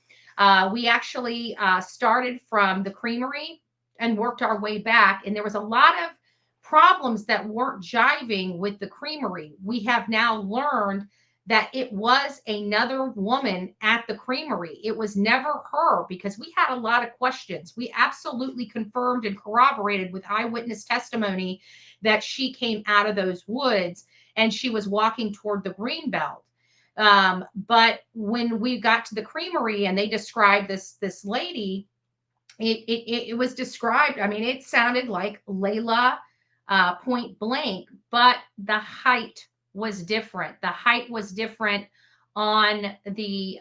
We actually started from the creamery and worked our way back. And there was a lot of problems that weren't jiving with the creamery. We have now learned that it was another woman at the creamery. It was never her, because we had a lot of questions. We absolutely confirmed and corroborated with eyewitness testimony that she came out of those woods and she was walking toward the green belt. But when we got to the creamery and they described this lady, it was described, I mean, it sounded like Layla point blank, but the height was different. The height was different on the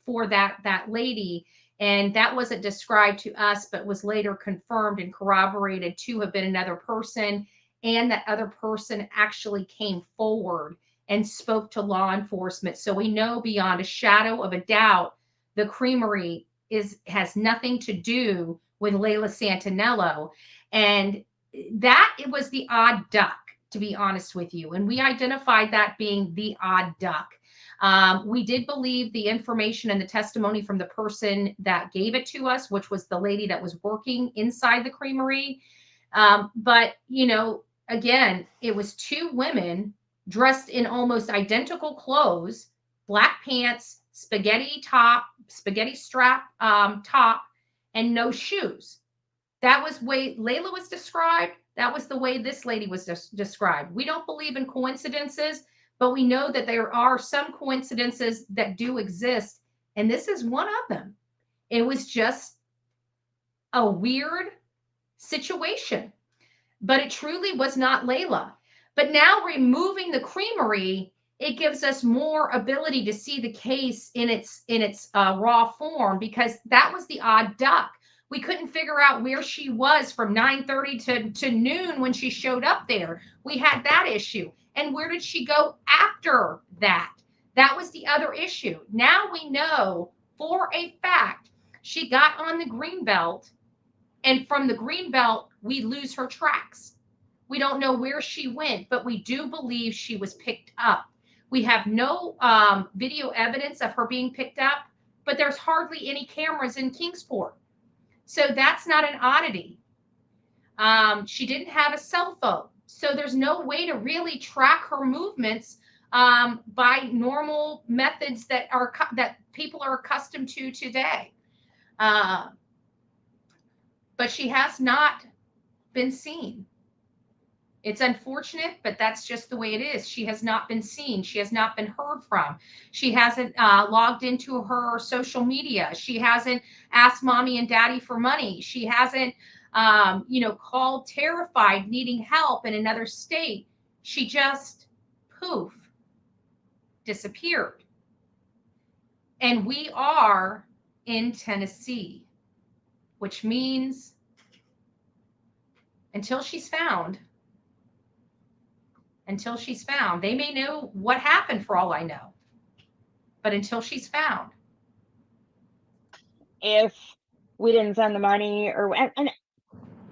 for that lady, and that wasn't described to us, but was later confirmed and corroborated to have been another person. And that other person actually came forward and spoke to law enforcement. So we know beyond a shadow of a doubt the creamery has nothing to do with Layla Santinello. And that it was the odd duck, to be honest with you. And we identified that being the odd duck. We did believe the information and the testimony from the person that gave it to us, which was the lady that was working inside the creamery. But, again, it was two women dressed in almost identical clothes, black pants, spaghetti strap top, and no shoes. That was the way Layla was described. That was the way this lady was described. We don't believe in coincidences, but we know that there are some coincidences that do exist, and this is one of them. It was just a weird situation, but it truly was not Layla. But now removing the creamery, it gives us more ability to see the case in its raw form, because that was the odd duck. We couldn't figure out where she was from 9:30 to noon when she showed up there. We had that issue. And where did she go after that? That was the other issue. Now we know for a fact she got on the green belt, and from the green belt, we lose her tracks. We don't know where she went, but we do believe she was picked up. We have no video evidence of her being picked up, but there's hardly any cameras in Kingsport. So that's not an oddity. She didn't have a cell phone. So there's no way to really track her movements by normal methods that people are accustomed to today. But she has not been seen. It's unfortunate, but that's just the way it is. She has not been seen. She has not been heard from. She hasn't logged into her social media. She hasn't asked mommy and daddy for money. She hasn't, called terrified, needing help in another state. She just poof, disappeared. And we are in Tennessee, which means until she's found, they may know what happened for all I know, but until she's found. If we didn't send the money, and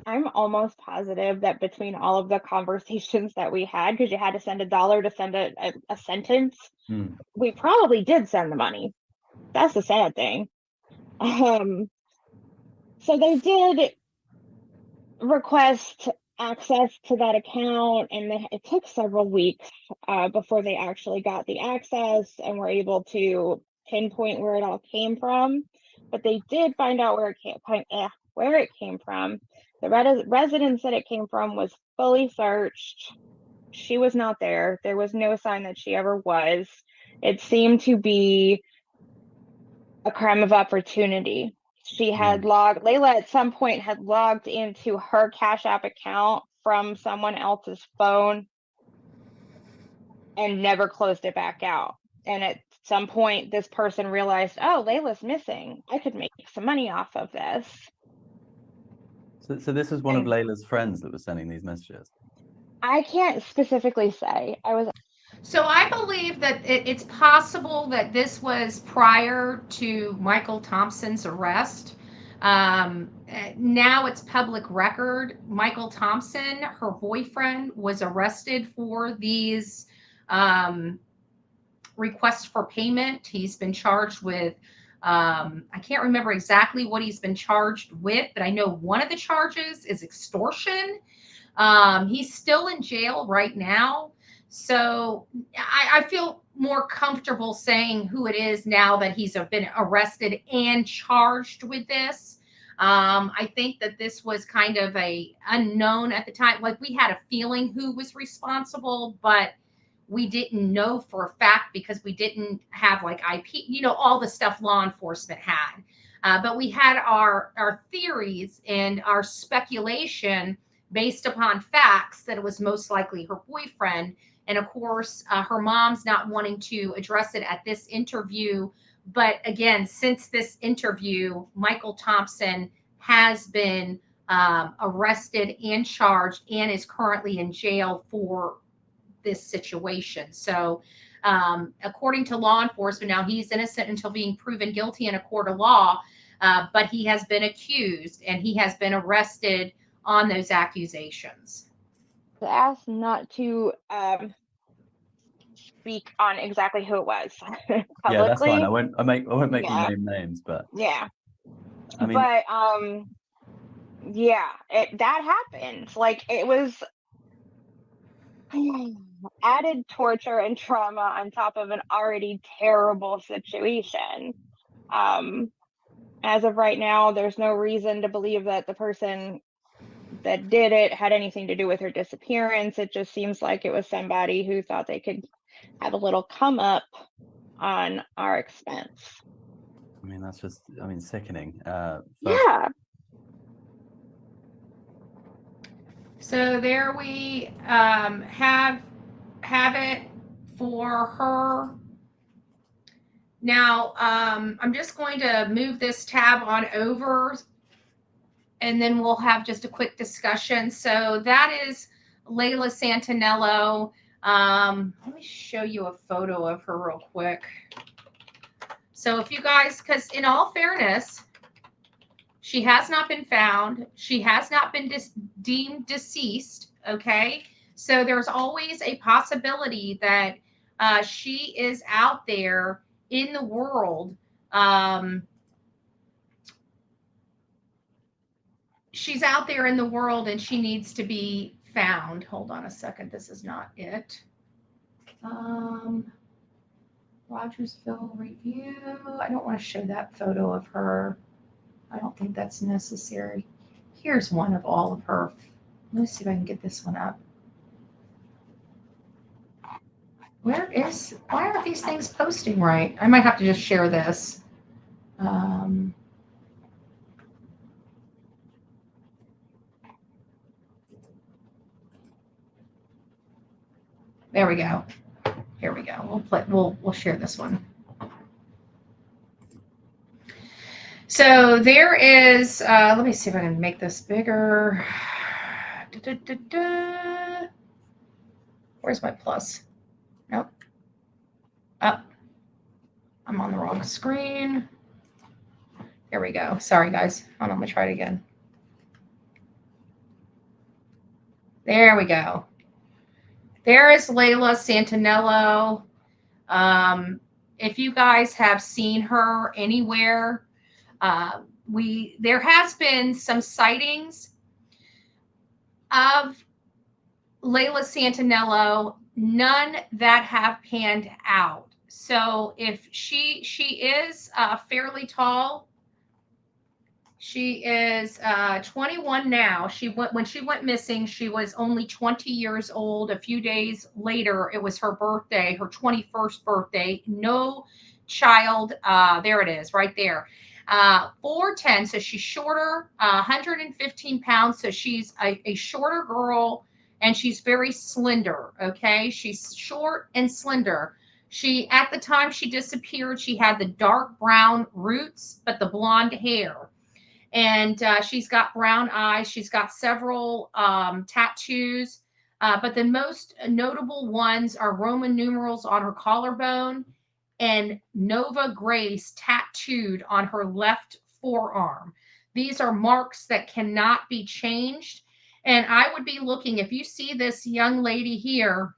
I'm almost positive that between all of the conversations that we had, because you had to send $1 to send a sentence, we probably did send the money. That's the sad thing. So they did request access to that account, and it took several weeks before they actually got the access and were able to pinpoint where it all came from. But they did find out where it came from. The residence that it came from was fully searched. She was not there. There was no sign that she ever was. It seemed to be a crime of opportunity. She had Layla at some point had logged into her Cash App account from someone else's phone and never closed it back out. And at some point, this person realized, oh, Layla's missing. I could make some money off of this. So this is one of Layla's friends that was sending these messages? I can't specifically say. So I believe that it's possible that this was prior to Michael Thompson's arrest. Now it's public record. Michael Thompson, her boyfriend, was arrested for these requests for payment. He's been charged with, I can't remember exactly what he's been charged with, but I know one of the charges is extortion. He's still in jail right now. So I feel more comfortable saying who it is now that he's been arrested and charged with this. I think that this was kind of a unknown at the time. Like, we had a feeling who was responsible, but we didn't know for a fact because we didn't have like IP, all the stuff law enforcement had. But we had our theories and our speculation based upon facts that it was most likely her boyfriend. And of course, her mom's not wanting to address it at this interview. But again, since this interview, Michael Thompson has been arrested and charged and is currently in jail for this situation. So according to law enforcement, now he's innocent until being proven guilty in a court of law, but he has been accused and he has been arrested on those accusations. Asked not to speak on exactly who it was publicly. Yeah, that's fine. I won't make you name names, but yeah. I mean, but that happened. Like, it was added torture and trauma on top of an already terrible situation. As of right now, there's no reason to believe that the person that did it had anything to do with her disappearance. It just seems like it was somebody who thought they could have a little come up on our expense. I mean, that's just, sickening. Yeah. So there we have it for her. Now, I'm just going to move this tab on over, and then we'll have just a quick discussion. So that is Layla Santinello. Let me show you a photo of her real quick. So if you guys, because in all fairness, she has not been found. She has not been deemed deceased. Okay. So there's always a possibility that she is out there in the world. She's out there in the world and she needs to be found. Hold on a second. This is not it. Rogersville review. I don't want to show that photo of her. I don't think that's necessary. Here's one of all of her. Let me see if I can get this one up. Why aren't these things posting right? I might have to just share this. There we go. Here we go. We'll share this one. So there is, let me see if I can make this bigger. Where's my plus? Nope. Up. I'm on the wrong screen. Here we go. Sorry, guys. Hold on, let me try it again. There we go. There is Layla Santinello. If you guys have seen her anywhere, there has been some sightings of Layla Santinello, none that have panned out. So if she is fairly tall. She is 21 now. When she went missing, she was only 20 years old. A few days later, it was her birthday, her 21st birthday. No child. There it is, right there. 4'10", so she's shorter, 115 pounds. So she's a shorter girl, and she's very slender. Okay, she's short and slender. At the time she disappeared, she had the dark brown roots, but the blonde hair. And she's got brown eyes. She's got several tattoos, but the most notable ones are Roman numerals on her collarbone and Nova Grace tattooed on her left forearm. These are marks that cannot be changed. And I would be looking, if you see this young lady here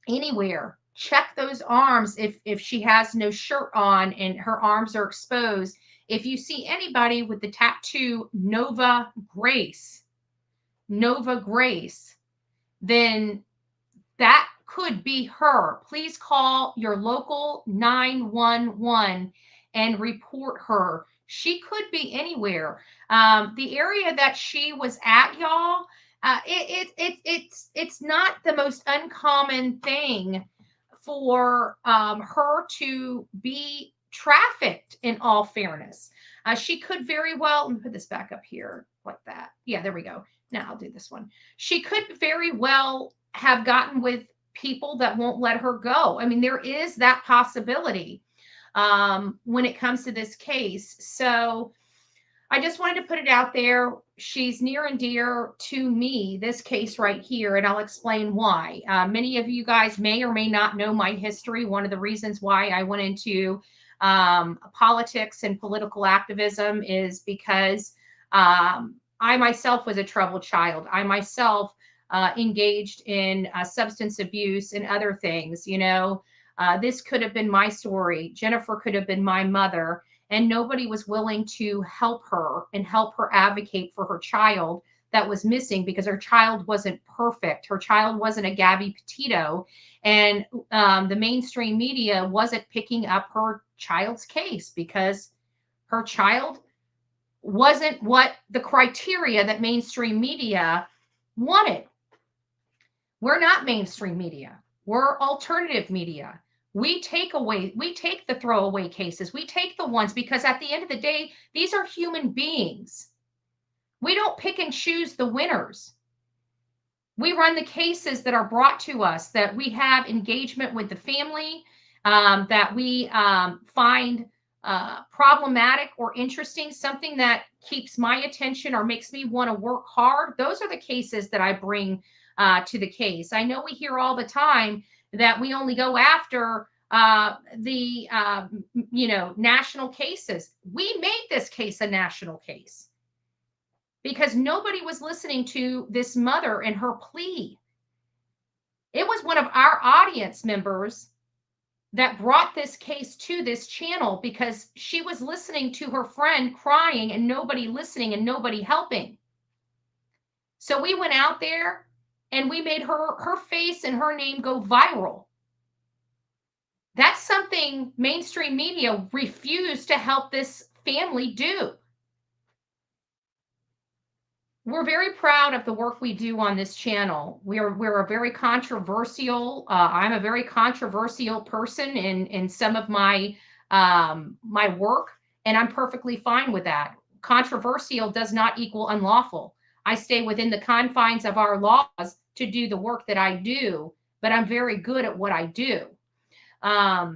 anywhere, check those arms if she has no shirt on and her arms are exposed. If you see anybody with the tattoo Nova Grace, then that could be her. Please call your local 911 and report her. She could be anywhere. The area that she was at, y'all, it's not the most uncommon thing for her to be trafficked, in all fairness. She could very well, let me put this back up here like that. Yeah, there we go. Now I'll do this one. She could very well have gotten with people that won't let her go. I mean, there is that possibility when it comes to this case. So I just wanted to put it out there. She's near and dear to me, this case right here, and I'll explain why. Many of you guys may or may not know my history. One of the reasons why I went into politics and political activism is because I myself was a troubled child. I myself engaged in substance abuse and other things. You know, this could have been my story. Jennifer could have been my mother, and nobody was willing to help her and help her advocate for her child that was missing, because her child wasn't perfect. Her child wasn't a Gabby Petito, and the mainstream media wasn't picking up her child's case because her child wasn't what the criteria that mainstream media wanted. We're not mainstream media. We're alternative media. We take the throwaway cases. We take the ones, because at the end of the day, these are human beings. We don't pick and choose the winners. We run the cases that are brought to us, that we have engagement with the family, that we find problematic or interesting, something that keeps my attention or makes me want to work hard. Those are the cases that I bring to the case. I know we hear all the time that we only go after the national cases. We made this case a national case because nobody was listening to this mother and her plea. It was one of our audience members that brought this case to this channel because she was listening to her friend crying and nobody listening and nobody helping. So we went out there and we made her face and her name go viral. That's something mainstream media refused to help this family do. we're very proud of the work we do on this channel. We're a very controversial. I'm a very controversial person in some of my my work, and I'm perfectly fine with that. Controversial does not equal unlawful. I stay within the confines of our laws to do the work that I do, but I'm very good at what I do.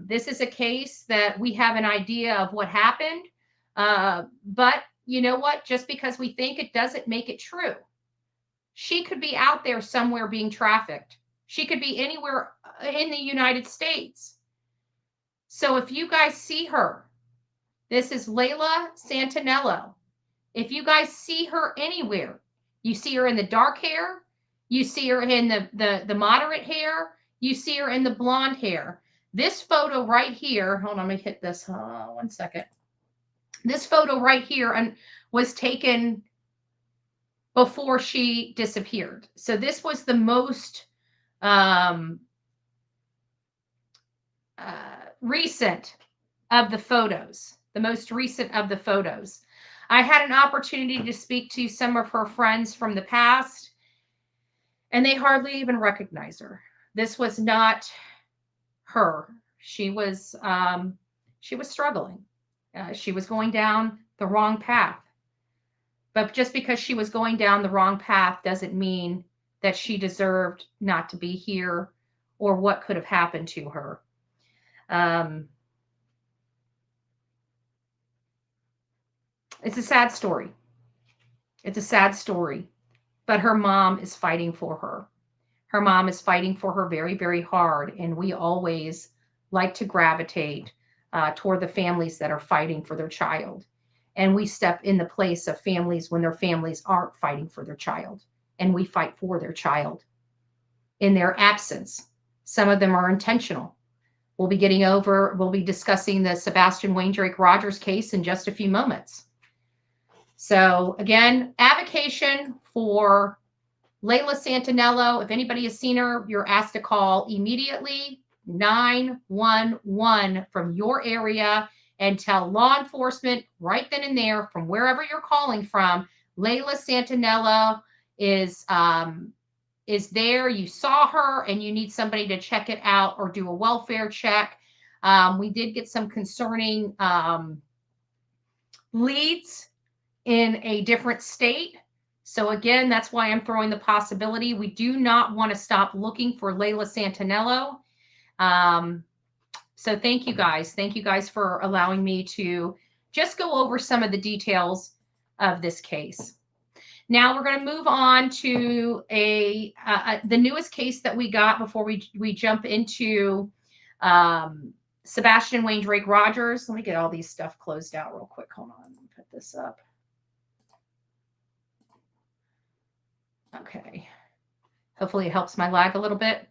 This is a case that we have an idea of what happened, but you know what? Just because we think it doesn't make it true. She could be out there somewhere being trafficked. She could be anywhere in the United States. So if you guys see her, this is Layla Santinello. If you guys see her anywhere, you see her in the dark hair, you see her in the moderate hair, you see her in the blonde hair. This photo right here, hold on, let me hit this. 1 second. This photo right here was taken before she disappeared. So this was the most recent of the photos. The most recent of the photos. I had an opportunity to speak to some of her friends from the past, and they hardly even recognize her. This was not her. She was struggling. She was going down the wrong path. But just because she was going down the wrong path doesn't mean that she deserved not to be here or what could have happened to her. It's a sad story. It's a sad story. But her mom is fighting for her. Her mom is fighting for her very, very hard. And we always like to gravitate toward the families that are fighting for their child. And we step in the place of families when their families aren't fighting for their child. And we fight for their child in their absence. Some of them are intentional. We'll be discussing the Sebastian Rogers case in just a few moments. So again, avocation for Layla Santinello. If anybody has seen her, you're asked to call immediately 911 from your area and tell law enforcement right then and there from wherever you're calling from, Layla Santinello is there. You saw her and you need somebody to check it out or do a welfare check. We did get some concerning leads in a different state. So again, that's why I'm throwing the possibility. We do not want to stop looking for Layla Santinello. So thank you guys. Thank you guys for allowing me to just go over some of the details of this case. Now we're going to move on to the newest case that we got before we jump into Sebastian Rogers. Let me get all these stuff closed out real quick. Hold on. Let me put this up. Okay. Hopefully it helps my lag a little bit.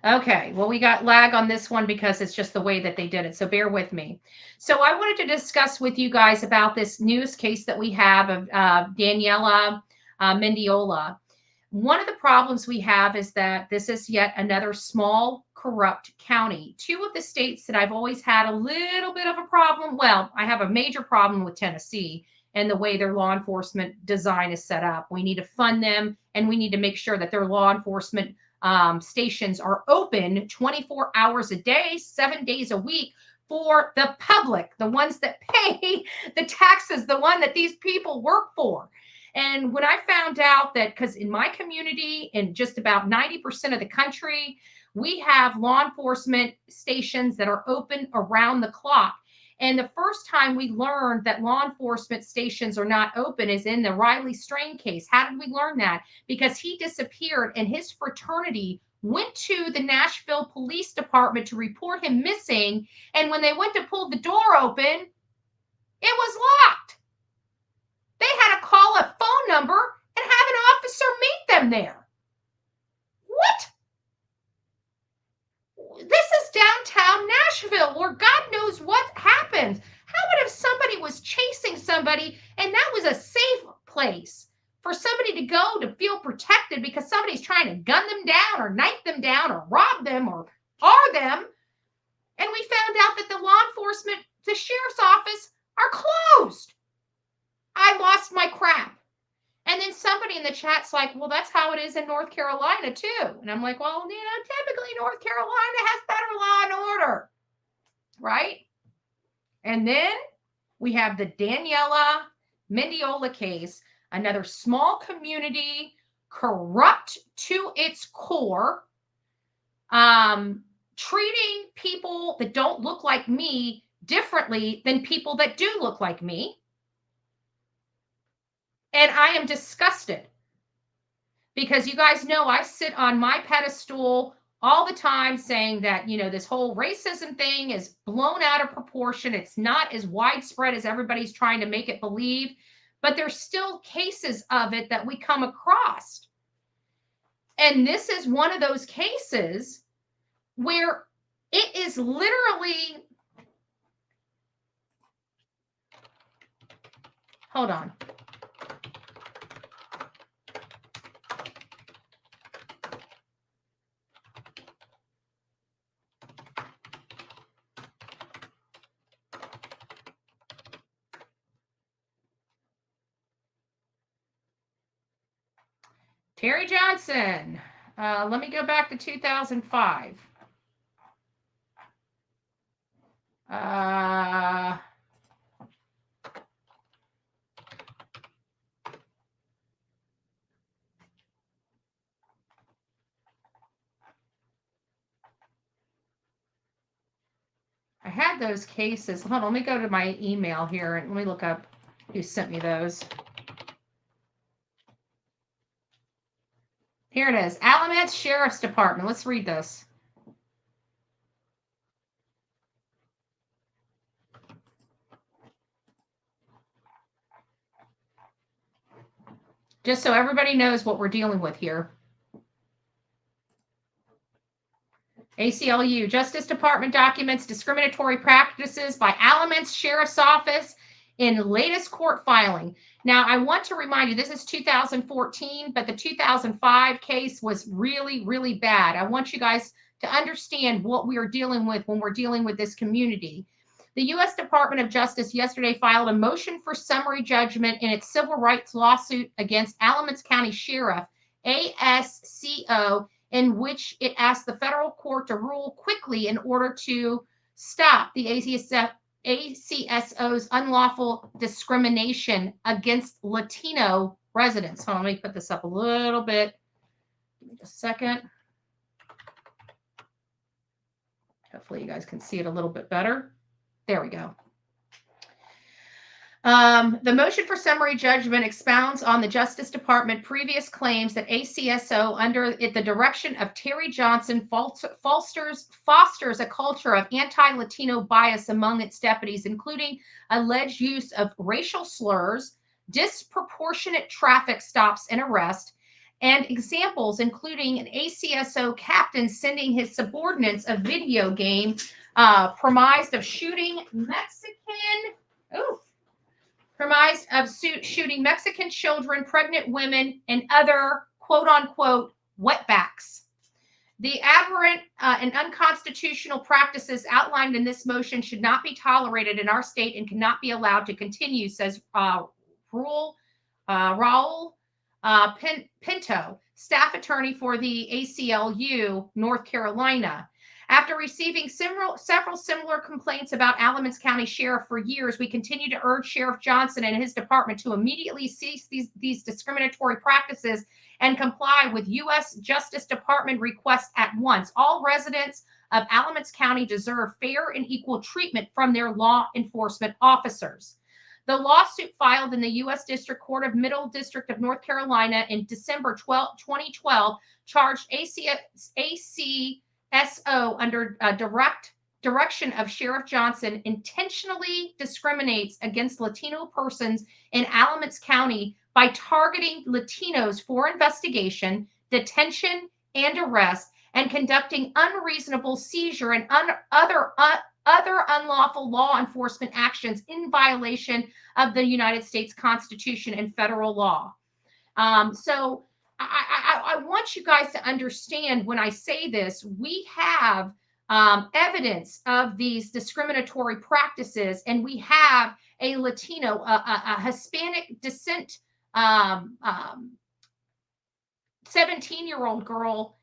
Okay. Well, we got lag on this one because it's just the way that they did it. So bear with me. So I wanted to discuss with you guys about this newest case that we have of Daniela Mendiola. One of the problems we have is that this is yet another small, corrupt county. Two of the states that I've always had a little bit of a problem. Well, I have a major problem with Tennessee and the way their law enforcement design is set up. We need to fund them, and we need to make sure that their law enforcement stations are open 24 hours a day, 7 days a week for the public, the ones that pay the taxes, the one that these people work for. And when I found out that, because in my community, in just about 90% of the country, we have law enforcement stations that are open around the clock. And the first time we learned that law enforcement stations are not open is in the Riley Strain case. How did we learn that? Because he disappeared and his fraternity went to the Nashville Police Department to report him missing. And when they went to pull the door open, it was locked. They had to call a phone number and have an officer meet them there. What? This is downtown Nashville where God knows what happens. How about if somebody was chasing somebody and that was a safe place for somebody to go to feel protected because somebody's trying to gun them down or knife them down or rob them or harm them? And we found out that the law enforcement, the sheriff's office are closed. I lost my crap. And then somebody in the chat's like, well, that's how it is in North Carolina too. And I'm like, well, typically North Carolina has better law and order, right? And then we have the Daniela Mendiola case, another small community, corrupt to its core, treating people that don't look like me differently than people that do look like me. And I am disgusted because you guys know I sit on my pedestal all the time saying that, this whole racism thing is blown out of proportion. It's not as widespread as everybody's trying to make it believe, but there's still cases of it that we come across. And this is one of those cases where it is literally, hold on. Terry Johnson. Let me go back to 2005. I had those cases. Hold on, let me go to my email here and let me look up who sent me those. Here it is. Alamance Sheriff's Department. Let's read this. Just so everybody knows what we're dealing with here. ACLU, Justice Department documents discriminatory practices by Alamance Sheriff's Office in latest court filing. Now, I want to remind you, this is 2014, but the 2005 case was really, really bad. I want you guys to understand what we are dealing with when we're dealing with this community. The U.S. Department of Justice yesterday filed a motion for summary judgment in its civil rights lawsuit against Alamance County Sheriff, ASCO, in which it asked the federal court to rule quickly in order to stop the ACSO's unlawful discrimination against Latino residents. Hold on, let me put this up a little bit. Give me just a second. Hopefully you guys can see it a little bit better. There we go. The motion for summary judgment expounds on the Justice Department previous claims that ACSO, under the direction of Terry Johnson, fosters a culture of anti-Latino bias among its deputies, including alleged use of racial slurs, disproportionate traffic stops and arrest, and examples including an ACSO captain sending his subordinates a video game premised of shooting Mexican children, pregnant women, and other quote-unquote wetbacks. The aberrant and unconstitutional practices outlined in this motion should not be tolerated in our state and cannot be allowed to continue, says Raul Pinto, staff attorney for the ACLU, North Carolina. After receiving several similar complaints about Alamance County Sheriff for years, we continue to urge Sheriff Johnson and his department to immediately cease these discriminatory practices and comply with U.S. Justice Department requests at once. All residents of Alamance County deserve fair and equal treatment from their law enforcement officers. The lawsuit filed in the U.S. District Court of Middle District of North Carolina in December 2012 charged ACSO under direct direction of Sheriff Johnson intentionally discriminates against Latino persons in Alamance County by targeting Latinos for investigation, detention, and arrest, and conducting unreasonable seizure and other unlawful law enforcement actions in violation of the United States Constitution and federal law. So I want you guys to understand when I say this, we have evidence of these discriminatory practices, and we have a Latino, a Hispanic descent 17-year-old girl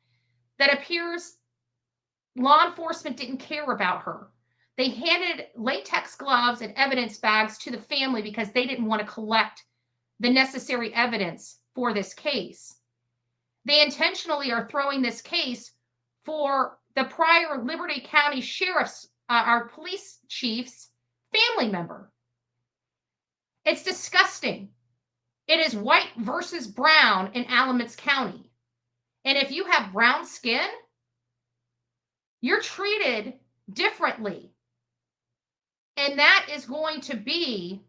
that appears law enforcement didn't care about her. They handed latex gloves and evidence bags to the family because they didn't want to collect the necessary evidence for this case. They intentionally are throwing this case for the prior Liberty County Sheriff's, our police chief's family member. It's disgusting. It is white versus brown in Alamance County. And if you have brown skin, you're treated differently. And that is going to be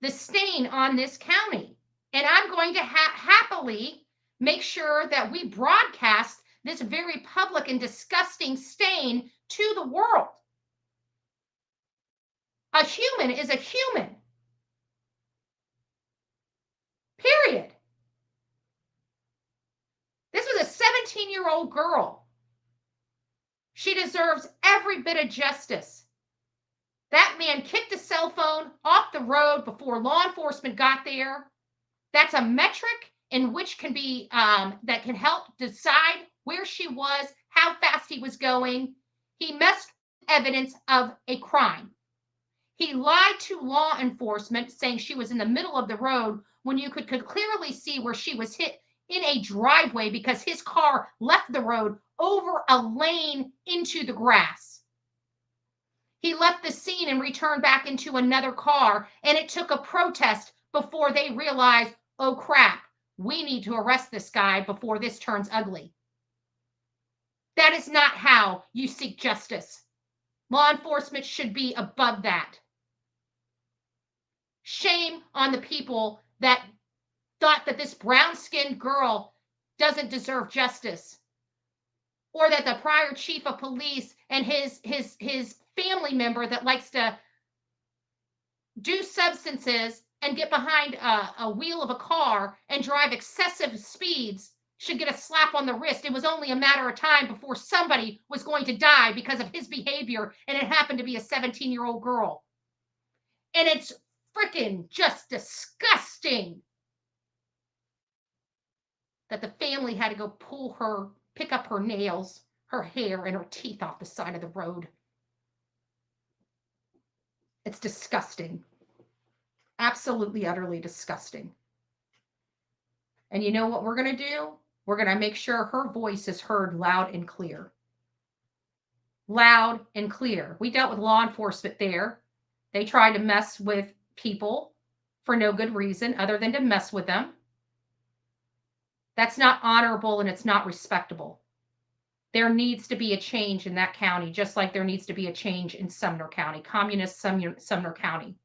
the stain on this county. And I'm going to happily make sure that we broadcast this very public and disgusting stain to the world. A human is a human. Period. This was a 17-year-old girl. She deserves every bit of justice. That man kicked a cell phone off the road before law enforcement got there. That's a metric in which can be that can help decide where she was, how fast he was going. He messed with evidence of a crime. He lied to law enforcement, saying she was in the middle of the road when you could clearly see where she was hit in a driveway because his car left the road over a lane into the grass. He left the scene and returned back into another car, and it took a protest before they realized, oh crap, we need to arrest this guy before this turns ugly. That is not how you seek justice. Law enforcement should be above that. Shame on the people that thought that this brown-skinned girl doesn't deserve justice, or that the prior chief of police and his family member that likes to do substances and get behind a wheel of a car and drive excessive speeds should get a slap on the wrist. It was only a matter of time before somebody was going to die because of his behavior, and it happened to be a 17-year-old girl. And it's freaking just disgusting that the family had to go pick up her nails, her hair, and her teeth off the side of the road. It's disgusting. Absolutely, utterly disgusting. And you know what we're going to do? We're going to make sure her voice is heard loud and clear. Loud and clear. We dealt with law enforcement there. They tried to mess with people for no good reason other than to mess with them. That's not honorable and it's not respectable. There needs to be a change in that county, just like there needs to be a change in Sumner County, communist Sumner County.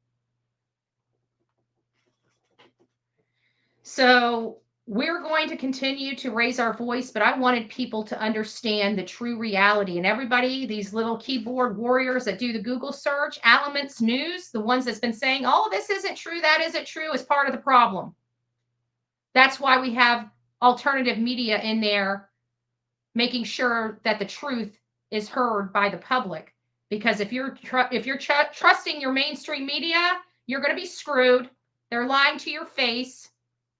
So we're going to continue to raise our voice, but I wanted people to understand the true reality. And everybody, these little keyboard warriors that do the Google search, Alamance News, the ones that's been saying, oh, this isn't true, that isn't true, is part of the problem. That's why we have alternative media in there, making sure that the truth is heard by the public. Because if you're trusting your mainstream media, you're going to be screwed. They're lying to your face.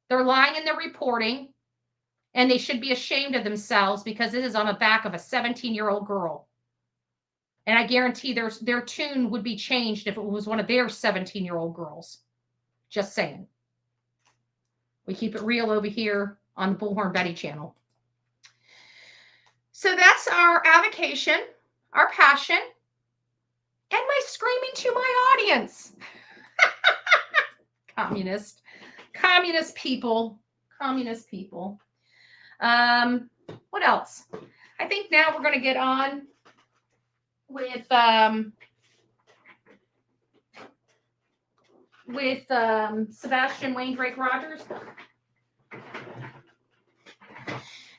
They're lying in their reporting, and they should be ashamed of themselves because this is on the back of a 17-year-old girl. And I guarantee their tune would be changed if it was one of their 17-year-old girls. Just saying. We keep it real over here on the Bullhorn Betty channel. So that's our avocation, our passion, and my screaming to my audience. Communist people. What else? I think now we're going to get on with Sebastian Rogers.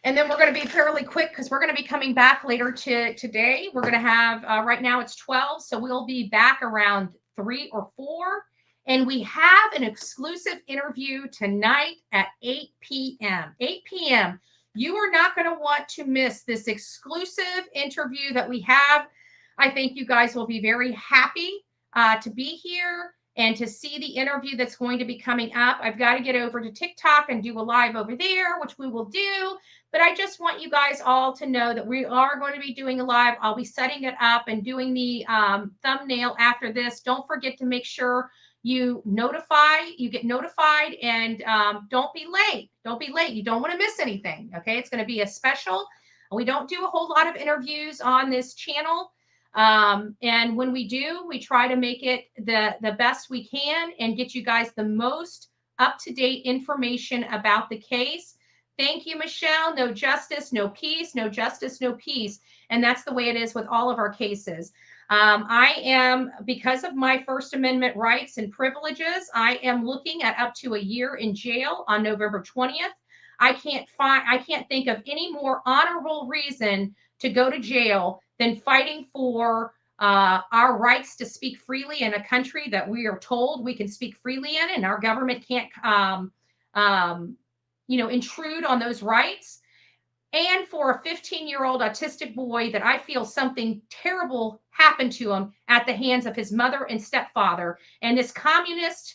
And then we're going to be fairly quick because we're going to be coming back later today. We're going to have, right now it's 12, so we'll be back around 3 or 4. And we have an exclusive interview tonight at 8 p.m. 8 p.m. You are not going to want to miss this exclusive interview that we have. I think you guys will be very happy to be here. and to see the interview that's going to be coming up, I've got to get over to TikTok and do a live over there, which we will do. But I just want you guys all to know that we are going to be doing a live. I'll be setting it up and doing the thumbnail after this. Don't forget to make sure you get notified, and don't be late. Don't be late. You don't want to miss anything. Okay. It's going to be a special. We don't do a whole lot of interviews on this channel. And when we do, we try to make it the best we can and get you guys the most up-to-date information about the case. Thank you, Michelle. No justice, no peace, no justice, no peace. And that's the way it is with all of our cases. I am, because of my First Amendment rights and privileges, I am looking at up to a year in jail on November 20th. I can't think of any more honorable reason to go to jail than fighting for our rights to speak freely in a country that we are told we can speak freely in, and our government can't, intrude on those rights. And for a 15-year-old autistic boy that I feel something terrible happened to him at the hands of his mother and stepfather. And this communist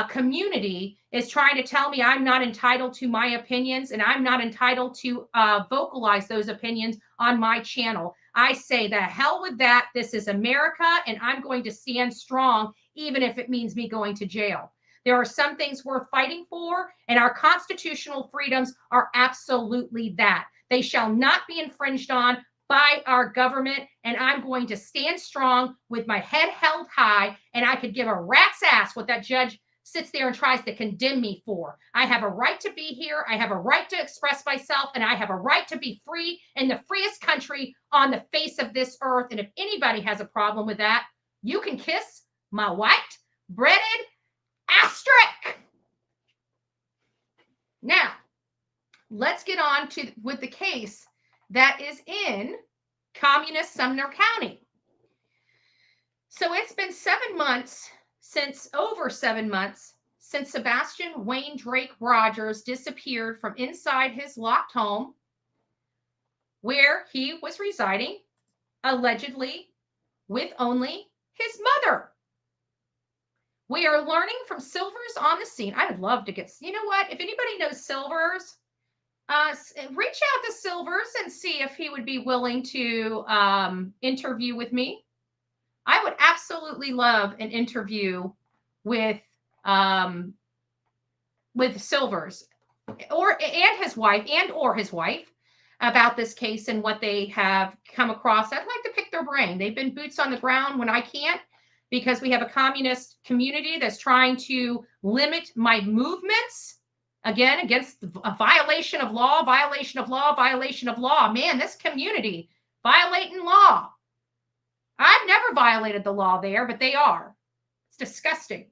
community is trying to tell me I'm not entitled to my opinions, and I'm not entitled to vocalize those opinions on my channel. I say the hell with that. This is America, and I'm going to stand strong, even if it means me going to jail. There are some things worth fighting for, and our constitutional freedoms are absolutely that. They shall not be infringed on by our government, and I'm going to stand strong with my head held high, and I could give a rat's ass what that judge sits there and tries to condemn me for. I have a right to be here. I have a right to express myself, and I have a right to be free in the freest country on the face of this earth. And if anybody has a problem with that, you can kiss my white breaded asterisk. Now, let's get on with the case that is in communist Sumner County. So it's been over 7 months since Sebastian Wayne Drake Rogers disappeared from inside his locked home where he was residing, allegedly with only his mother. We are learning from Silvers on the scene. I would love to get, you know what? If anybody knows Silvers, reach out to Silvers and see if he would be willing to interview with me. I would absolutely love an interview with Silvers and his wife about this case and what they have come across. I'd like to pick their brain. They've been boots on the ground when I can't, because we have a communist community that's trying to limit my movements, again, against a violation of law. Man, this community violating law. I've never violated the law there, but they are. It's disgusting.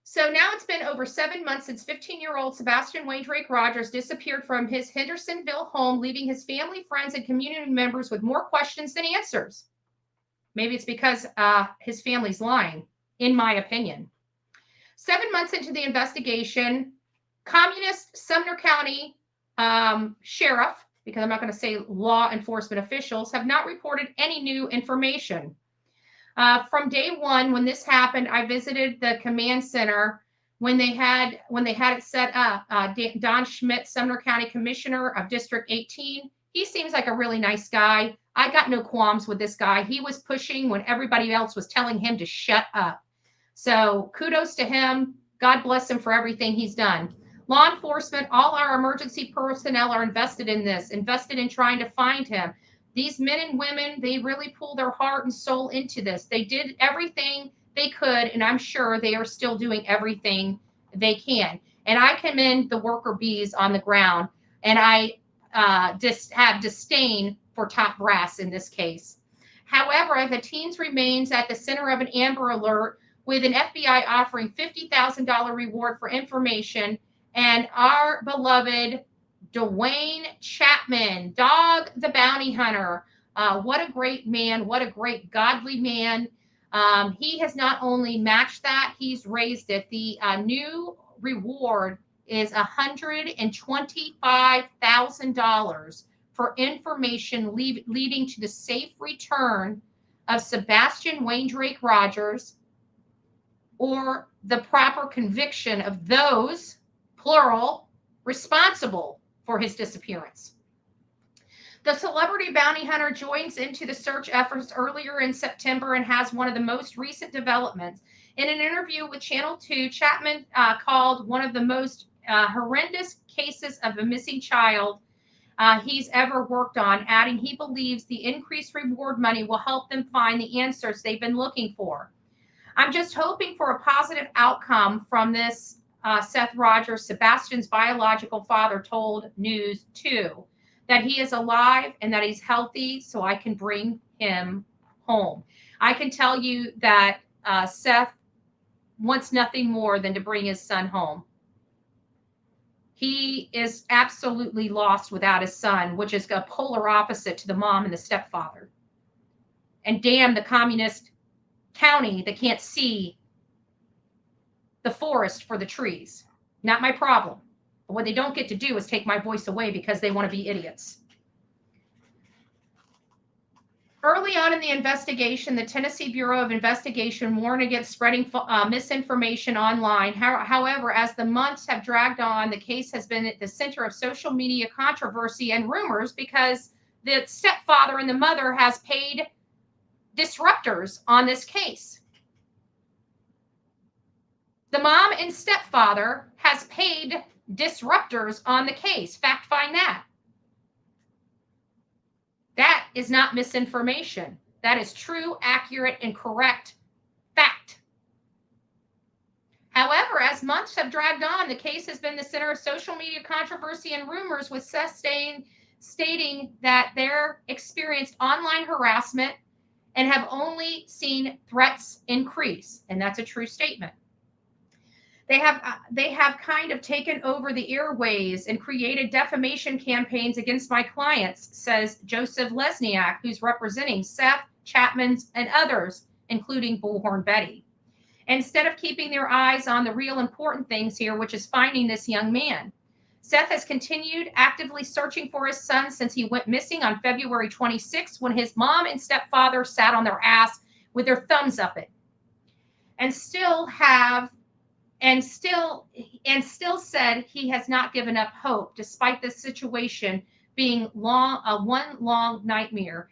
So now it's been over 7 months since 15-year-old Sebastian Wayne Drake Rogers disappeared from his Hendersonville home, leaving his family, friends, and community members with more questions than answers. Maybe it's because his family's lying, in my opinion. 7 months into the investigation, communist Sumner County sheriff, because I'm not going to say law enforcement officials, have not reported any new information. From day one, when this happened, I visited the command center when they had it set up. Don Schmidt, Sumner County Commissioner of District 18, he seems like a really nice guy. I got no qualms with this guy. He was pushing when everybody else was telling him to shut up. So kudos to him. God bless him for everything he's done. Law enforcement, all our emergency personnel are invested in this, invested in trying to find him. These men and women, they really pull their heart and soul into this. They did everything they could, and I'm sure they are still doing everything they can. And I commend the worker bees on the ground, and I just have disdain for top brass in this case. However, the teens remains at the center of an Amber Alert, with an FBI offering $50,000 reward for information, and our beloved Dwayne Chapman, Dog the Bounty Hunter. What a great man. What a great godly man. He has not only matched that, he's raised it. The new reward is $125,000 for information leading to the safe return of Sebastian Wayne Drake Rogers or the proper conviction of those, plural, responsible for his disappearance. The celebrity bounty hunter joins into the search efforts earlier in September and has one of the most recent developments. In an interview with Channel 2, Chapman called one of the most horrendous cases of a missing child he's ever worked on, adding he believes the increased reward money will help them find the answers they've been looking for. I'm just hoping for a positive outcome from this, Seth Rogers, Sebastian's biological father, told News 2, that he is alive and that he's healthy so I can bring him home. I can tell you that Seth wants nothing more than to bring his son home. He is absolutely lost without his son, which is a polar opposite to the mom and the stepfather. And damn the communist county that can't see the forest for the trees. Not my problem. But what they don't get to do is take my voice away because they want to be idiots. Early on in the investigation, the Tennessee Bureau of Investigation warned against spreading misinformation online. However, as the months have dragged on, the case has been at the center of social media controversy and rumors because the stepfather and the mother has paid disruptors on this case. The mom and stepfather has paid disruptors on the case. Fact find that. That is not misinformation. That is true, accurate, and correct fact. However, as months have dragged on, the case has been the center of social media controversy and rumors, with Seth stating that they're experienced online harassment and have only seen threats increase. And that's a true statement. They have kind of taken over the airways and created defamation campaigns against my clients, says Joseph Lesniak, who's representing Seth, Chapman's, and others, including Bullhorn Betty. Instead of keeping their eyes on the real important things here, which is finding this young man. Seth has continued actively searching for his son since he went missing on February 26th, when his mom and stepfather sat on their ass with their thumbs up it, and still said he has not given up hope despite this situation being one long nightmare.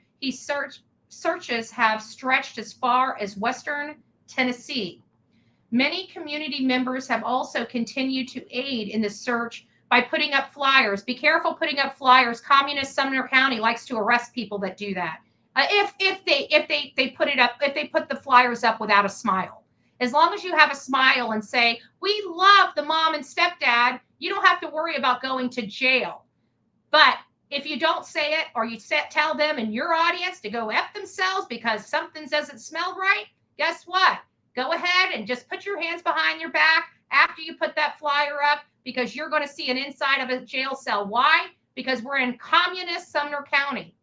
Searches have stretched as far as western Tennessee. Many community members have also continued to aid in the search by putting up flyers. Be careful putting up flyers. Communist Sumner County likes to arrest people that do that. If they put the flyers up without a smile. As long as you have a smile and say, we love the mom and stepdad, you don't have to worry about going to jail. But if you don't say it, or you tell them in your audience to go F themselves because something doesn't smell right, guess what? Go ahead and just put your hands behind your back after you put that flyer up, because you're going to see an inside of a jail cell. Why? Because we're in communist Sumner County.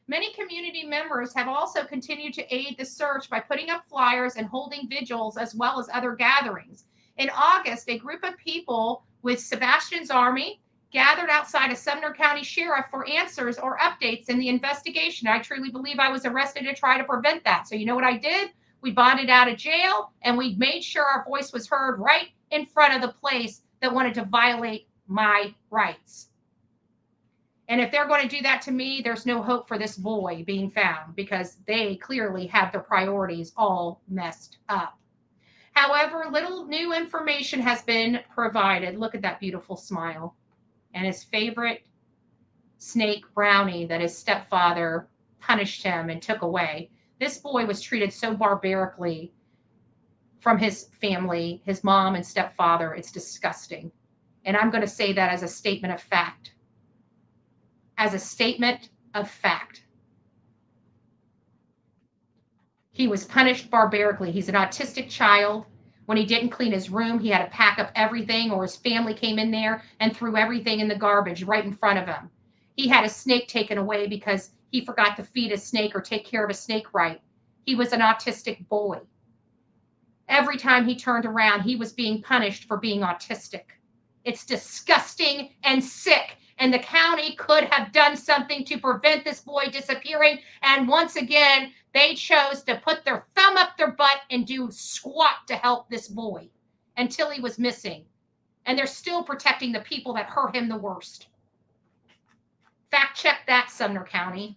Many community members have also continued to aid the search by putting up flyers and holding vigils, as well as other gatherings. In August, a group of people with Sebastian's Army gathered outside a Sumner County sheriff for answers or updates in the investigation. I truly believe I was arrested to try to prevent that. So you know what I did? We bonded out of jail, and we made sure our voice was heard right in front of the place that wanted to violate my rights. And if they're going to do that to me, there's no hope for this boy being found, because they clearly have their priorities all messed up. However, little new information has been provided. Look at that beautiful smile. And his favorite snake, Brownie, that his stepfather punished him and took away. This boy was treated so barbarically from his family, his mom and stepfather. It's disgusting. And I'm going to say that as a statement of fact. As a statement of fact. He was punished barbarically. He's an autistic child. When he didn't clean his room, he had to pack up everything, or his family came in there and threw everything in the garbage right in front of him. He had a snake taken away because he forgot to feed a snake or take care of a snake right. He was an autistic boy. Every time he turned around, he was being punished for being autistic. It's disgusting and sick. And the county could have done something to prevent this boy disappearing. And once again, they chose to put their thumb up their butt and do squat to help this boy until he was missing. And they're still protecting the people that hurt him the worst. Fact check that, Sumner County.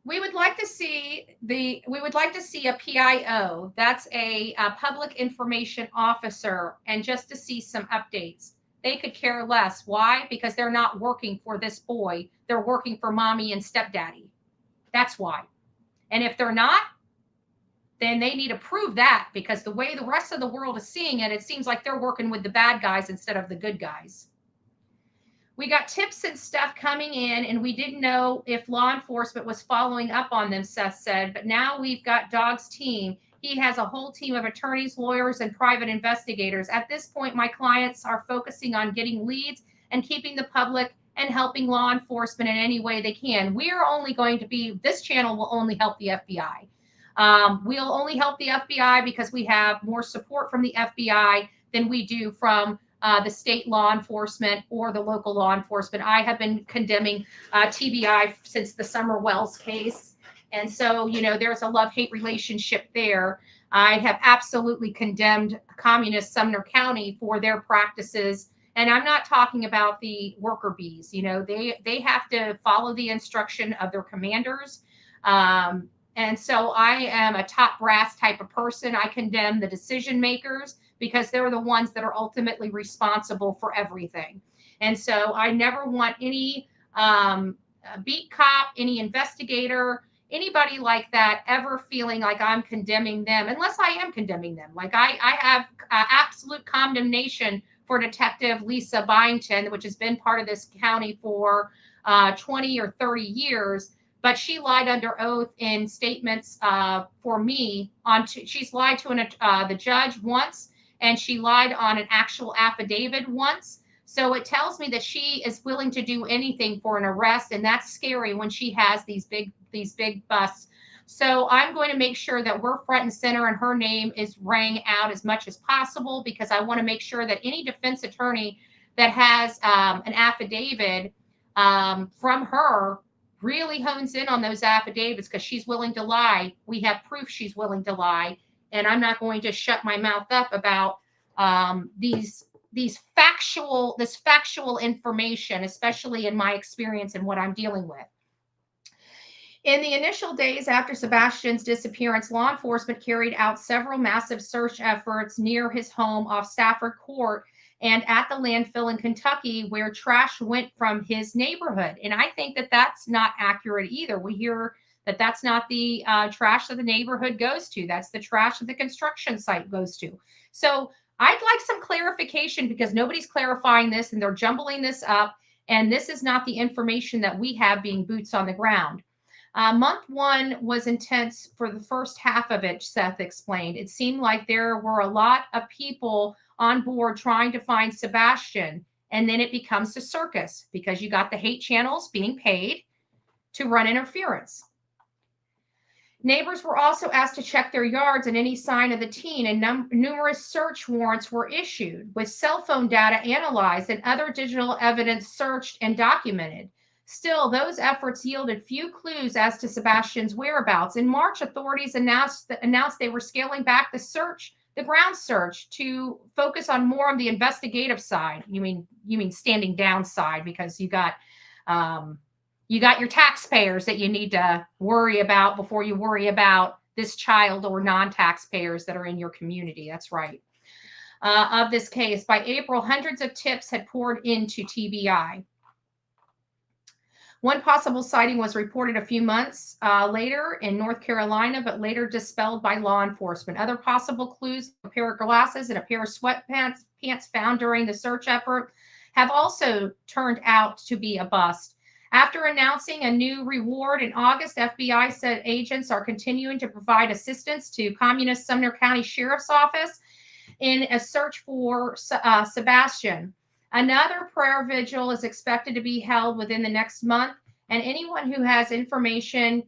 We would like to see a PIO. That's a public information officer, and just to see some updates. They could care less. Why? Because they're not working for this boy. They're working for mommy and stepdaddy. That's why. And if they're not, then they need to prove that, because the way the rest of the world is seeing it, it seems like they're working with the bad guys instead of the good guys. We got tips and stuff coming in, and we didn't know if law enforcement was following up on them, Seth said, but now we've got Dog's team. He has a whole team of attorneys, lawyers, and private investigators. At this point, my clients are focusing on getting leads and keeping the public and helping law enforcement in any way they can. This channel will only help the FBI. We'll only help the FBI because we have more support from the FBI than we do from the state law enforcement or the local law enforcement. I have been condemning TBI since the Summer Wells case. And so, there's a love-hate relationship there. I have absolutely condemned communist Sumner County for their practices. And I'm not talking about the worker bees. They have to follow the instruction of their commanders. And so I am a top brass type of person. I condemn the decision makers, because they're the ones that are ultimately responsible for everything. And so I never want any beat cop, any investigator, anybody like that ever feeling like I'm condemning them, unless I am condemning them. Like I have absolute condemnation for Detective Lisa Byington, which has been part of this county for 20 or 30 years. But she lied under oath in statements for me. She's lied to the judge once, and she lied on an actual affidavit once. So it tells me that she is willing to do anything for an arrest, and that's scary when she has these big busts. So I'm going to make sure that we're front and center and her name is rang out as much as possible, because I want to make sure that any defense attorney that has an affidavit from her really hones in on those affidavits, because she's willing to lie. We have proof she's willing to lie. And I'm not going to shut my mouth up about this factual information, especially in my experience and what I'm dealing with. In the initial days after Sebastian's disappearance, law enforcement carried out several massive search efforts near his home off Stafford Court and at the landfill in Kentucky, where trash went from his neighborhood. And I think that that's not accurate either. We hear that that's not the trash that the neighborhood goes to. That's the trash that the construction site goes to. So I'd like some clarification, because nobody's clarifying this and they're jumbling this up. And this is not the information that we have being boots on the ground. Month one was intense for the first half of it, Seth explained. It seemed like there were a lot of people on board trying to find Sebastian. And then it becomes a circus, because you got the hate channels being paid to run interference. Neighbors were also asked to check their yards and any sign of the teen, and numerous search warrants were issued, with cell phone data analyzed and other digital evidence searched and documented. Still, those efforts yielded few clues as to Sebastian's whereabouts. In March, authorities announced they were scaling back the ground search, to focus on more on the investigative side. You mean standing down side, because you got your taxpayers that you need to worry about before you worry about this child or non-taxpayers that are in your community. That's right. Of this case, by April, hundreds of tips had poured into TBI. One possible sighting was reported a few months later in North Carolina, but later dispelled by law enforcement. Other possible clues, a pair of glasses and a pair of sweatpants found during the search effort, have also turned out to be a bust. After announcing a new reward in August, FBI said agents are continuing to provide assistance to Communist Sumner County Sheriff's Office in a search for Sebastian. Another prayer vigil is expected to be held within the next month, and anyone who has information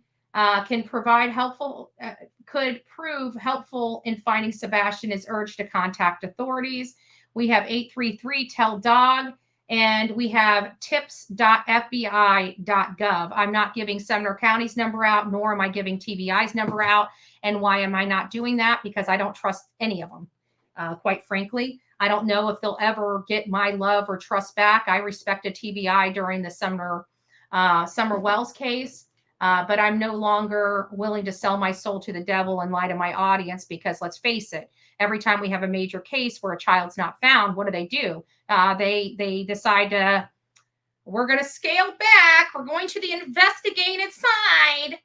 could prove helpful in finding Sebastian is urged to contact authorities. We have 833 Tell Dog, And we have tips.fbi.gov. I'm not giving Sumner County's number out, nor am I giving TBI's number out. And why am I not doing that? Because I don't trust any of them, quite frankly. I don't know if they'll ever get my love or trust back. I respected TBI during the Sumner Wells case, but I'm no longer willing to sell my soul to the devil and lie to my audience, because let's face it, every time we have a major case where a child's not found, what do? They decide to, we're going to scale back. We're going to the investigative side.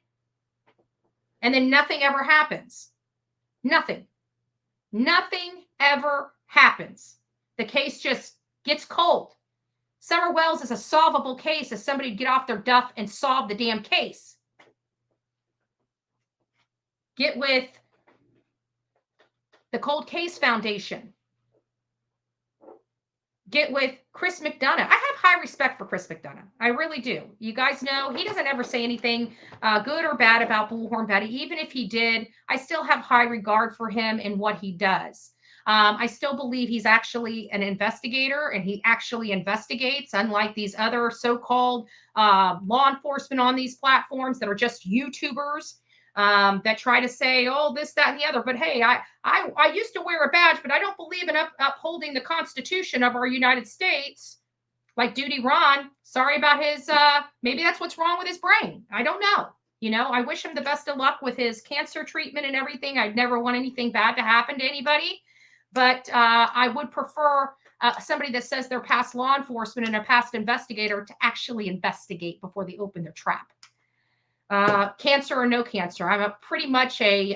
And then nothing ever happens. Nothing ever happens. The case just gets cold. Summer Wells is a solvable case if somebody would get off their duff and solve the damn case. Get with the Cold Case Foundation. Get with Chris McDonough. I have high respect for Chris McDonough. I really do. You guys know he doesn't ever say anything good or bad about Bullhorn Betty. Even if he did, I still have high regard for him and what he does. I still believe he's actually an investigator, and he actually investigates, unlike these other so-called law enforcement on these platforms that are just YouTubers that try to say, oh, this, that, and the other. But hey, I used to wear a badge, but I don't believe in upholding the Constitution of our United States. Like Duty Ron, sorry about his, maybe that's what's wrong with his brain. I don't know. You know, I wish him the best of luck with his cancer treatment and everything. I'd never want anything bad to happen to anybody. But I would prefer somebody that says they're past law enforcement and a past investigator to actually investigate before they open their trap. Cancer or no cancer, I'm pretty much a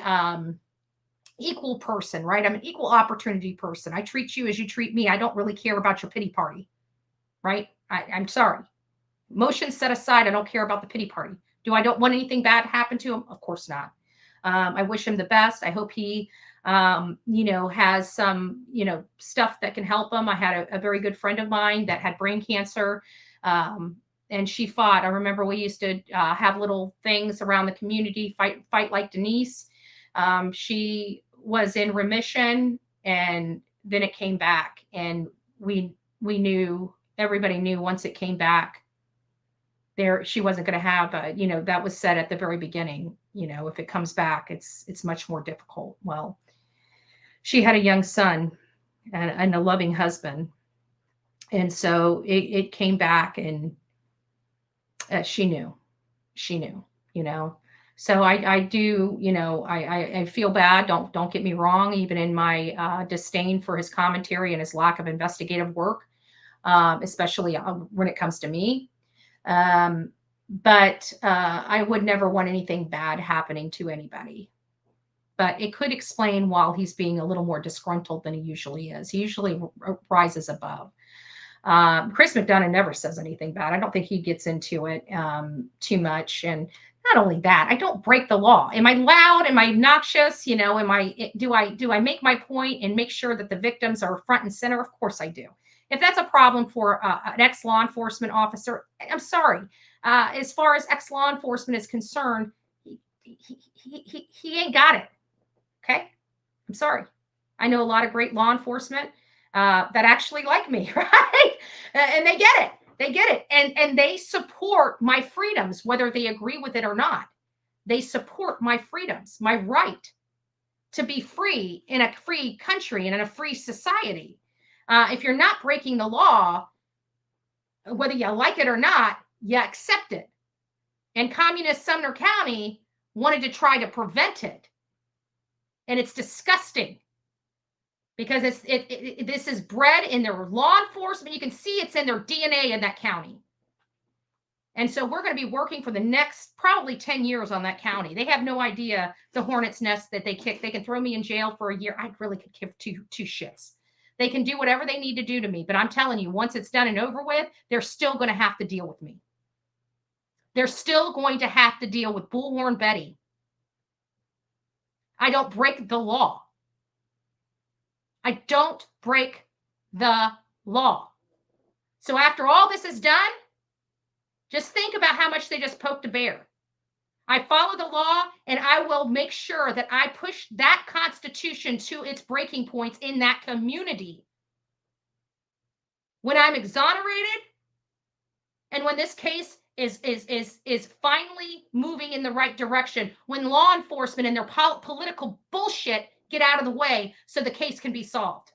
equal person, right? I'm an equal opportunity person. I treat you as you treat me. I don't really care about your pity party, right? I'm sorry. Motion set aside, I don't care about the pity party. Don't want anything bad to happen to him? Of course not. I wish him the best. I hope he, has some, stuff that can help him. I had a very good friend of mine that had brain cancer. And she fought. I remember we used to have little things around the community, fight like Denise. She was in remission, and then it came back. And we knew, everybody knew once it came back, she wasn't going to have that was said at the very beginning. If it comes back, it's much more difficult. Well, she had a young son and a loving husband. And so it came back, and she knew, so I do, I feel bad. Don't get me wrong, even in my disdain for his commentary and his lack of investigative work, especially when it comes to me. But I would never want anything bad happening to anybody. But it could explain why he's being a little more disgruntled than he usually is. He usually rises above. Chris McDonough never says anything bad. I don't think he gets into it too much. And not only that, I don't break the law. Am I loud? Am I obnoxious? Do I make my point and make sure that the victims are front and center? Of course I do. If that's a problem for an ex-law enforcement officer, I'm sorry. As far as ex-law enforcement is concerned, he ain't got it. Okay? I'm sorry. I know a lot of great law enforcement that actually like me, right? And they get it. They get it. And they support my freedoms, whether they agree with it or not. They support my freedoms, my right to be free in a free country and in a free society. If you're not breaking the law, whether you like it or not, you accept it. And communist Sumner County wanted to try to prevent it. And it's disgusting, because this is bred in their law enforcement. You can see it's in their DNA in that county. And so we're going to be working for the next probably 10 years on that county. They have no idea the hornet's nest that they kick. They can throw me in jail for a year. I really could give two shits. They can do whatever they need to do to me. But I'm telling you, once it's done and over with, they're still going to have to deal with me. They're still going to have to deal with Bullhorn Betty. I don't break the law. I don't break the law. So after all this is done, just think about how much they just poked a bear. I follow the law, and I will make sure that I push that Constitution to its breaking points in that community. when I'm exonerated, and when this case is finally moving in the right direction, when law enforcement and their political bullshit get out of the way so the case can be solved.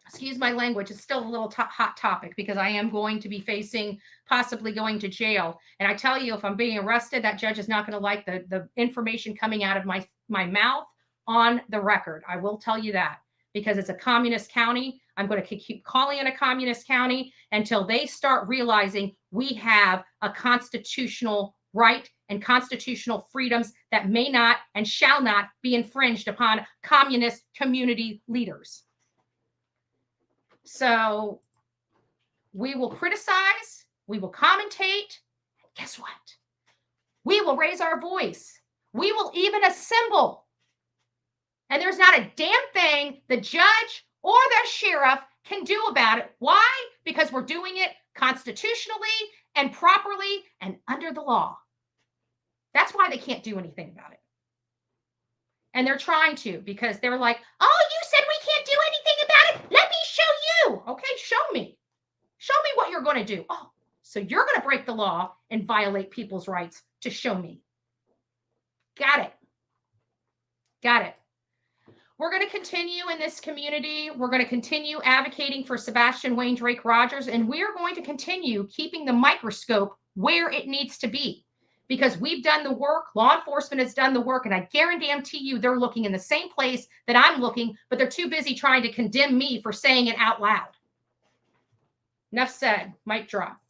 Excuse my language, it's still a little hot topic because I am going to be facing possibly going to jail. And I tell you, if I'm being arrested, that judge is not going to like the information coming out of my mouth on the record. I will tell you that, because it's a communist county. I'm going to keep calling it a communist county until they start realizing we have a constitutional right and constitutional freedoms that may not and shall not be infringed upon communist community leaders. So we will criticize, we will commentate. Guess what? We will raise our voice. We will even assemble. And there's not a damn thing the judge or the sheriff can do about it. Why? Because we're doing it constitutionally and properly and under the law. That's why they can't do anything about it. And they're trying to, because they're like, oh, you said we can't do anything about it. Let me show you. Okay, show me. Show me what you're going to do. Oh, so you're going to break the law and violate people's rights to show me. Got it. Got it. We're going to continue in this community. We're going to continue advocating for Sebastian Wayne Drake Rogers, and we're going to continue keeping the microscope where it needs to be, because we've done the work. Law enforcement has done the work, and I guarantee you they're looking in the same place that I'm looking, but they're too busy trying to condemn me for saying it out loud. Enough said. Mic drop.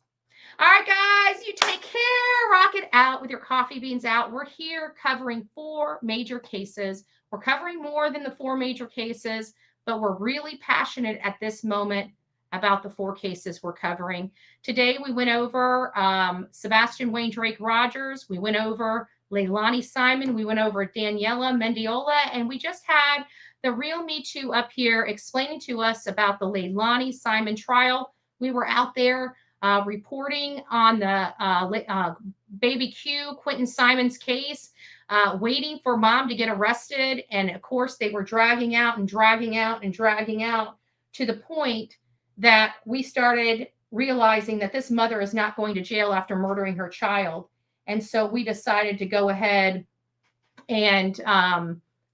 All right, guys, you take care. Rock it out with your coffee beans out. We're here covering 4 major cases. We're covering more than the 4 major cases, but we're really passionate at this moment about the 4 cases we're covering. Today, we went over Sebastian Wayne Drake Rogers. We went over Leilani Simon. We went over Daniela, Mendiola, and we just had the Real Me Too up here explaining to us about the Leilani Simon trial. We were out there reporting on the baby Q, Quinton Simon's case, waiting for mom to get arrested. And of course, they were dragging out and dragging out and dragging out to the point that we started realizing that this mother is not going to jail after murdering her child. And so we decided to go ahead and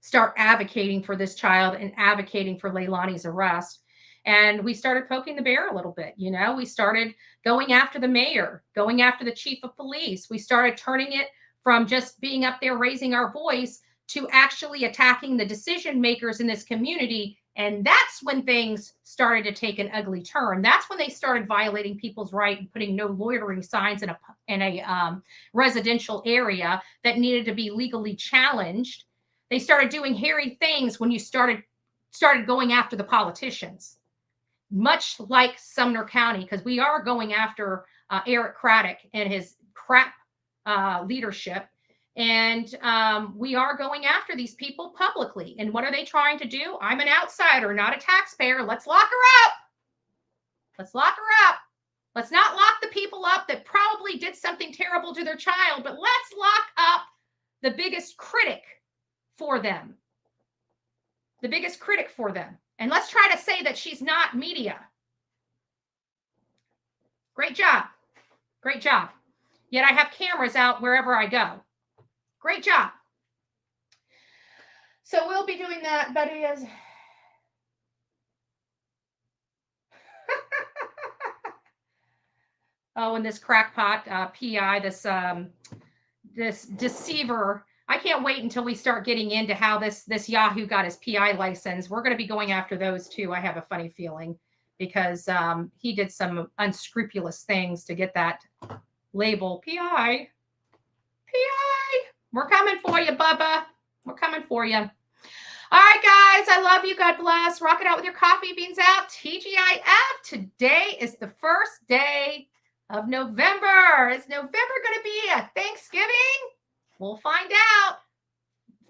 start advocating for this child and advocating for Leilani's arrest. And we started poking the bear a little bit. You know, we started going after the mayor, going after the chief of police. We started turning it from just being up there raising our voice to actually attacking the decision makers in this community. And that's when things started to take an ugly turn. That's when they started violating people's right and putting no loitering signs in a residential area that needed to be legally challenged. They started doing hairy things when you started going after the politicians, much like Sumner County, because we are going after Eric Craddock and his crap leadership. And we are going after these people publicly. And what are they trying to do? I'm an outsider, not a taxpayer. Let's lock her up. Let's lock her up. Let's not lock the people up that probably did something terrible to their child, but let's lock up the biggest critic for them. The biggest critic for them. And let's try to say that she's not media. Great job. Great job. Yet I have cameras out wherever I go. Great job. So we'll be doing that, but it is... Oh, and this crackpot PI, this deceiver. I can't wait until we start getting into how this Yahoo got his PI license. We're going to be going after those too. I have a funny feeling, because he did some unscrupulous things to get that label. PI. We're coming for you, Bubba. We're coming for you. All right, guys. I love you. God bless. Rock it out with your coffee beans out. TGIF. Today is the first day of November. Is November going to be a Thanksgiving? We'll find out.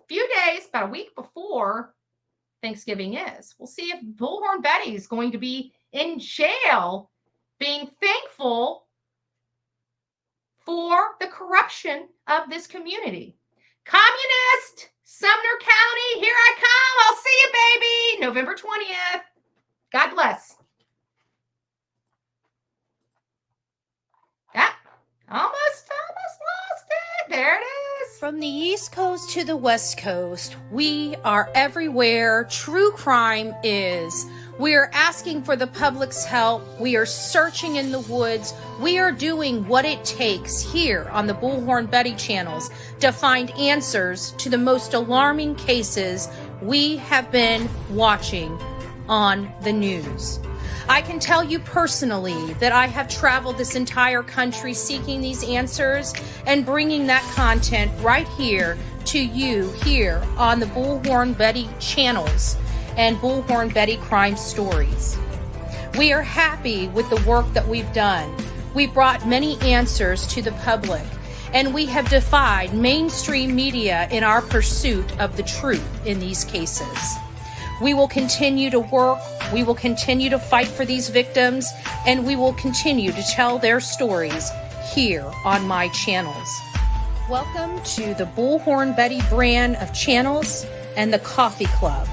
A few days, about a week before Thanksgiving is. We'll see if Bullhorn Betty is going to be in jail being thankful for the corruption of this community. Communist Sumner County, here I come. I'll see you, baby. November 20th. God bless. There it is. From the East Coast to the West Coast, we are everywhere true crime is. We are asking for the public's help. We are searching in the woods. We are doing what it takes here on the Bullhorn Betty channels to find answers to the most alarming cases we have been watching on the news. I can tell you personally that I have traveled this entire country seeking these answers and bringing that content right here to you here on the Bullhorn Betty channels and Bullhorn Betty Crime Stories. We are happy with the work that we've done. We've brought many answers to the public, and we have defied mainstream media in our pursuit of the truth in these cases. We will continue to work, we will continue to fight for these victims, and we will continue to tell their stories here on my channels. Welcome to the Bullhorn Betty brand of channels and the Coffee Club.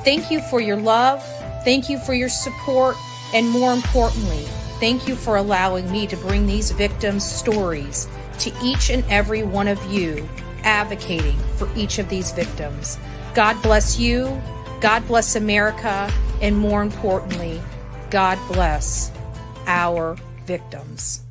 Thank you for your love, thank you for your support, and more importantly, thank you for allowing me to bring these victims' stories to each and every one of you, advocating for each of these victims. God bless you, God bless America, and more importantly, God bless our victims.